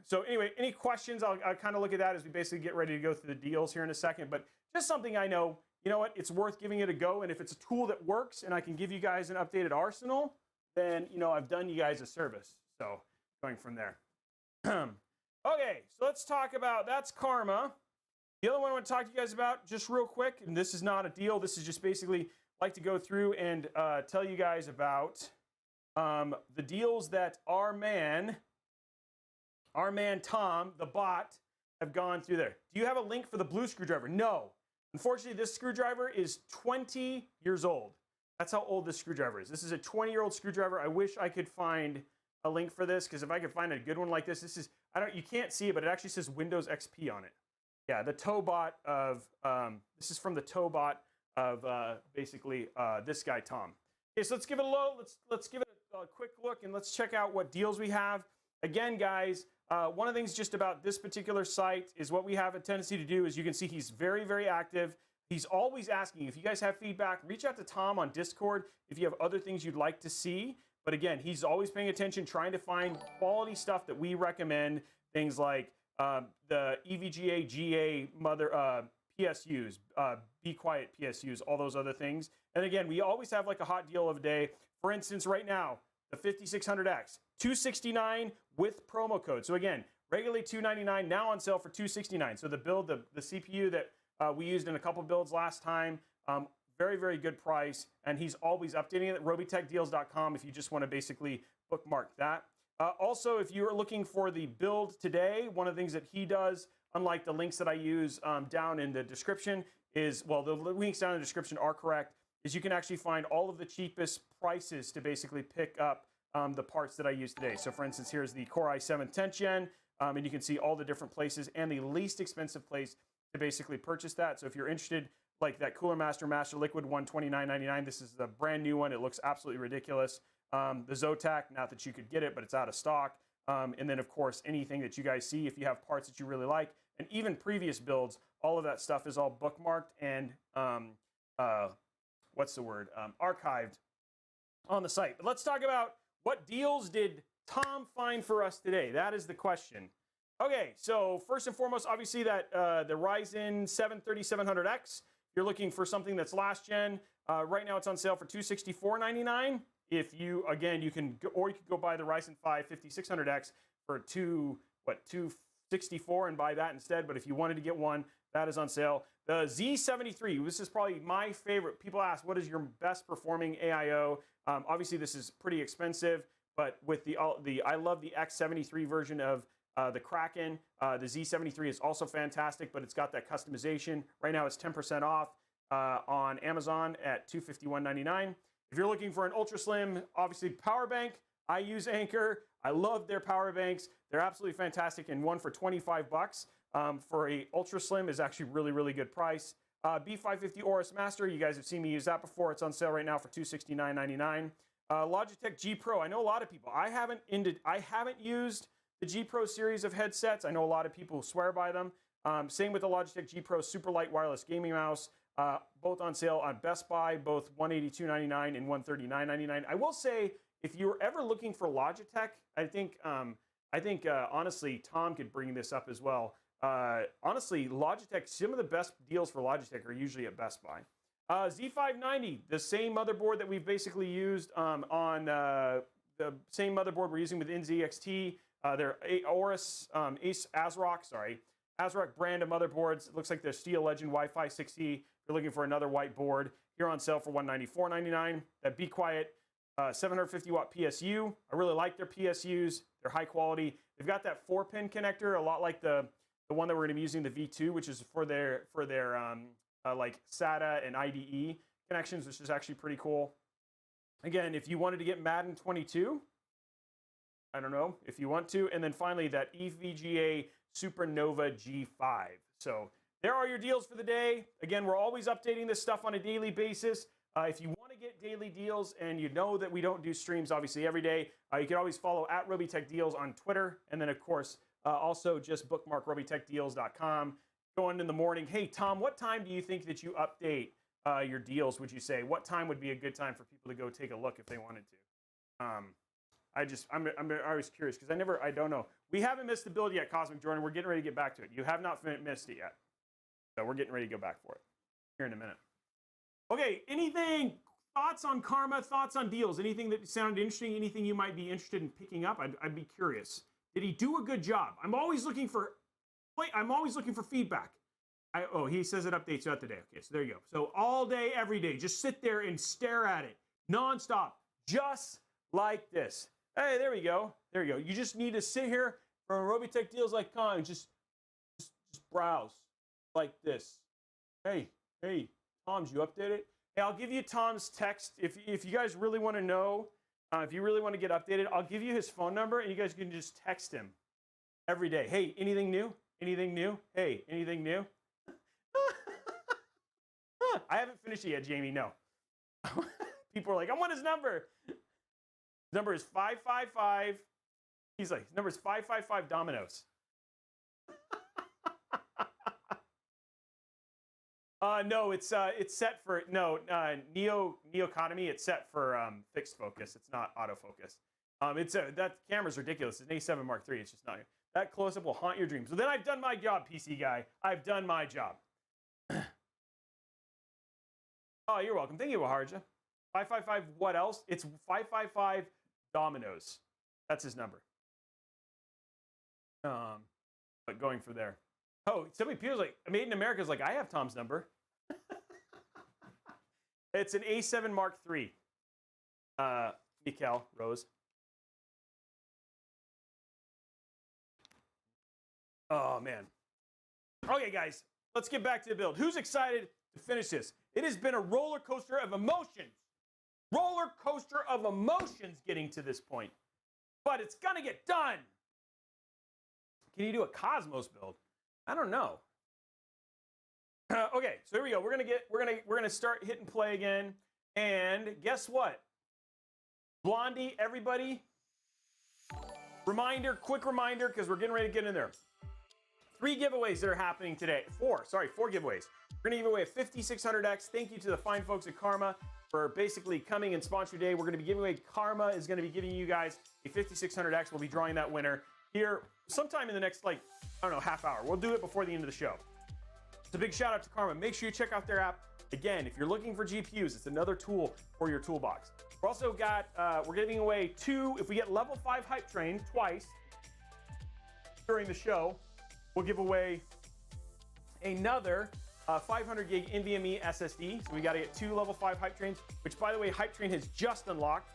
So anyway, any questions? I'll kind of look at that as we basically get ready to go through the deals here in a second. But just something I know, you know what, it's worth giving it a go. And if it's a tool that works and I can give you guys an updated arsenal, then, I've done you guys a service. So going from there. Okay, so let's talk about, that's Karma. The other one I want to talk to you guys about just real quick, and this is not a deal. This is just basically like to go through and tell you guys about the deals that our man Tom, the bot, have gone through there. Do you have a link for the blue screwdriver? No. Unfortunately, this screwdriver is 20 years old. That's how old this screwdriver is. This is a 20-year-old screwdriver. I wish I could find a link for this, because if I could find a good one like this, you can't see it, but it actually says Windows XP on it. Yeah, the Tobot of, this is from the Tobot of basically this guy, Tom. Okay, so let's give it let's give it a quick look, and let's check out what deals we have. Again, guys, one of the things just about this particular site is what we have a tendency to do is you can see he's very, very active. He's always asking. If you guys have feedback, reach out to Tom on Discord if you have other things you'd like to see. But again, he's always paying attention, trying to find quality stuff that we recommend. Things like the EVGA, GA, PSUs, Be Quiet PSUs, all those other things. And again, we always have like a hot deal of the day. For instance, right now, the 5600X, $269 with promo code. So again, regularly $299, now on sale for $269. So the build, the CPU that we used in a couple builds last time, very, very good price, and he's always updating it at robeytechdeals.com if you just want to basically bookmark that. Also, if you're looking for the build today, one of the things that he does, unlike the links that I use down in the description, is, well, the links down in the description are correct, is you can actually find all of the cheapest prices to basically pick up the parts that I use today. So for instance, here's the Core i7 10th Gen, and you can see all the different places and the least expensive place to basically purchase that. So if you're interested, like that Cooler Master Liquid one, $29.99. This is the brand new one. It looks absolutely ridiculous. The Zotac, not that you could get it, but it's out of stock. And then, of course, anything that you guys see, if you have parts that you really like, and even previous builds, all of that stuff is all bookmarked and, archived on the site. But let's talk about what deals did Tom find for us today. That is the question. Okay, so first and foremost, obviously that the Ryzen 7 3700X, you're looking for something that's last gen. Right now it's on sale for $264.99. If you, again, you can go buy the Ryzen 5 5600X for $260 64 and buy that instead. But if you wanted to get one, that is on sale. The Z73, this is probably my favorite. People ask, what is your best performing AIO? Obviously, this is pretty expensive, but with I love the X73 version of the Kraken. The Z73 is also fantastic, but it's got that customization. Right now, it's 10% off on Amazon at $251.99. If you're looking for an ultra slim, obviously power bank, I use Anker. I love their power banks. They're absolutely fantastic, and one for 25 bucks for a ultra slim is actually really, really good price. B550 Aorus Master, you guys have seen me use that before. It's on sale right now for $269.99. Logitech G Pro, I know a lot of people. I haven't used the G Pro series of headsets. I know a lot of people swear by them. Same with the Logitech G Pro Super Light Wireless Gaming Mouse. Both on sale on Best Buy, both $182.99 and $139.99. I will say, if you're ever looking for Logitech, I think honestly, Tom could bring this up as well. Honestly, Logitech, some of the best deals for Logitech are usually at Best Buy. Z590, the same motherboard that we've basically used on the same motherboard we're using with NZXT. They're ASRock brand of motherboards. It looks like the Steel Legend Wi-Fi 6E. If you're looking for another white board, here on sale for $194.99. That Be Quiet 750 watt PSU. I really like their PSUs. They're high quality. They've got that 4-pin connector, a lot like the one that we're going to be using, the V2, which is for their like SATA and IDE connections, which is actually pretty cool. Again, if you wanted to get Madden 22, I don't know if you want to. And then finally, that EVGA Supernova G5. So there are your deals for the day. Again, we're always updating this stuff on a daily basis. If you want to get daily deals, and you know that we don't do streams obviously every day, you can always follow at Robeytech Deals on Twitter. And then, of course, also just bookmark robeytechdeals.com. Going in the morning, hey, Tom, what time do you think that you update your deals, would you say? What time would be a good time for people to go take a look if they wanted to? I'm always curious because I don't know. We haven't missed the build yet, Cosmic Jordan. We're getting ready to get back to it. You have not missed it yet. So we're getting ready to go back for it here in a minute. Okay, thoughts on Karma, thoughts on deals? Anything that sounded interesting, anything you might be interested in picking up? I'd be curious. Did he do a good job? I'm always looking for feedback. He says it updates throughout the day. Okay, so there you go. So all day, every day, just sit there and stare at it nonstop, just like this. Hey, there we go. There you go. You just need to sit here from RobeytechDeals.com and just browse like this. Hey, Tom, did you update it? Hey, I'll give you Tom's text. If you guys really want to know, if you really want to get updated, I'll give you his phone number, and you guys can just text him every day. Hey, anything new? Anything new? Hey, anything new? I haven't finished it yet, Jamie. No. People are like, I want his number. His number is 555. He's like, his number is 555 Dominoes. No, it's set for Neoconomy. It's set for fixed focus. It's not autofocus. That camera's ridiculous. It's an A7 Mark III. It's just not. That close-up will haunt your dreams. So then I've done my job, PC guy. I've done my job. Oh, you're welcome. Thank you, Waharja. 555, what else? It's 555 Dominoes. That's his number. But going for there. Oh, somebody, Peter's like, Made in America is like, I have Tom's number. It's an A7 Mark III. Mikkel, Rose. Oh, man. Okay, guys, let's get back to the build. Who's excited to finish this? It has been a roller coaster of emotions. Roller coaster of emotions getting to this point. But it's going to get done. Can you do a Cosmos build? I don't know. Okay, so here we go. We're gonna start hit and play again. And guess what? Blondie, everybody. Quick reminder, because we're getting ready to get in there. 3 giveaways that are happening today. 4 giveaways. We're gonna give away a 5600X. Thank you to the fine folks at Karma for basically coming and sponsoring today. We're gonna be giving away, Karma is gonna be giving you guys a 5600X. We'll be drawing that winner here sometime in the next, half hour. We'll do it before the end of the show. It's a big shout out to Karma. Make sure you check out their app. Again, if you're looking for GPUs, it's another tool for your toolbox. We're also we're giving away 2, if we get level 5 hype train twice during the show, we'll give away another 500 gig NVMe SSD. So we got to get 2 level 5 hype trains, which by the way, hype train has just unlocked.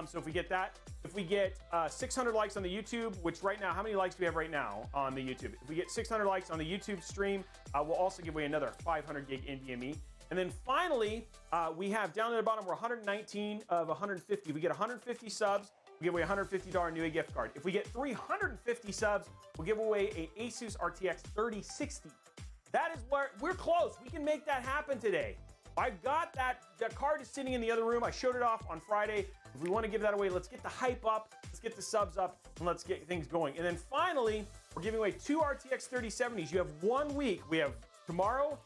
So if we get that, if we get 600 likes on the YouTube, which right now, how many likes do we have right now on the YouTube? If we get 600 likes on the YouTube stream, we'll also give away another 500 gig NVMe. And then finally, we have down at the bottom, we're 119 of 150. If we get 150 subs, we'll give away a $150 Newegg gift card. If we get 350 subs, we'll give away a Asus RTX 3060. That is where we're close. We can make that happen today. I've got that. That card is sitting in the other room. I showed it off on Friday. If we want to give that away, let's get the hype up, let's get the subs up, and let's get things going. And then finally, we're giving away 2 RTX 3070s. You have 1 week. We have tomorrow.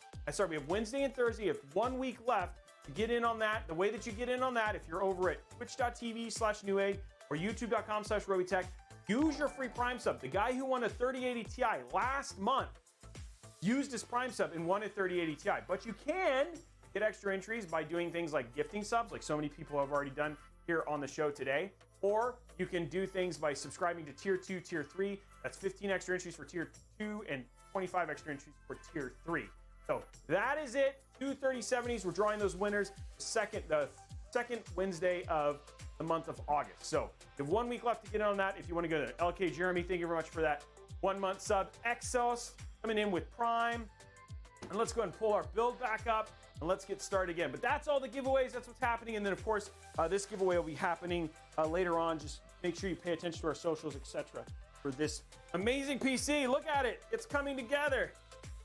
We have Wednesday and Thursday. You have 1 week left to get in on that. The way that you get in on that, if you're over at twitch.tv/Newegg or youtube.com/Robeytech, use your free Prime sub. The guy who won a 3080 Ti last month used his Prime sub and won a 3080 Ti. But you can get extra entries by doing things like gifting subs, like so many people have already done here on the show today. Or you can do things by subscribing to Tier 2, Tier 3. That's 15 extra entries for Tier 2 and 25 extra entries for Tier 3. So that is it. 2 3070s. We're drawing those winners the second Wednesday of the month of August. So you have 1 week left to get on that. If you want to go to LK Jeremy, thank you very much for that 1 month sub. Exos coming in with Prime. And let's go ahead and pull our build back up and let's get started again. But that's all the giveaways. That's what's happening. And then of course, this giveaway will be happening later on. Just make sure you pay attention to our socials, etc. for this amazing PC. Look at it. It's coming together.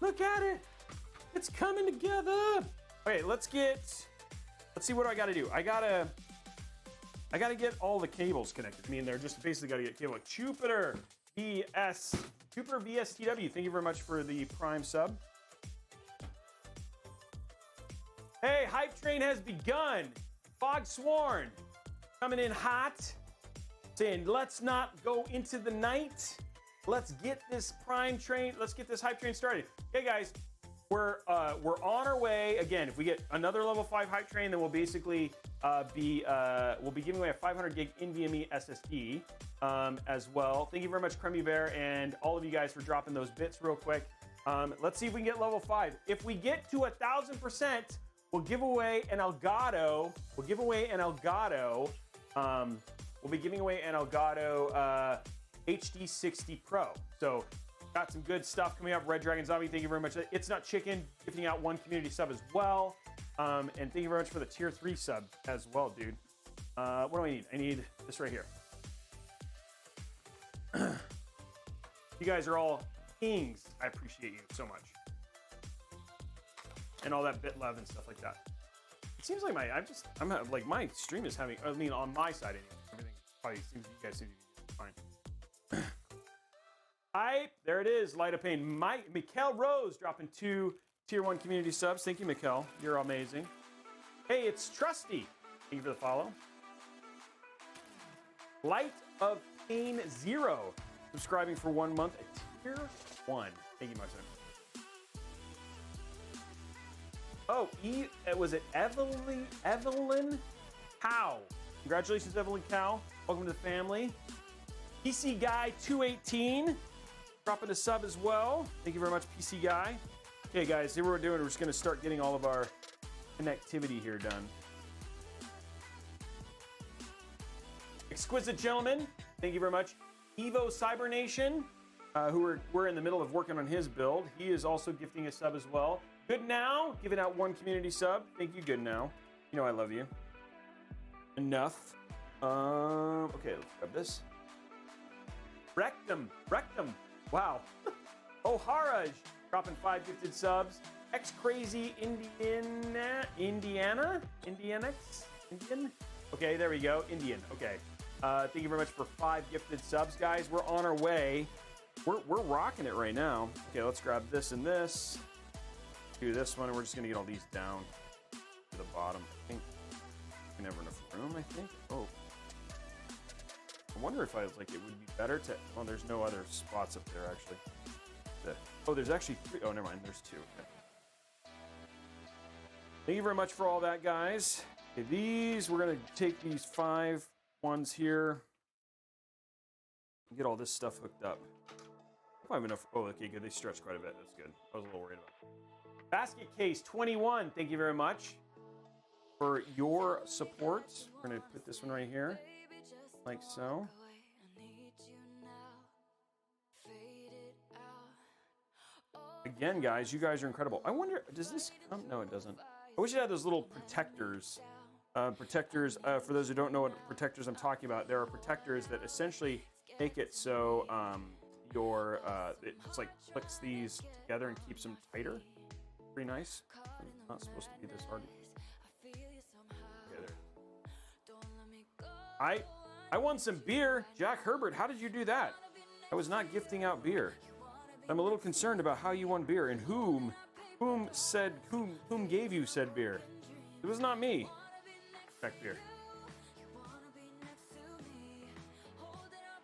Look at it. It's coming together. Okay, let's see what I got to do. I gotta get all the cables connected. I mean, they're just basically got to get cable. Jupiter VSTW. Thank you very much for the Prime sub. Hey, hype train has begun. Fog Sworn coming in hot, saying let's not go into the night. Let's get this Prime train. Let's get this hype train started. Okay, guys. We're on our way. Again, if we get another level 5 hype train, then we'll basically we'll be giving away a 500 gig NVMe SSD as well. Thank you very much, Crummy Bear, and all of you guys for dropping those bits real quick. Let's see if we can get level 5. If we get to 1,000%, we'll give away an Elgato. We'll be giving away an Elgato HD60 Pro. So got some good stuff coming up. Red Dragon Zombie, thank you very much. It's Not Chicken, gifting out 1 community sub as well. And thank you very much for the Tier 3 sub as well, dude. What do I need? I need this right here. You guys are all kings. I appreciate you so much. And all that bit love and stuff like that. It seems like my stream is having, I mean, on my side anyway. Everything probably seems, you guys seem to be fine. Hype, there it is, Light of Pain. Mikkel Rose dropping 2 Tier 1 community subs. Thank you, Mikkel. You're amazing. Hey, it's Trusty. Thank you for the follow. Light of Pain 0, subscribing for 1 month at Tier 1. Thank you, my friend. Oh, was it Evelyn Cow? Congratulations, Evelyn Cow. Welcome to the family. PC Guy 218. Dropping a sub as well. Thank you very much, PC Guy. Okay, guys, here what we're doing. We're just going to start getting all of our connectivity here done. Exquisite Gentleman, thank you very much. Evo Cybernation, who we're in the middle of working on his build. He is also gifting a sub as well. Good Now, giving out 1 community sub. Thank you, Good Now. You know I love you. Enough. Okay, let's grab this. Rectum. Wow. O'Haraj dropping 5 gifted subs. X-Crazy Indian? Okay, there we go. Indian. Okay. Thank you very much for 5 gifted subs, guys. We're on our way. We're rocking it right now. Okay, let's grab this and this. Do this one, and we're just gonna get all these down to the bottom. I think we never enough room. I think. Oh. I wonder if it would be better to, well, there's no other spots up there, actually. Oh, there's actually 3. Oh, never mind. There's 2. Okay. Thank you very much for all that, guys. Okay, we're going to take these 5 ones here. Get all this stuff hooked up. I have enough. Oh, okay, good. They stretch quite a bit. That's good. I was a little worried about it. Basket Case 21. Thank you very much for your support. We're going to put this one right here, like so. Again, guys, you guys are incredible. I wonder, does this come? No, it doesn't. I wish it had those little protectors. For those who don't know what protectors I'm talking about, there are protectors that essentially make it so it just like clicks these together and keeps them tighter. Pretty nice. It's not supposed to be this hard. I won some beer. Jack Herbert, how did you do that? I was not gifting out beer. I'm a little concerned about how you won beer and whom gave you said beer. It was not me. Check beer.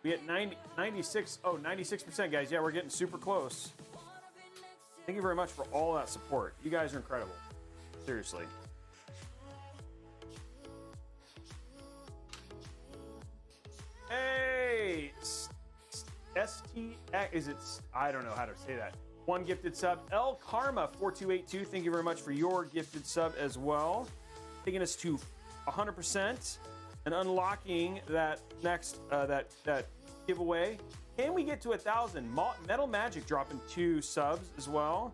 We at 96. Oh, 96%, guys. Yeah, we're getting super close. Thank you very much for all that support. You guys are incredible. Seriously. Hey, STX, is it? I don't know how to say that. One gifted sub. El Karma 4282. Thank you very much for your gifted sub as well. Taking us to 100% and unlocking that next that giveaway. Can we get to 1,000? Metal Magic dropping 2 subs as well.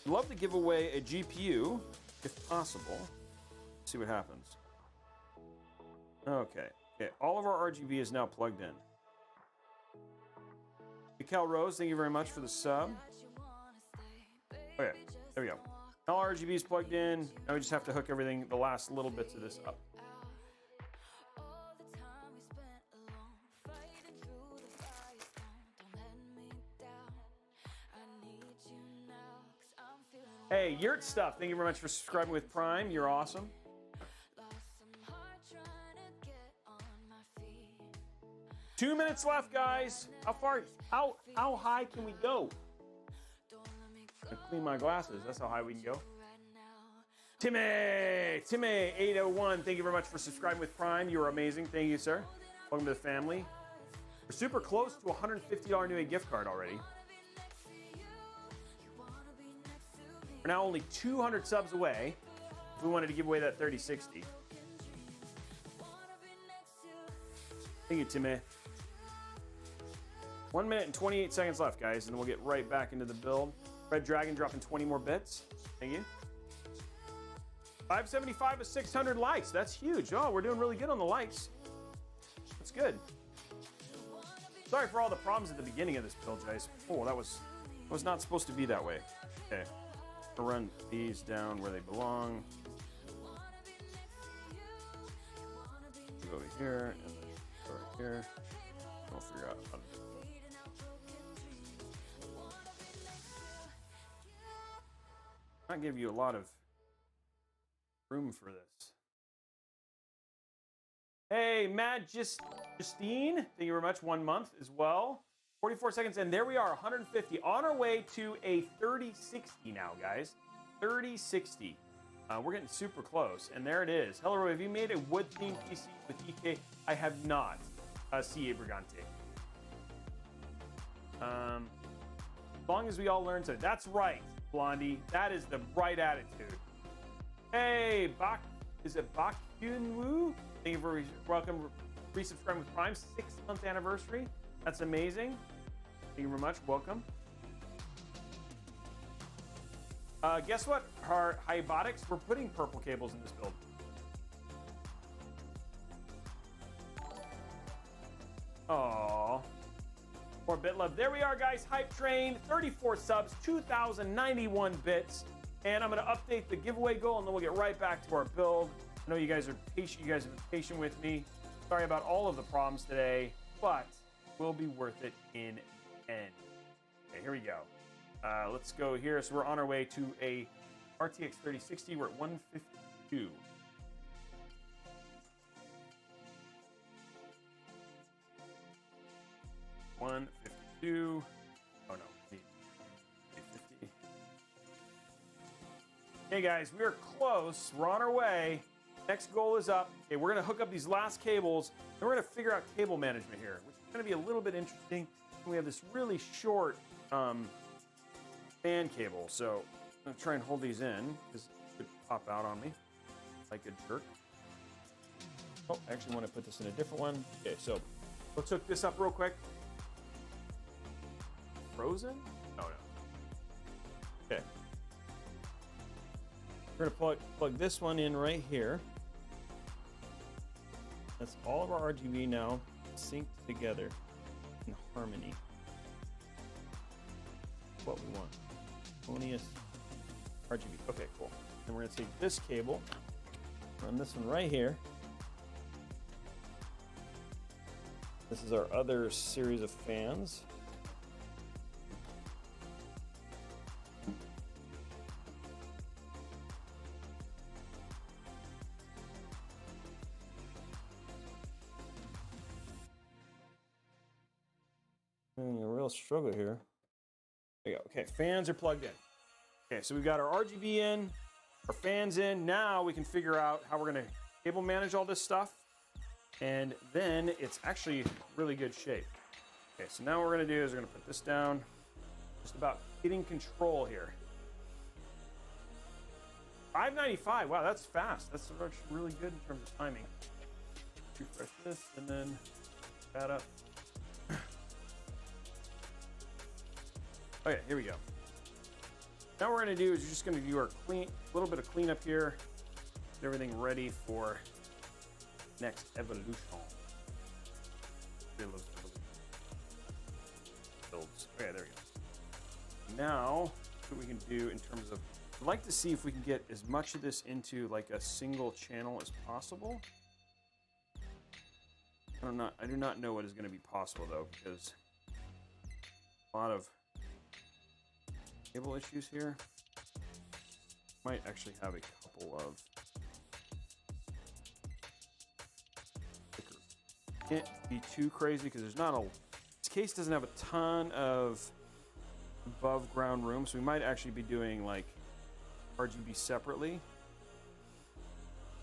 Love to give away a GPU if possible. Let's see what happens. Okay. All of our RGB is now plugged in. Mikkel Rose, thank you very much for the sub. Okay, there we go. All RGB is plugged in. Now we just have to hook everything, the last little bits of this up. Hey, Yurt Stuff, thank you very much for subscribing with Prime. You're awesome. 2 minutes left, guys. How high can we go? I clean my glasses. That's how high we can go. Timmy 801. Thank you very much for subscribing with Prime. You're amazing. Thank you, sir. Welcome to the family. We're super close to a $150 new gift card already. We're now only 200 subs away. If we wanted to give away that 3060. Thank you, Timmy. 1 minute and 28 seconds left, guys, and then we'll get right back into the build. Red Dragon dropping 20 more bits. Thank you. 575 with 600 likes. That's huge. Oh, we're doing really good on the likes. That's good. Sorry for all the problems at the beginning of this build, guys. Oh, that was not supposed to be that way. Okay. I'll run these down where they belong. Go over here and then go right here. We'll figure out how to do it. I'll give you a lot of room for this. Hey, Justine, thank you very much. 1 month as well. 44 seconds, and there we are, 150. On our way to a 3060 now, guys. 3060. We're getting super close, and there it is. Hello, Roy, have you made a wood-themed PC with EK? I have not. CA Brigante. As long as we all learn to. That's right, Blondie. That is the right attitude. Hey, is it Bakunwu? Thank you for welcome, resubscribing with Prime. 6-month anniversary. That's amazing. Thank you very much. Welcome. Guess what? Our Hybotics, we're putting purple cables in this build. Aww. More bit love. There we are, guys. Hype Train, 34 subs, 2,091 bits. And I'm going to update the giveaway goal, and then we'll get right back to our build. I know you guys are patient. You guys have been patient with me. Sorry about all of the problems today, but will be worth it in the end. Okay, here we go. Let's go here. So we're on our way to a RTX 3060. We're at 152. Oh no, 850. Hey guys, we are close. We're on our way. Next goal is up. Okay, we're gonna hook up these last cables, and we're gonna figure out cable management here, which going to be a little bit interesting. We have this really short fan cable, so I'm going to try and hold these in because it could pop out on me like a jerk. Oh, I actually want to put this in a different one. Okay, so let's hook this up real quick. Frozen? Oh, no. Okay. We're going to plug this one in right here. That's all of our RGB now synced together in harmony. What we want. Harmonious RGB. Okay, cool. Then we're going to take this cable, run this one right here. This is our other series of fans. A real struggle here. There you go. Okay, fans are plugged in. Okay, so we've got our RGB in, our fans in. Now we can figure out how we're going to cable manage all this stuff. And then it's actually really good shape. Okay, so now what we're going to do is we're going to put this down. Just about getting control here. 595. Wow, that's fast. That's actually really good in terms of timing. Refresh this and then that up. Okay, here we go. Now what we're going to do is you're just going to do our little bit of cleanup here. Get everything ready for next evolution. Builds. Okay, there we go. Now, what we can do in terms of, I'd like to see if we can get as much of this into like a single channel as possible. I do not know what is going to be possible though, because a lot of cable issues here. Might actually have a couple of. Can't be too crazy because there's not a. This case doesn't have a ton of above ground room, so we might actually be doing like RGB separately.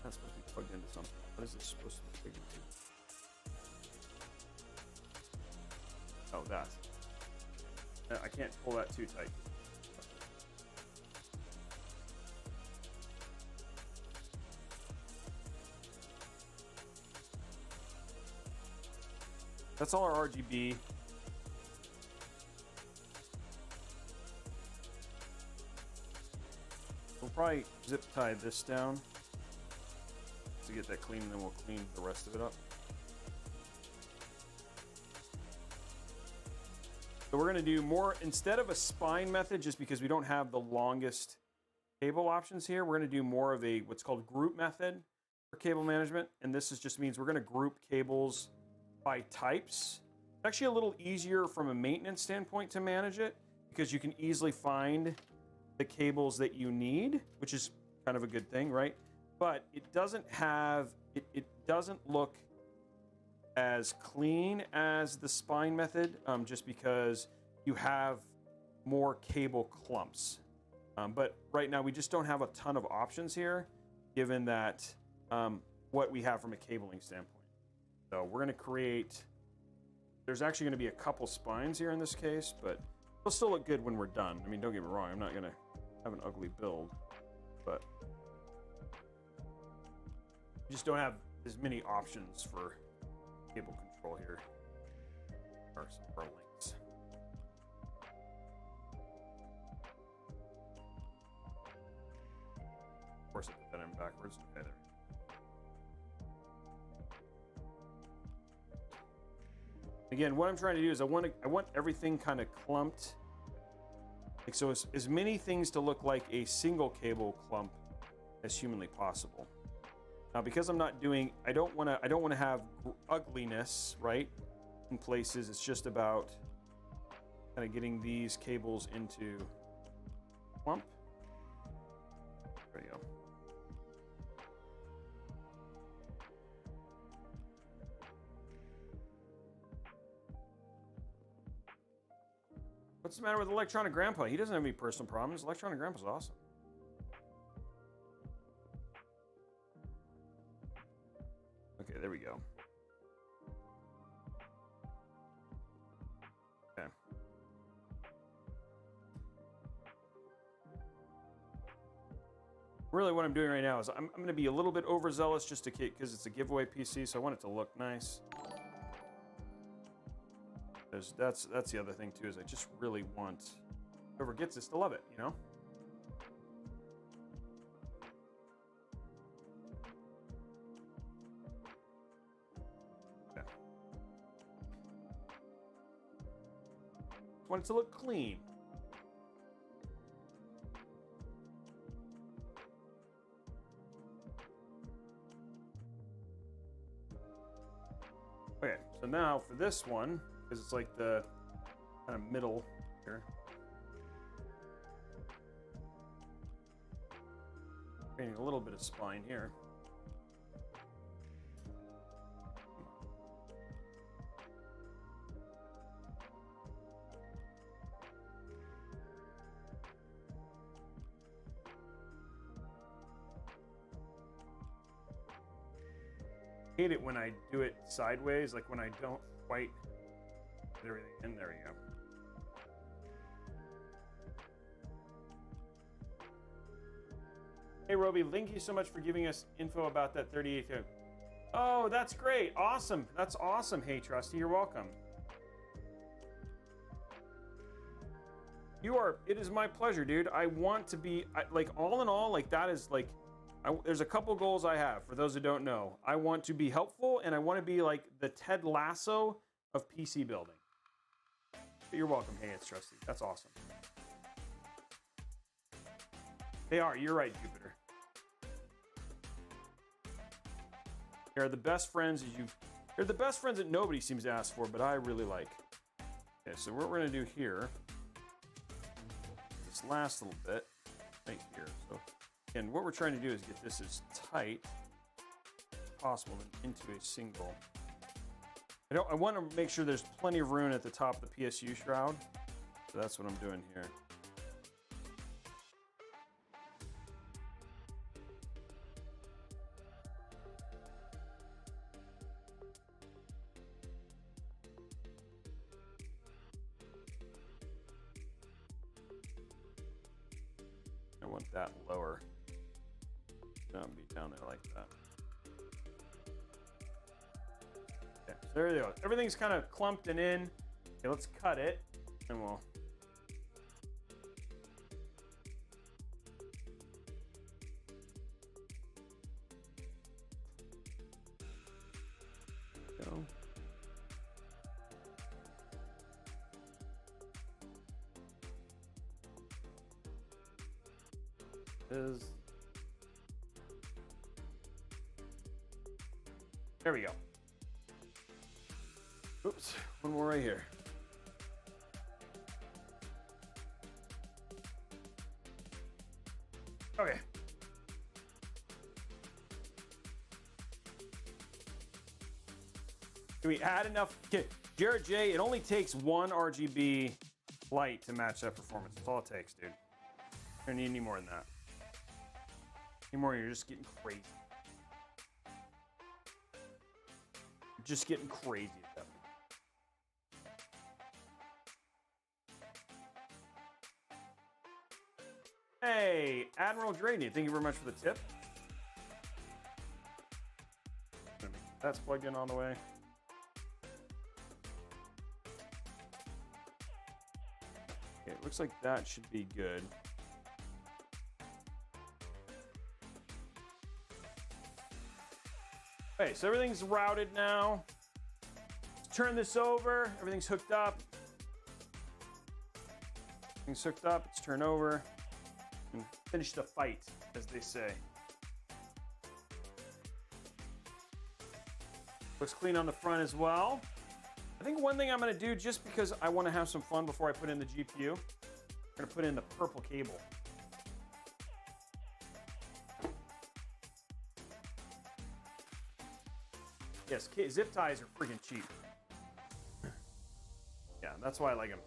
That's supposed to be plugged into something. What is this supposed to be plugged into? Oh, that. I can't pull that too tight. That's all our RGB. We'll probably zip tie this down to get that clean, and then we'll clean the rest of it up. So we're going to do more, instead of a spine method, just because we don't have the longest cable options here, we're going to do more of a what's called group method for cable management. And this just means we're going to group cables by types. It's actually a little easier from a maintenance standpoint to manage it because you can easily find the cables that you need, which is kind of a good thing, right? But it doesn't have, it doesn't look as clean as the spine method, just because you have more cable clumps. But right now we just don't have a ton of options here, given that what we have from a cabling standpoint. So we're going to create, there's actually going to be a couple spines here in this case, but it'll still look good when we're done. I mean, don't get me wrong, I'm not going to have an ugly build, but you just don't have as many options for cable control here. Or some of our links. Of course, I put that in backwards. Okay, there. Again, what I'm trying to do is I want everything kind of clumped. Like so, as many things to look like a single cable clump as humanly possible. Now, because I'm not doing, I don't want to have ugliness, right? In places, it's just about kind of getting these cables into clump. There you go. What's the matter with Electronic Grandpa? He doesn't have any personal problems. Electronic Grandpa's awesome. Okay, there we go. Really what I'm doing right now is I'm going to be a little bit overzealous just to because it's a giveaway PC, so I want it to look nice. That's the other thing too, is I just really want whoever gets this to love it, you know? Yeah. Want it to look clean. Okay, so now for this one, because it's like the kind of middle here. Creating a little bit of spine here. I hate it when I do it sideways, like when I don't quite get everything in. There we go. Hey Robey, thank you so much for giving us info about that 38. Oh, that's great. Awesome. That's awesome. Hey Trusty, you're welcome. It is my pleasure, dude. I want to be, like, all in all, like, that is, like, there's a couple goals I have, for those who don't know. I want to be helpful, and I want to be, like, the Ted Lasso of PC building. But you're welcome. Hey, it's Trusty. That's awesome. They are. You're right, Jupiter. They're the best friends they're the best friends that nobody seems to ask for, but I really like. Okay, so what we're going to do here, this last little bit, right here. So, and what we're trying to do is get this as tight as possible and into a single. I want to make sure there's plenty of room at the top of the PSU shroud. So that's what I'm doing here. I want that lower. Don't be down there like that. Okay, so there you go. Everything's kind of clumped and in. Okay, let's cut it, and we'll. Go. There we go. Oops, one more right here. Okay. Do we add enough? Okay, Jared J, it only takes one RGB light to match that performance. That's all it takes, dude. You don't need any more than that. Any more, you're just getting crazy. You're just getting crazy at that point. Hey, Admiral Drady, thank you very much for the tip. That's plugged in all the way. Okay, it looks like that should be good. Okay, so everything's routed now. Let's turn this over. Everything's hooked up. Everything's hooked up. Let's turn over and finish the fight, as they say. Looks clean on the front as well. I think one thing I'm going to do, just because I want to have some fun before I put in the GPU, I'm going to put in the purple cable. Yes, zip ties are freaking cheap. Yeah, that's why I like them.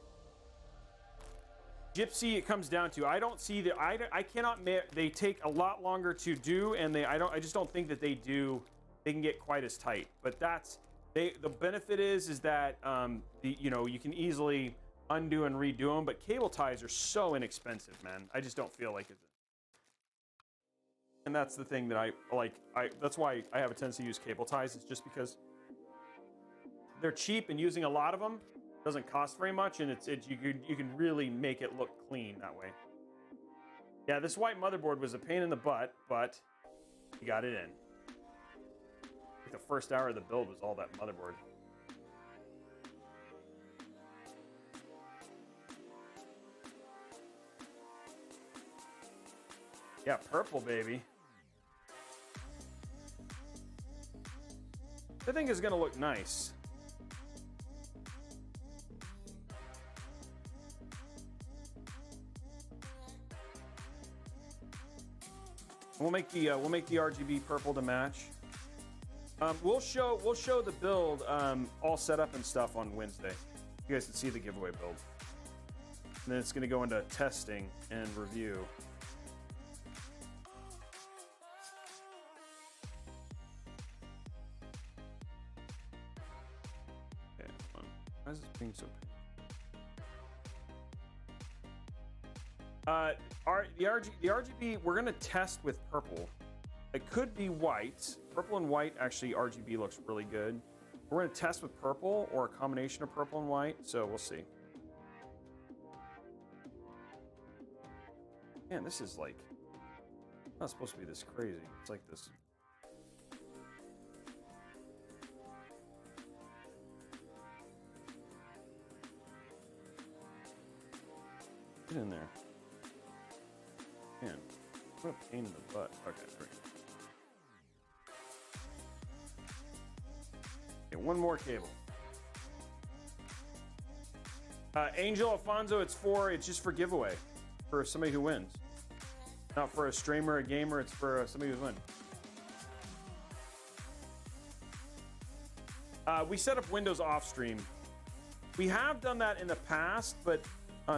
Gypsy, it comes down to, I don't see that, I cannot, they take a lot longer to do, and I just don't think that they can get quite as tight. But the benefit is that, you can easily undo and redo them, but cable ties are so inexpensive, man. I just don't feel like it. And that's the thing that I like. That's why I have a tendency to use cable ties. It's just because they're cheap, and using a lot of them doesn't cost very much, and you can really make it look clean that way. Yeah, this white motherboard was a pain in the butt, but you got it in. Like the first hour of the build was all that motherboard. Yeah, purple, baby. I think it's gonna look nice. We'll make the RGB purple to match. We'll show the build all set up and stuff on Wednesday. You guys can see the giveaway build. And then it's gonna go into testing and review. Okay, hold on. Why is this being so the RGB, we're gonna test with purple. It could be white. Purple and white, actually, RGB looks really good. We're gonna test with purple or a combination of purple and white, so we'll see. Man, this is like, not supposed to be this crazy. It's like this. Get in there. Man, what a pain in the butt. Okay, great. Okay, one more cable. Angel Alfonso, it's just for giveaway. For somebody who wins. Not for a streamer, a gamer, it's for somebody who's win. We set up Windows off stream. We have done that in the past, but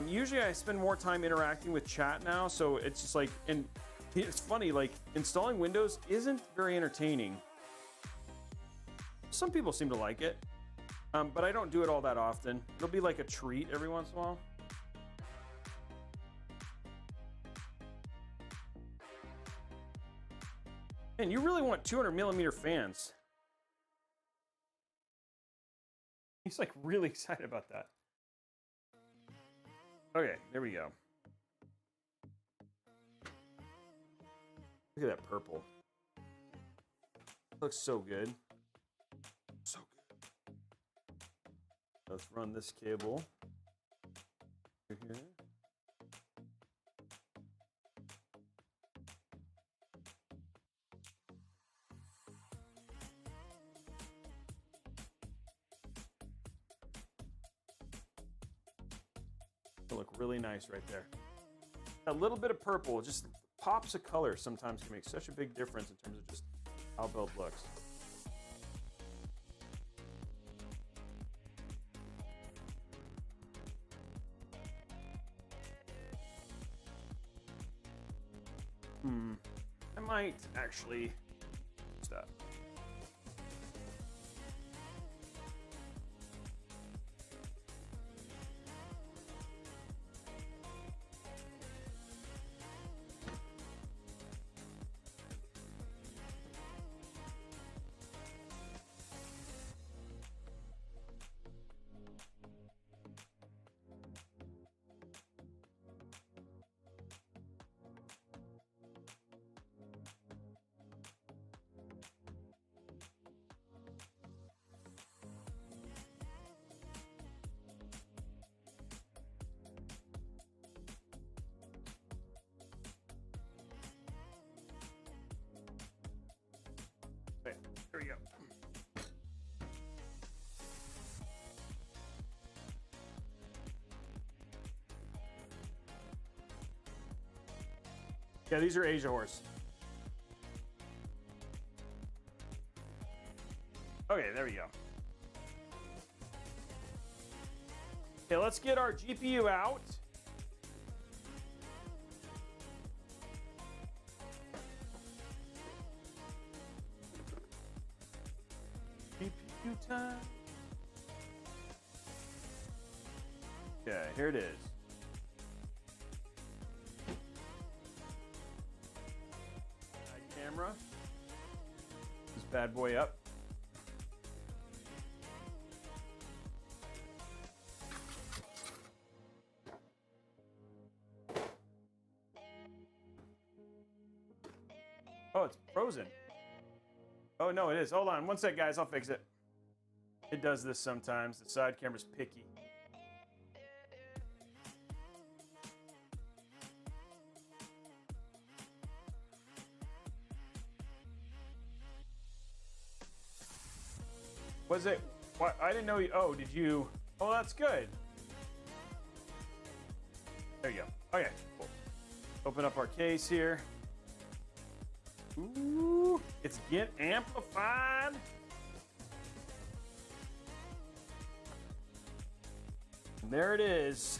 usually I spend more time interacting with chat now, so it's just like, and it's funny, like installing Windows isn't very entertaining. Some people seem to like it, but I don't do it all that often. It'll be like a treat every once in a while. Man, you really want 200mm fans. He's like really excited about that. Okay, there we go. Look at that purple. Looks so good. So good. Let's run this cable here. It'll look really nice right there. A little bit of purple, just pops of color sometimes can make such a big difference in terms of just how build looks. I might actually stop. There we go. Yeah, these are Asia horse. Okay, there we go. Okay, let's get our GPU out. GPU time. Okay, here it is. bad boy up. Oh, it's frozen. Oh, no, it is. Hold on. One sec, guys. I'll fix it. It does this sometimes. The side camera's picky. Was it? What? I didn't know you. Oh, did you? Oh, that's good. There you go. Okay, cool. Open up our case here. Ooh, it's get amplified. And there it is.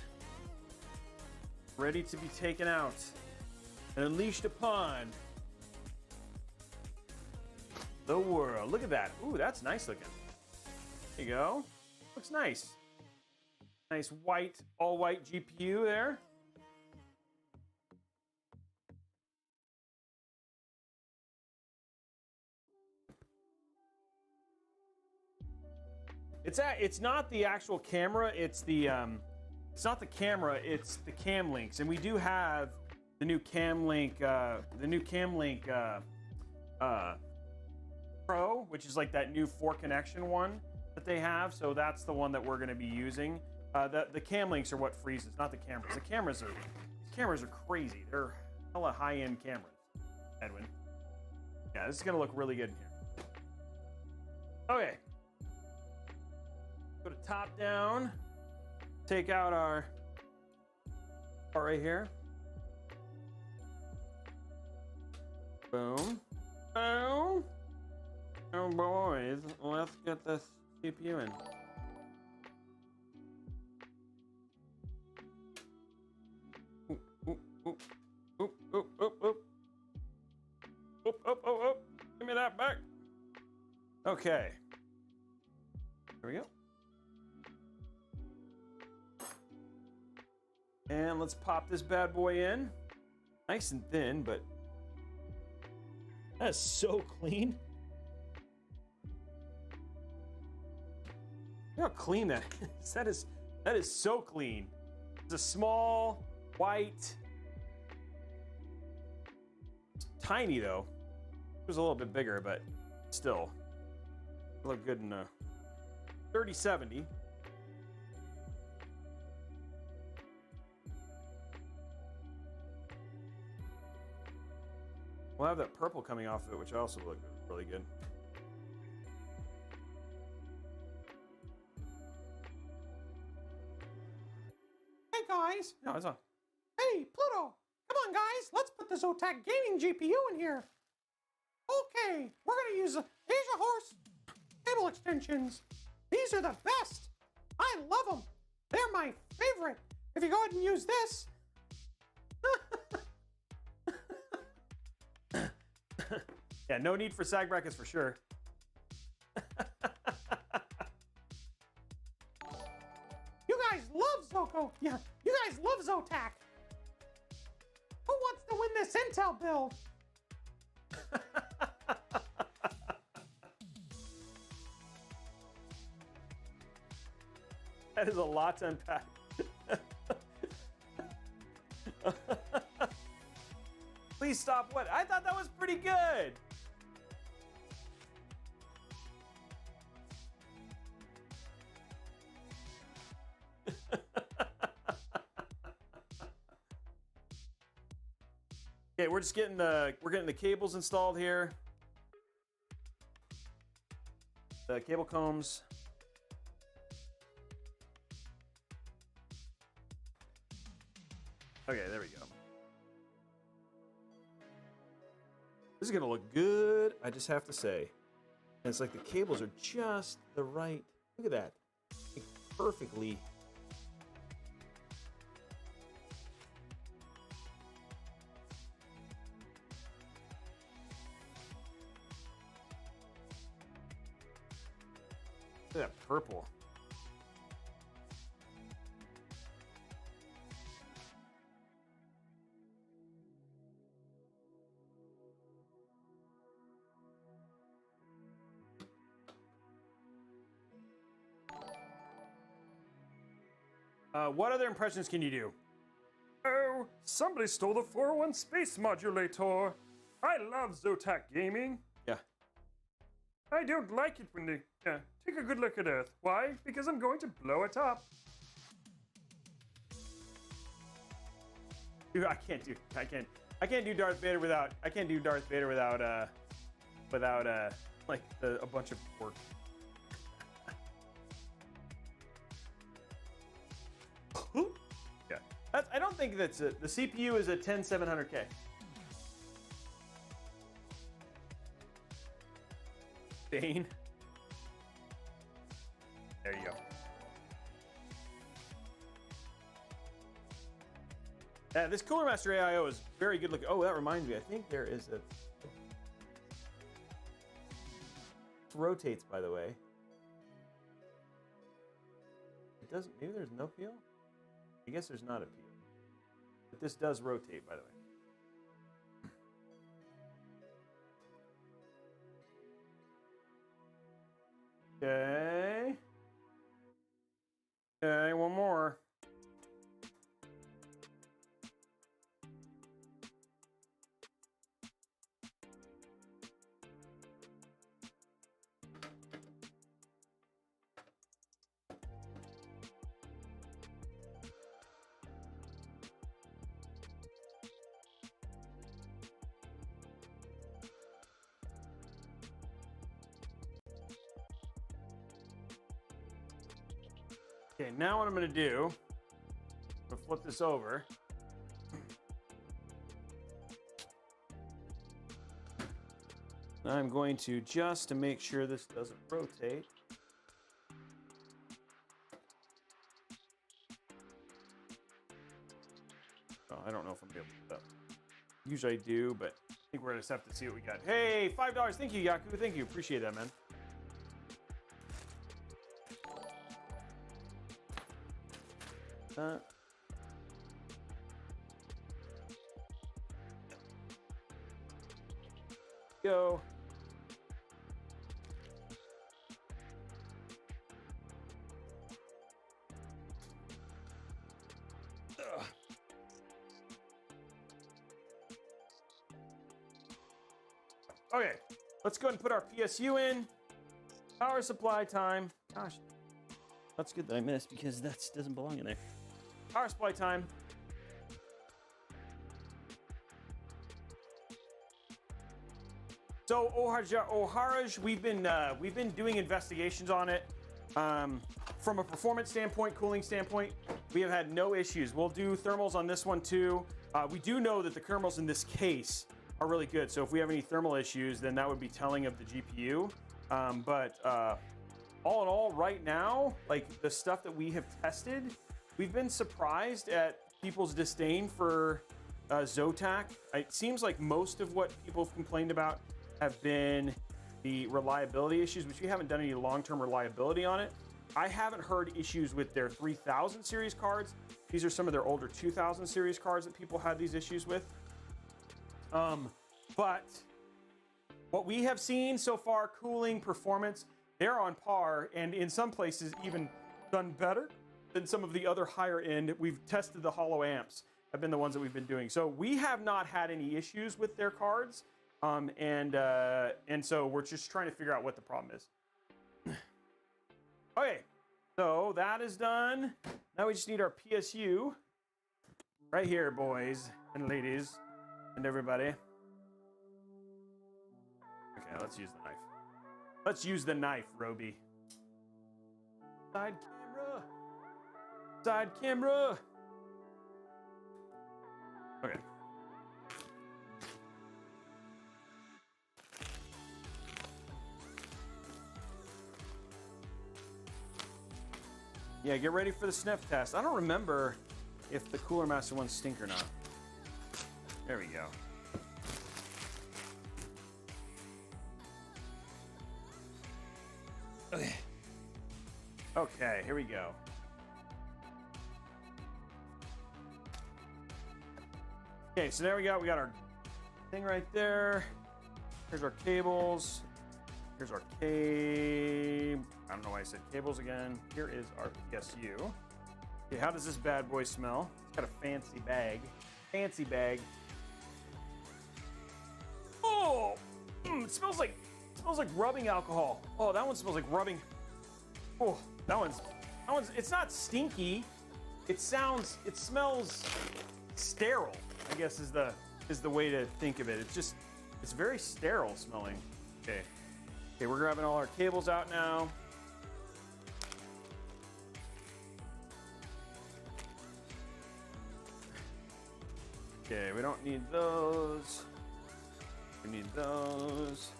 Ready to be taken out and unleashed upon the world. Look at that. Ooh, that's nice looking. There you go. Looks nice. Nice white, all white GPU there. It's not the actual camera, it's not the camera, it's the cam links. And we do have the new cam link Pro, which is like that new 4 connection one that they have. So that's the one that we're going to be using. The cam links are what freezes, not the cameras. The cameras are crazy. They're hella high-end cameras, Edwin. Yeah, this is going to look really good in here. Okay. Go to top down. Take out our part right here. Boom. Boom. Oh boys, let's get this CPU in. Oop, oop, oop, oop, oop, oop, oop. Oop, oop, oop, oop. Give me that back. Okay. There we go. And let's pop this bad boy in. Nice and thin, but that's so clean. Look how clean that is. That is so clean. It's a small, white, it's tiny though. It was a little bit bigger, but still look good in a 3070. We'll have that purple coming off of it, which also look really good. Hey guys! No, it's on. Hey, Pluto! Come on guys, let's put the Zotac gaming GPU in here. Okay, we're gonna use Asia Horse cable extensions. These are the best. I love them. They're my favorite. If you go ahead and use this. Yeah, no need for sag brackets for sure. You guys love Zoco. Yeah, you guys love Zotac. Who wants to win this Intel build? That is a lot to unpack. Please stop what? I thought that was pretty good. Okay, we're getting the cables installed here. The cable combs. Okay, there we go. This is gonna look good, I just have to say. And it's like the cables are just the right. Look at that. Like perfectly. Look at that purple. What other impressions can you do? Oh, somebody stole the 401 space modulator. I love Zotac gaming. Yeah. I don't like it when they... Yeah, take a good look at Earth. Why? Because I'm going to blow it up. Dude, I can't do Darth Vader without... I can't do Darth Vader without like a bunch of work. Yeah. I don't think that's it. The CPU is a 10700K. Bane. There you go. This Cooler Master AIO is very good looking. Oh, that reminds me. I think there is a... It rotates, by the way. It doesn't... Maybe there's no peel? I guess there's not a peel. But this does rotate, by the way. Okay. Okay, one more. Okay, now what I'm going to do, I'm going to flip this over. I'm going to, just to make sure this doesn't rotate. Oh, I don't know if I'm going to be able to do that. Usually I do, but I think we're going to have to see what we got. Hey, $5. Thank you, Yaku. Thank you. Appreciate that, man. Go. Okay, let's go ahead and put our PSU in. Power supply time. Gosh, that's good that I missed because that doesn't belong in there. Power supply time. So Oharaj, we've been doing investigations on it. From a performance standpoint, cooling standpoint, we have had no issues. We'll do thermals on this one too. We do know that the kernels in this case are really good. So if we have any thermal issues, then that would be telling of the GPU. But all in all, right now, like the stuff that we have tested, we've been surprised at people's disdain for Zotac. It seems like most of what people have complained about have been the reliability issues, which we haven't done any long-term reliability on it. I haven't heard issues with their 3000 series cards. These are some of their older 2000 series cards that people had these issues with. But what we have seen so far, cooling, performance, they're on par, and in some places even done better than some of the other higher end. We've tested the hollow amps, have been the ones that we've been doing. So we have not had any issues with their cards. And so we're just trying to figure out what the problem is. Okay, so that is done. Now we just need our PSU right here, boys and ladies and everybody. Okay, let's use the knife. Let's use the knife, Robey. Side camera. Side camera. Okay. Yeah, get ready for the sniff test. I don't remember if the Cooler Master ones stink or not. There we go. Okay. Okay, here we go. Okay, so there we go. We got our thing right there. Here's our cables. Here's our cable. I don't know why I said cables again. Here is our PSU. Okay, how does this bad boy smell? It's got a fancy bag. Fancy bag. Oh, it smells like rubbing alcohol. Oh, that one smells like rubbing. Oh, that one's. It's not stinky. It smells sterile, I guess is the way to think of it. It's very sterile smelling. Okay. Okay, we're grabbing all our cables out now. Okay, we don't need those. We need those.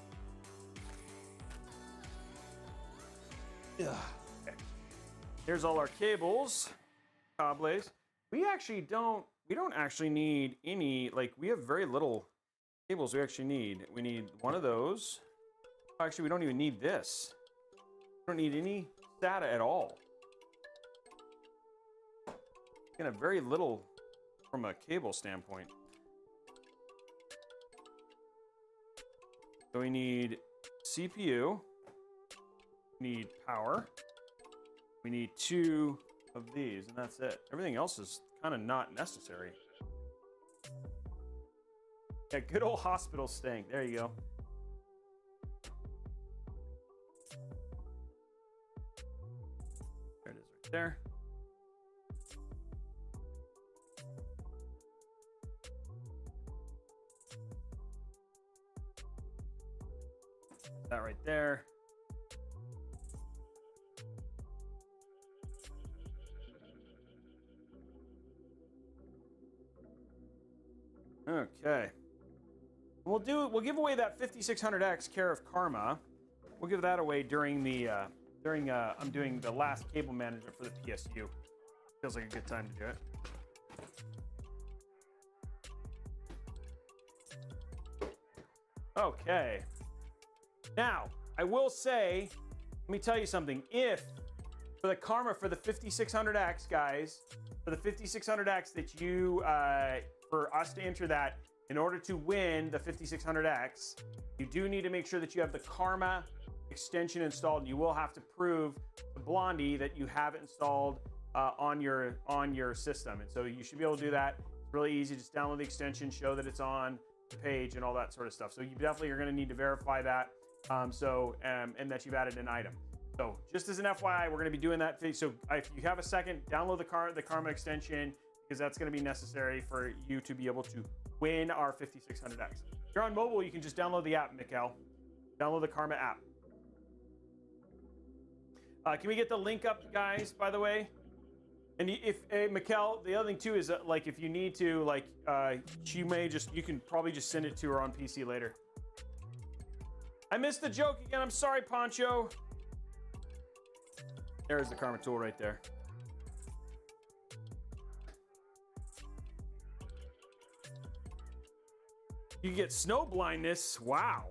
Yeah. Okay. Here's all our cables. Cables. We don't actually need any, like, we have very little cables we actually need. We need one of those. Actually, we don't even need this. We don't need any SATA at all. Gonna have very little from a cable standpoint. So we need CPU. We need power. We need 2 of these, and that's it. Everything else is kind of not necessary. Yeah, good old hospital stank. There you go. There it is right there. That right there. Okay. We'll give away that 5600X care of Karma. We'll give that away during I'm doing the last cable management for the PSU. Feels like a good time to do it. Okay. Now, I will say, let me tell you something. If for the Karma for the 5600X, guys, for the 5600X that you for us to enter that, in order to win the 5600X, you do need to make sure that you have the Karma extension installed. You will have to prove to Blondie that you have it installed on your system, and so you should be able to do that. It's really easy. Just download the extension, show that it's on the page, and all that sort of stuff. So you definitely are going to need to verify that, and that you've added an item. So just as an FYI, we're going to be doing that. So if you have a second, download the Karma extension, because that's going to be necessary for you to be able to win our 5600X. If you're on mobile, you can just download the app, Mikkel. Download the Karma app. Can we get the link up, guys, by the way? And if, Mikkel, the other thing too is like, if you need to, like, you can probably just send it to her on PC later. I missed the joke again. I'm sorry, Poncho. There's the Karma tool right there. You get snow blindness. Wow.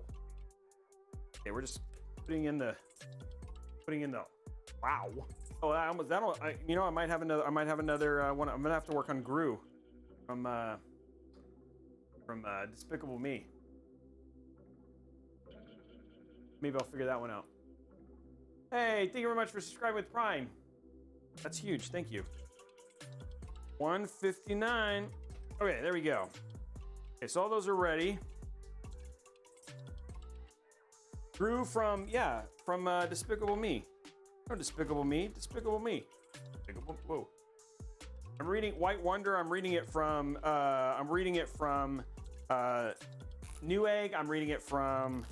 Okay, we're just putting in the wow. Oh, I might have another one. I'm gonna have to work on Gru from Despicable Me. Maybe I'll figure that one out. Hey, thank you very much for subscribing with Prime. That's huge. Thank you. 159. Okay, there we go. Okay, so all those are ready. Drew from Despicable Me. No, Despicable Me. Despicable Me. Whoa. I'm reading White Wonder. I'm reading it from Newegg. I'm reading it from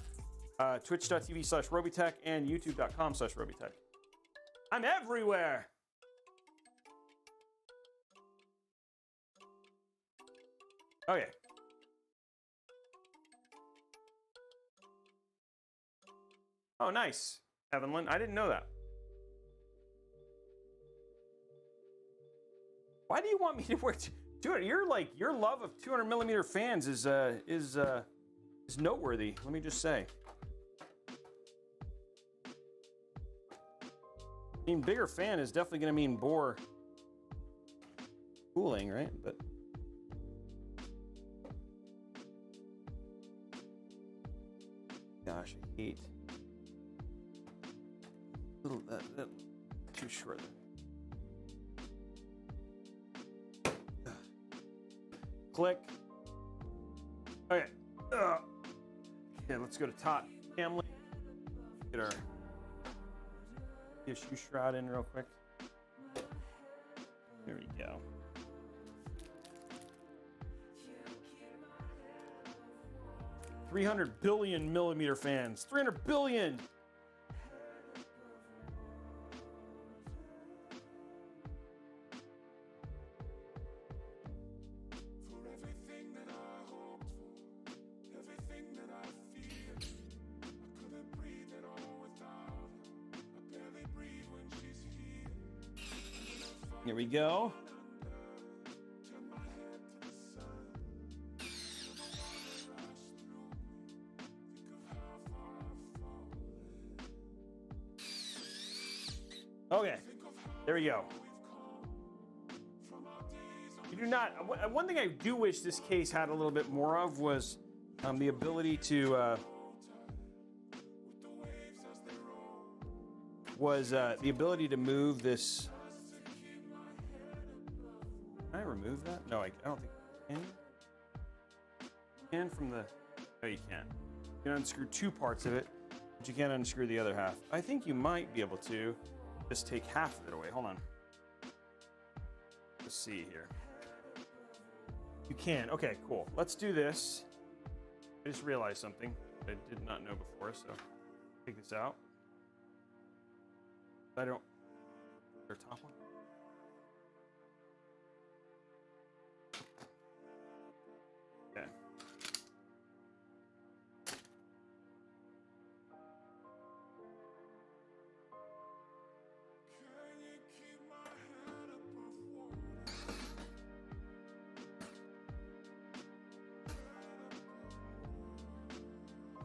twitch.tv/Robeytech and youtube.com/Robeytech. I'm everywhere. Okay. Oh, nice, Evelyn. I didn't know that. Why do you want me to wear 200? Your love of 200mm fans is noteworthy. Let me just say. I mean, bigger fan is definitely going to mean more cooling, right? But gosh, I hate little that too short. Click. Okay. Yeah, let's go to top family. Get our PSU shroud in real quick. There we go. $300 billion millimeter fans. 300 billion. Here we go. Okay, there we go. You do not. One thing I do wish this case had a little bit more of was the ability to move this. Can I remove that? No, I don't think I can. You can from the. No, you can't. You can unscrew two parts of it, but you can't unscrew the other half. I think you might be able to just take half of it away. Hold on. Let's see here. You can. Okay, cool. Let's do this. I just realized something I did not know before, so take this out. I don't. Their top one. Okay.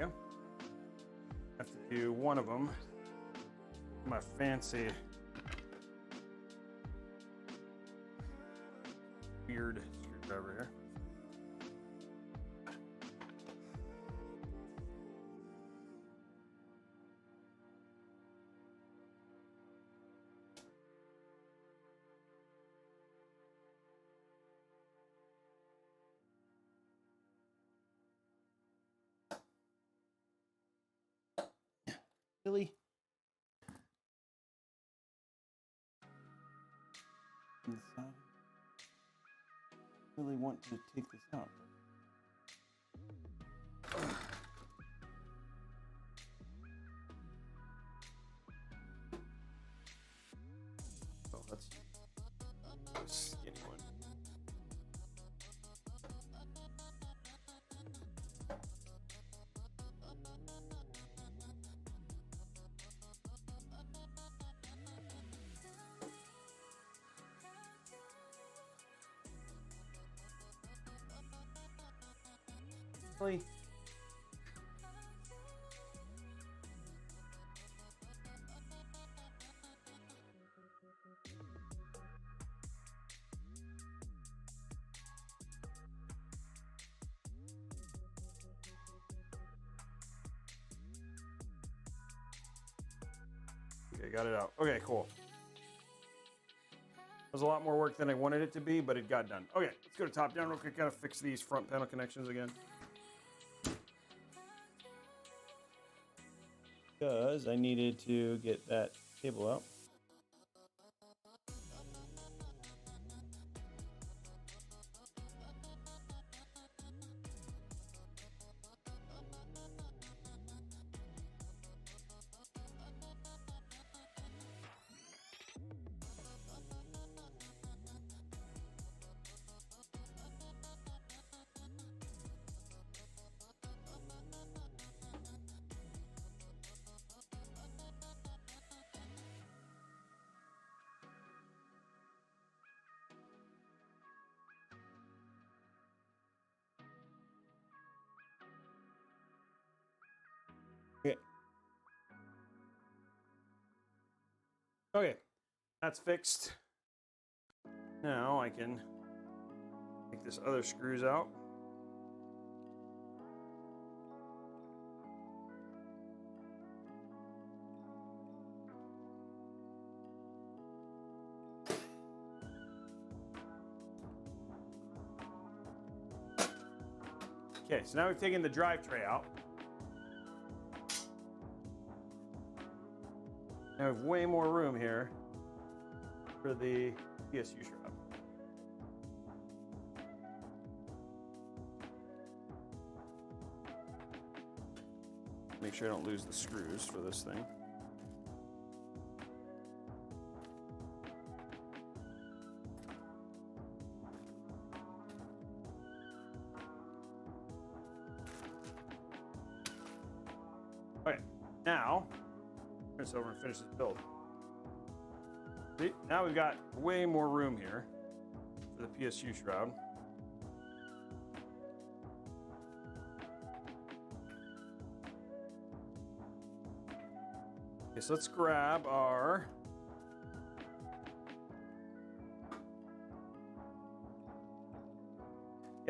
Yeah. Have to do one of them. My fancy weird screwdriver here. Really? Really want to take this out. Oh, that's a skinny one. Really? Okay, got it out. Okay, cool. It was a lot more work than I wanted it to be, but it got done. Okay, let's go to top down real quick. Gotta fix these front panel connections again. Because I needed to get that cable out. Okay. Okay, that's fixed. Now I can take this other screws out. Okay, so now we've taken the drive tray out. Now we have way more room here for the PSU shroud. Make sure I don't lose the screws for this thing. Okay, now turn this over and finish this build. See, now we've got way more room here for the PSU shroud. Okay, so let's grab our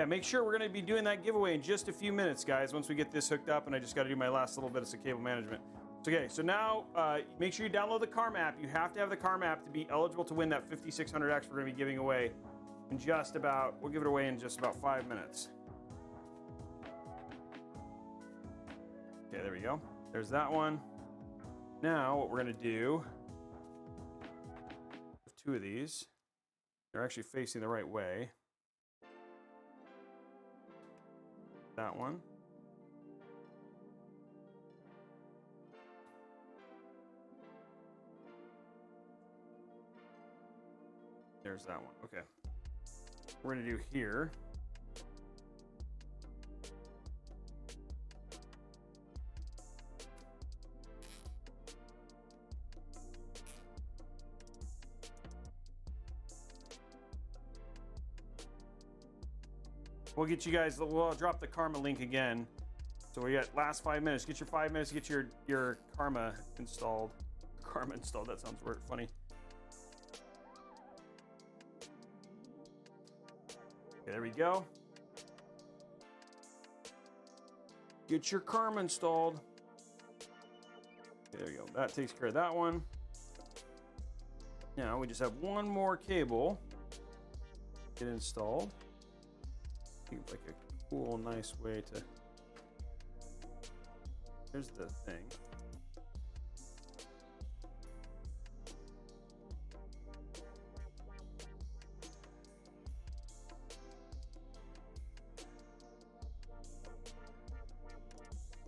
make sure we're going to be doing that giveaway in just a few minutes, guys, once we get this hooked up, and I just got to do my last little bit of cable management. Okay, so now make sure you download the Karma app. You have to have the Karma app to be eligible to win that 5600X we're going to be giving away in just about, we'll give it away in just about 5 minutes. Okay, there we go. There's that one. Now what we're going to do, two of these, they're actually facing the right way. That one. There's that one. Okay. We're going to do here. We'll get you guys, we'll drop the Karma link again. So we got last 5 minutes. Get your 5 minutes to get your Karma installed. Karma installed, that sounds weird, funny. Okay, there we go. Get your Karma installed. Okay, there we go. That takes care of that one. Now we just have one more cable get installed. Seems like a cool, nice way to. Here's the thing.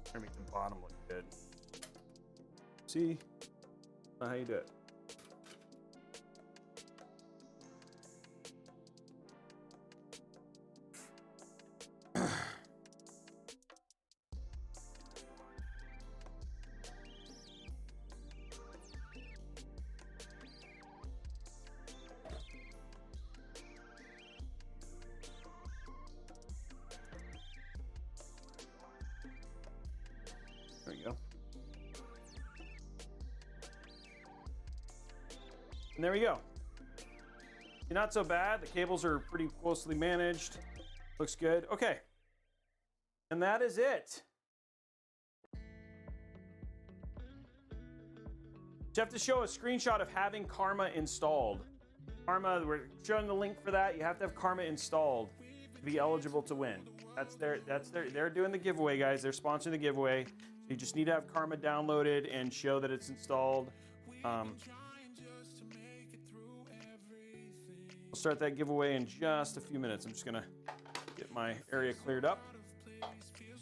Try to make the bottom look good. See how you do it. There we go. And there we go. Not so bad. The cables are pretty closely managed. Looks good. Okay. And that is it. You have to show a screenshot of having Karma installed. Karma, we're showing the link for that. You have to have Karma installed to be eligible to win. They're doing the giveaway, guys. They're sponsoring the giveaway. You just need to have Karma downloaded and show that it's installed. We'll start that giveaway in just a few minutes. I'm just gonna get my area cleared up.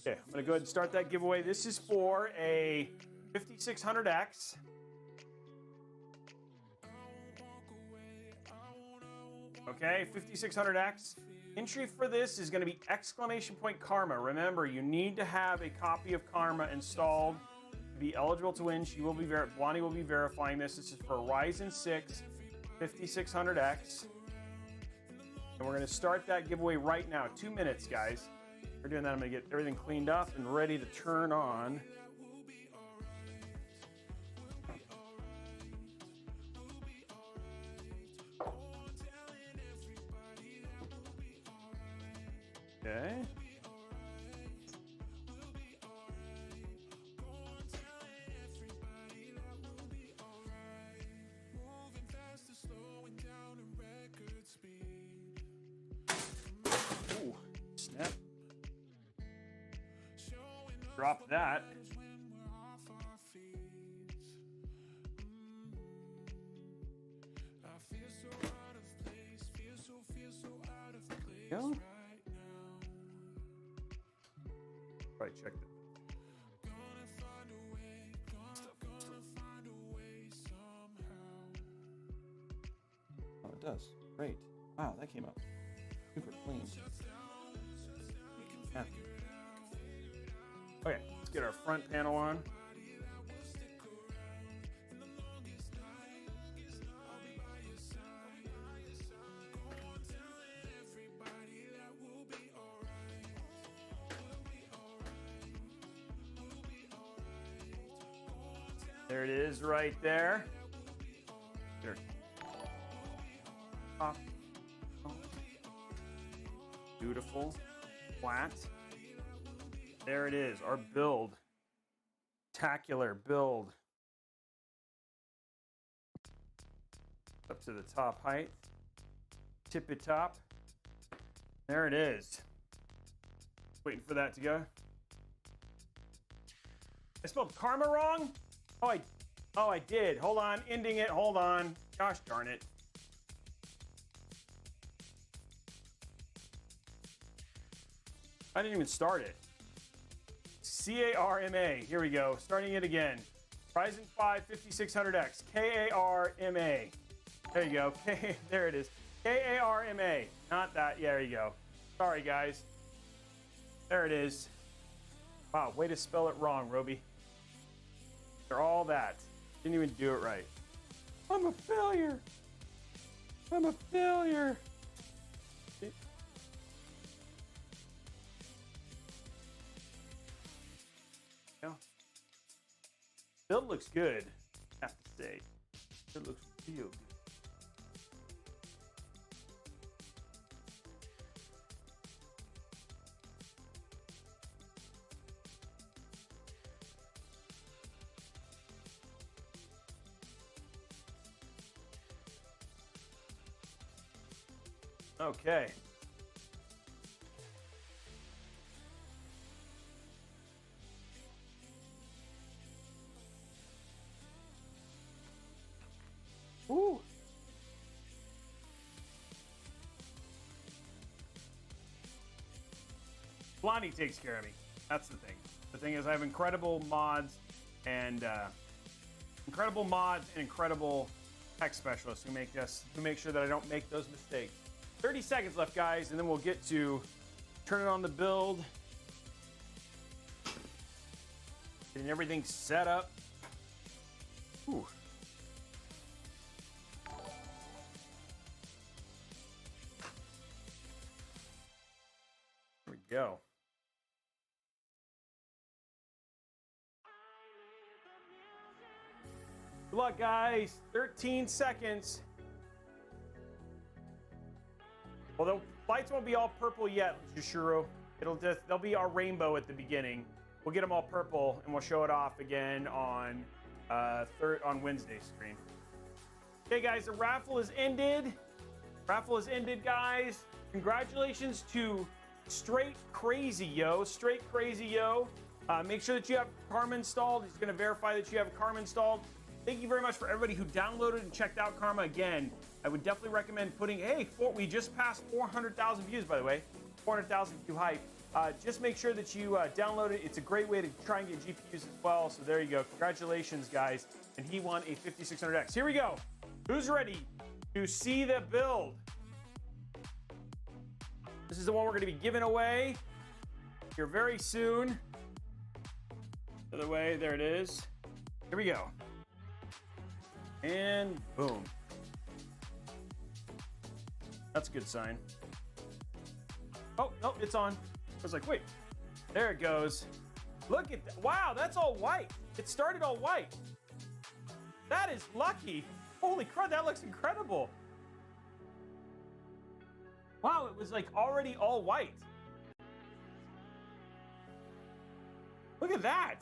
Okay, I'm gonna go ahead and start that giveaway. This is for a 5600X. Okay, 5600X. Entry for this is going to be !Karma. Remember, you need to have a copy of Karma installed to be eligible to win. She will be Blondie will be verifying this. This is for a Ryzen 6 5600X. And we're going to start that giveaway right now. 2 minutes, guys. We're doing that. I'm going to get everything cleaned up and ready to turn on. Okay. Ooh, snap. Drop that. Go. Probably check it. Oh, it does. Great. Wow, that came out super clean. Yeah. Okay, let's get our front panel on. There it is right there. There. Pop. Beautiful. Flat. There it is, our build. Spectacular build. Up to the top height. Tippy top. There it is. Waiting for that to go. I spelled karma wrong? Oh, I did. Hold on, ending it. Hold on. Gosh darn it. I didn't even start it. C-A-R-M-A. Here we go. Starting it again. Ryzen 5 5600X. K-A-R-M-A. There you go. There it is. K-A-R-M-A. Not that. Yeah, there you go. Sorry, guys. There it is. Wow, way to spell it wrong, Robey. They're all that. Didn't even do it right. I'm a failure. I'm a failure. Yeah. Build looks good, I have to say. It looks real good. Okay. Ooh. Blondie takes care of me. That's the thing. The thing is, I have incredible mods and incredible tech specialists who make sure that I don't make those mistakes. 30 seconds left, guys, and then we'll get to turning on the build, getting everything set up. Ooh. There we go. Good luck, guys. 13 seconds. Well, the lights won't be all purple yet, Jushiro. They'll be our rainbow at the beginning. We'll get them all purple, and we'll show it off again on Wednesday's stream. Okay, guys, the raffle is ended. Raffle is ended, guys. Congratulations to Straight Crazy Yo. Straight Crazy Yo. Make sure that you have Karma installed. He's going to verify that you have Karma installed. Thank you very much for everybody who downloaded and checked out Karma again. I would definitely recommend putting, we just passed 400,000 views, by the way. 400,000 view hype. Just make sure that you download it. It's a great way to try and get GPUs as well. So there you go. Congratulations, guys. And he won a 5600X. Here we go. Who's ready to see the build? This is the one we're going to be giving away here very soon. The other way, there it is. Here we go. And boom. That's a good sign. Oh, no, it's on. I was like, wait. There it goes. Look at that. Wow, that's all white. It started all white. That is lucky. Holy crud, that looks incredible. Wow, it was like already all white. Look at that.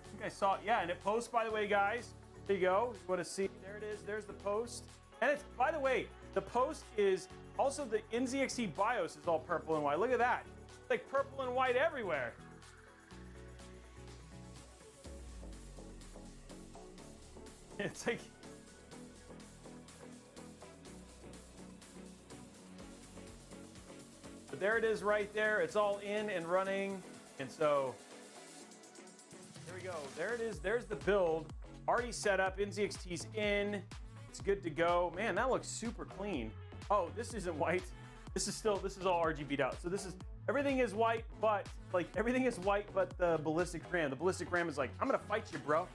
I think I saw it. Yeah, and it posts, by the way, guys. There you go. You want to see? There it is. There's the post. And it's, by the way, The post is also the NZXT BIOS is all purple and white. Look at that. It's like purple and white everywhere. It's like... But there it is right there. It's all in and running. And so, there we go. There it is. There's the build. Already set up. NZXT's in. It's good to go. Man, that looks super clean. Oh, this isn't white. This is all RGB'd out. So this is, everything is white, but everything is white, but the ballistic RAM. The ballistic RAM is like, I'm gonna fight you, bro.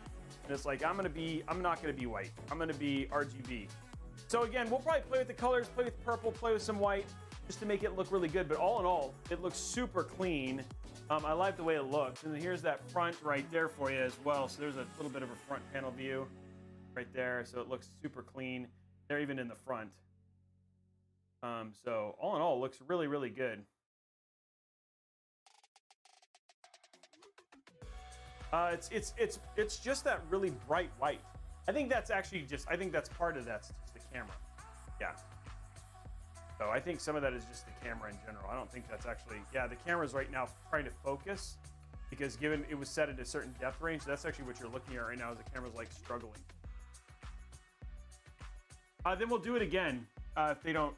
And it's like, I'm not gonna be white. I'm gonna be RGB. So again, we'll probably play with the colors, play with purple, play with some white, just to make it look really good. But all in all, it looks super clean. I like the way it looks. And then here's that front right there for you as well. So there's a little bit of a front panel view right there. So it looks super clean. They're even in the front. So all in all, it looks really, really good. It's just that really bright white. I think that's actually I think that's part of that's just the camera. Yeah. So I think some of that is just the camera in general. I don't think that's actually, yeah, the camera's right now trying to focus because given it was set at a certain depth range, that's actually what you're looking at right now is the camera's like struggling. Then we'll do it again if they don't.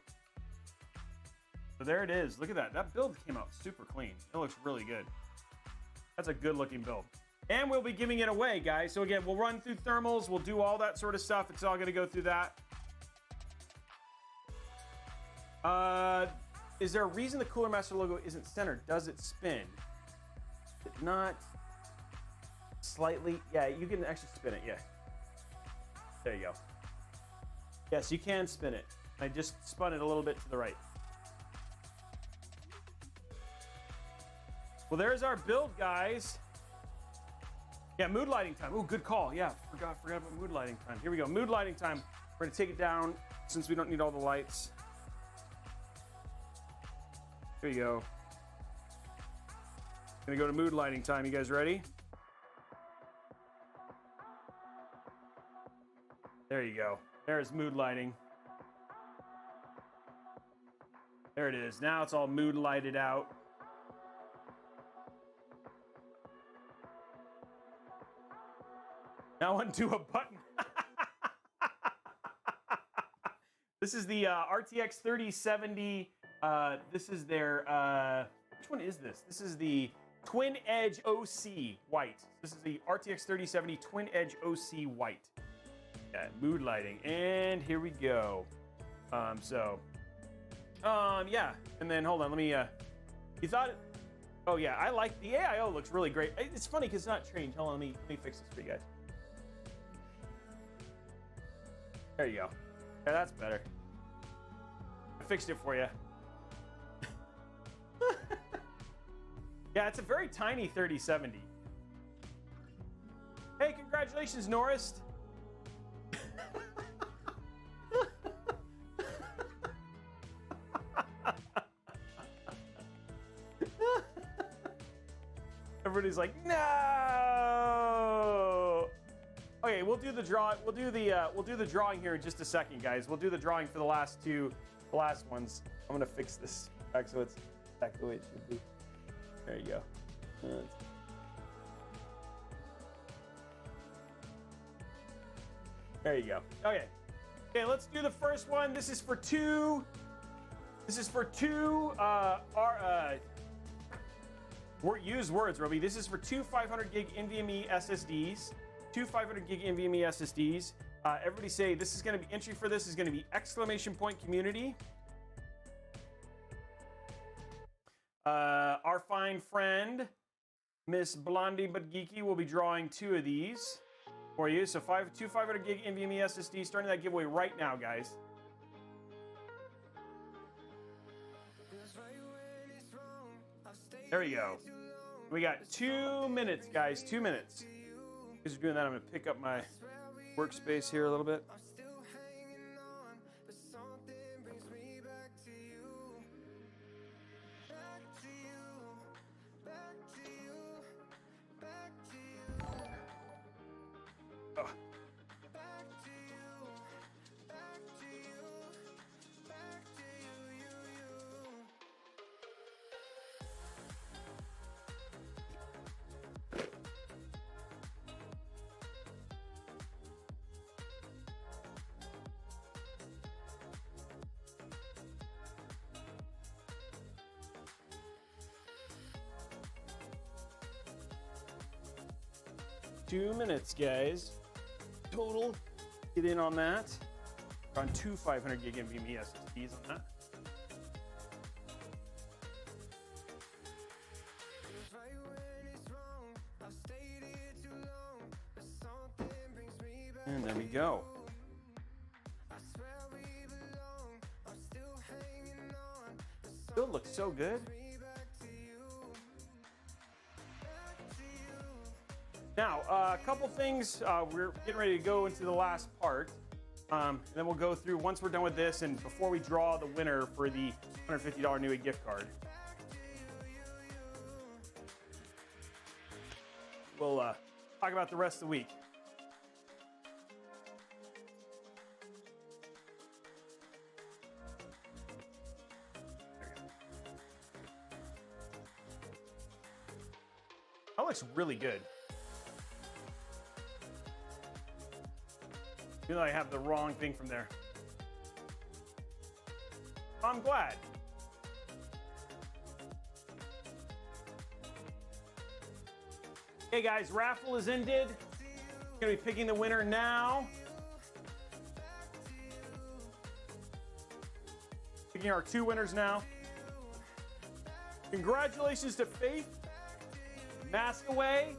So there it is. Look at that. That build came out super clean. It looks really good. That's a good looking build. And we'll be giving it away, guys. So again, we'll run through thermals. We'll do all that sort of stuff. It's all going to go through that. Is there a reason the Cooler Master logo isn't centered? Does it spin? Not slightly. Yeah, you can actually spin it. Yeah. There you go. Yes, you can spin it. I just spun it a little bit to the right. Well, there's our build, guys. Yeah, mood lighting time. Oh, good call. Yeah, forgot about mood lighting time. Here we go. Mood lighting time. We're gonna take it down since we don't need all the lights. Here you go. Gonna go to mood lighting time. You guys ready? There you go. There's mood lighting. There it is. Now it's all mood lighted out. Now undo a button. This is the RTX 3070. This is their, which one is this? This is the Twin Edge OC White. This is the RTX 3070 Twin Edge OC White. Yeah, mood lighting. And here we go. Yeah. And then, hold on, let me, you thought, oh yeah, I like, the AIO looks really great. It's funny because it's not trained. Hold on, let me fix this for you guys. There you go. Yeah, that's better. I fixed it for you. Yeah, it's a very tiny 3070. Hey, congratulations, Norris. Everybody's like, no. Okay, we'll do the draw. We'll do the drawing here in just a second, guys. We'll do the drawing for the last ones. I'm gonna fix this back so it's back the way it should be. There you go. There you go. Okay. Okay, let's do the first one. This is for two. Use words, Robey. This is for two 500 gig NVMe SSDs. Two 500 gig NVMe SSDs. Everybody say this is going to be entry for this is going to be exclamation point community. Our fine friend, Miss Blondie but Geeky, will be drawing two of these for you. So two 500 gig NVMe SSDs, starting that giveaway right now, guys. There we go. We got 2 minutes, guys. 2 minutes. As you're doing that, I'm going to pick up my workspace here a little bit. 2 minutes, guys. Total. Get in on that. We're on 2 500 gig NVMe SSDs on that. And there we go. Still looks so good. Now, a couple things. We're getting ready to go into the last part. And then we'll go through, once we're done with this, and before we draw the winner for the $150 Newegg gift card, we'll talk about the rest of the week. That looks really good. Even though I have the wrong thing from there. I'm glad. Hey guys, raffle is ended. Gonna be picking the winner now. Picking our 2 winners now. Congratulations to Faith, Maskaway,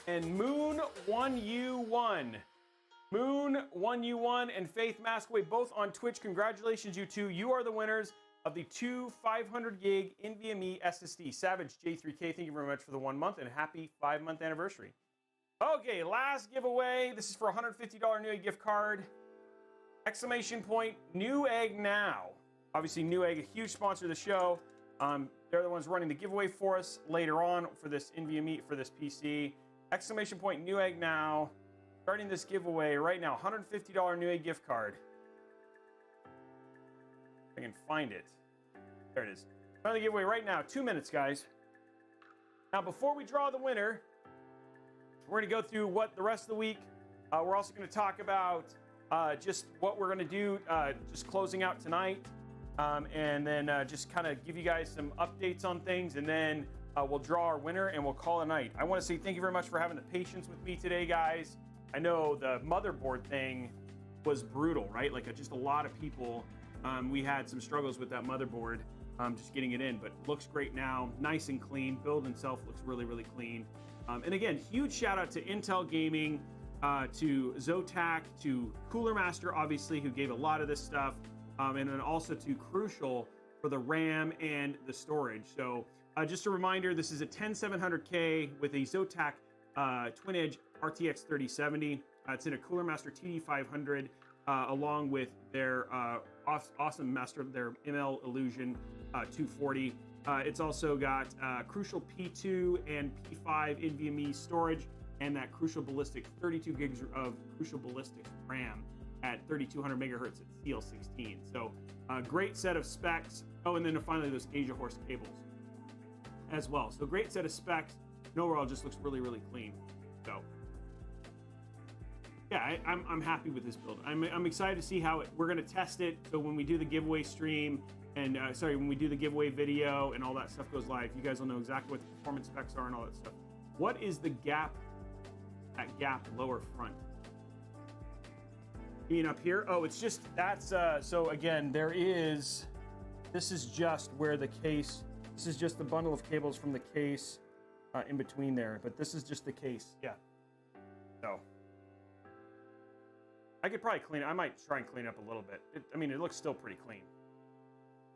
and Moon1U1. Moon1U1 and Faith Maskaway, both on Twitch. Congratulations, you two. You are the winners of the 2 500 gig NVMe SSD. Savage J3K, thank you very much for the 1 month and happy 5-month anniversary. Okay, last giveaway. This is for a $150 Newegg gift card. Exclamation point, Newegg now. Obviously, Newegg, a huge sponsor of the show. They're the ones running the giveaway for us later on for this NVMe, for this PC. Exclamation point, Newegg now. Starting this giveaway right now, $150 Newegg gift card. If I can find it. There it is. Starting the giveaway right now, 2 minutes, guys. Now, before we draw the winner, we're going to go through what the rest of the week. We're also going to talk about just what we're going to do, just closing out tonight. And then just kind of give you guys some updates on things, and then we'll draw our winner and we'll call it a night. I want to say thank you very much for having the patience with me today, guys. I know the motherboard thing was brutal, right? Like just a lot of people, we had some struggles with that motherboard, just getting it in, but looks great now, nice and clean. Build itself looks really, really clean. And again, huge shout out to Intel Gaming, to Zotac, to Cooler Master, obviously, who gave a lot of this stuff. And then also to Crucial for the RAM and the storage. So just a reminder, this is a 10700K with a Zotac Twin Edge RTX 3070. It's in a Cooler Master TD500 along with their awesome master, their ML Illusion 240. It's also got Crucial P2 and P5 NVMe storage and that Crucial Ballistic 32 gigs of Crucial Ballistic RAM at 3200 megahertz at CL16. So great set of specs. Oh, and then finally those Asia Horse cables as well. So great set of specs. And overall just looks really, really clean. So yeah, I'm happy with this build. I'm excited to see how we're gonna test it. So when we do the giveaway stream and when we do the giveaway video and all that stuff goes live, you guys will know exactly what the performance specs are and all that stuff. What is the gap, that gap lower front? You mean up here? Oh, it's just, that's, so again, this is just where the case, this is just the bundle of cables from the case in between there, but this is just the case, yeah. So, I could probably clean it. I might try and clean it up a little bit. I mean, it looks still pretty clean,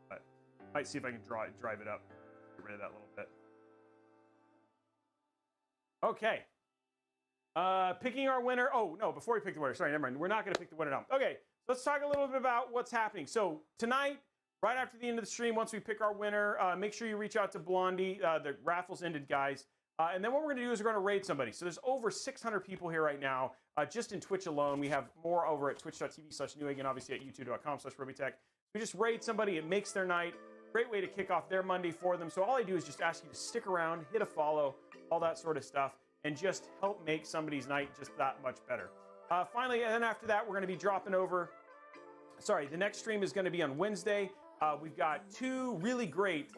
but I might see if I can drive it up, get rid of that little bit. Okay. Picking our winner. Oh, no, before we pick the winner. Sorry, never mind. We're not going to pick the winner now. Okay, let's talk a little bit about what's happening. So tonight, right after the end of the stream, once we pick our winner, make sure you reach out to Blondie. The raffle's ended, guys. And then what we're going to do is we're going to raid somebody. So there's over 600 people here right now, just in Twitch alone. We have more over at twitch.tv/Newegg and obviously at youtube.com/Robeytech. We just raid somebody. It makes their night. Great way to kick off their Monday for them. So all I do is just ask you to stick around, hit a follow, all that sort of stuff, and just help make somebody's night just that much better. Finally, and then after that, we're going to be dropping over. Sorry, the next stream is going to be on Wednesday. We've got two really great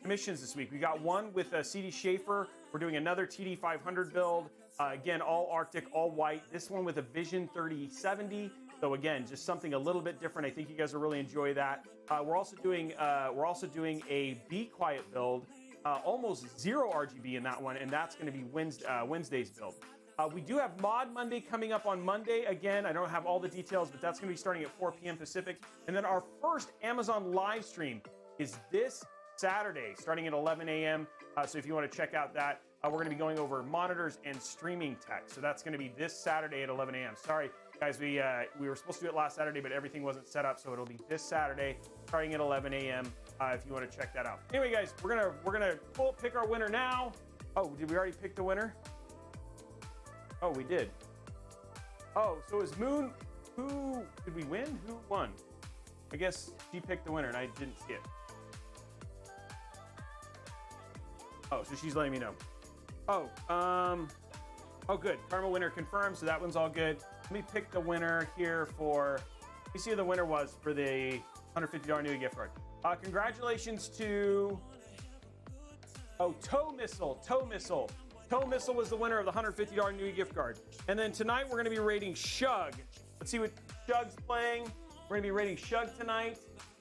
commissions this week. We got one with CD Schaefer We're doing another TD500 build. Again, all Arctic, all white. This one with a Vision 3070. So again, just something a little bit different. I think you guys will really enjoy that. We're also doing a Be Quiet build. Almost zero RGB in that one, and that's going to be Wednesday's build. We do have Mod Monday coming up on Monday. Again, I don't have all the details, but that's going to be starting at 4 p.m. Pacific. And then our first Amazon live stream is this Saturday, starting at 11 a.m. So if you want to check out that, we're going to be going over monitors and streaming tech. So that's going to be this Saturday at 11 a.m. Sorry, guys, we were supposed to do it last Saturday, but everything wasn't set up. So it'll be this Saturday, starting at 11 a.m. If you want to check that out. Anyway, guys, we're gonna pick our winner now. Oh, did we already pick the winner? Oh, we did. Oh, so it was Moon. Who did we win? Who won? I guess she picked the winner and I didn't see it. Oh, so she's letting me know. Oh, good. Karma winner confirmed, so that one's all good. Let me pick the winner here for, let me see who the winner was for the $150 new gift card. Congratulations to, Toe Missile. Toe Missile was the winner of the $150 new gift card. And then tonight we're gonna be rating Shug. Let's see what Shug's playing. We're gonna be rating Shug tonight.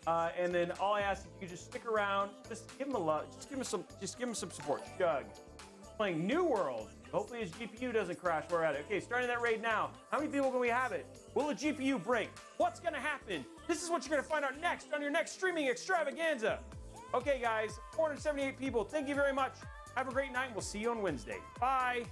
And then all I ask is you just stick around, just give him a love, just give him some support. Shug playing New World. Hopefully his GPU doesn't crash while we're at it. Okay, starting that raid now. How many people can we have it? Will a GPU break? What's gonna happen? This is what you're gonna find out next on your next streaming extravaganza. Okay, guys, 478 people. Thank you very much. Have a great night. We'll see you on Wednesday. Bye.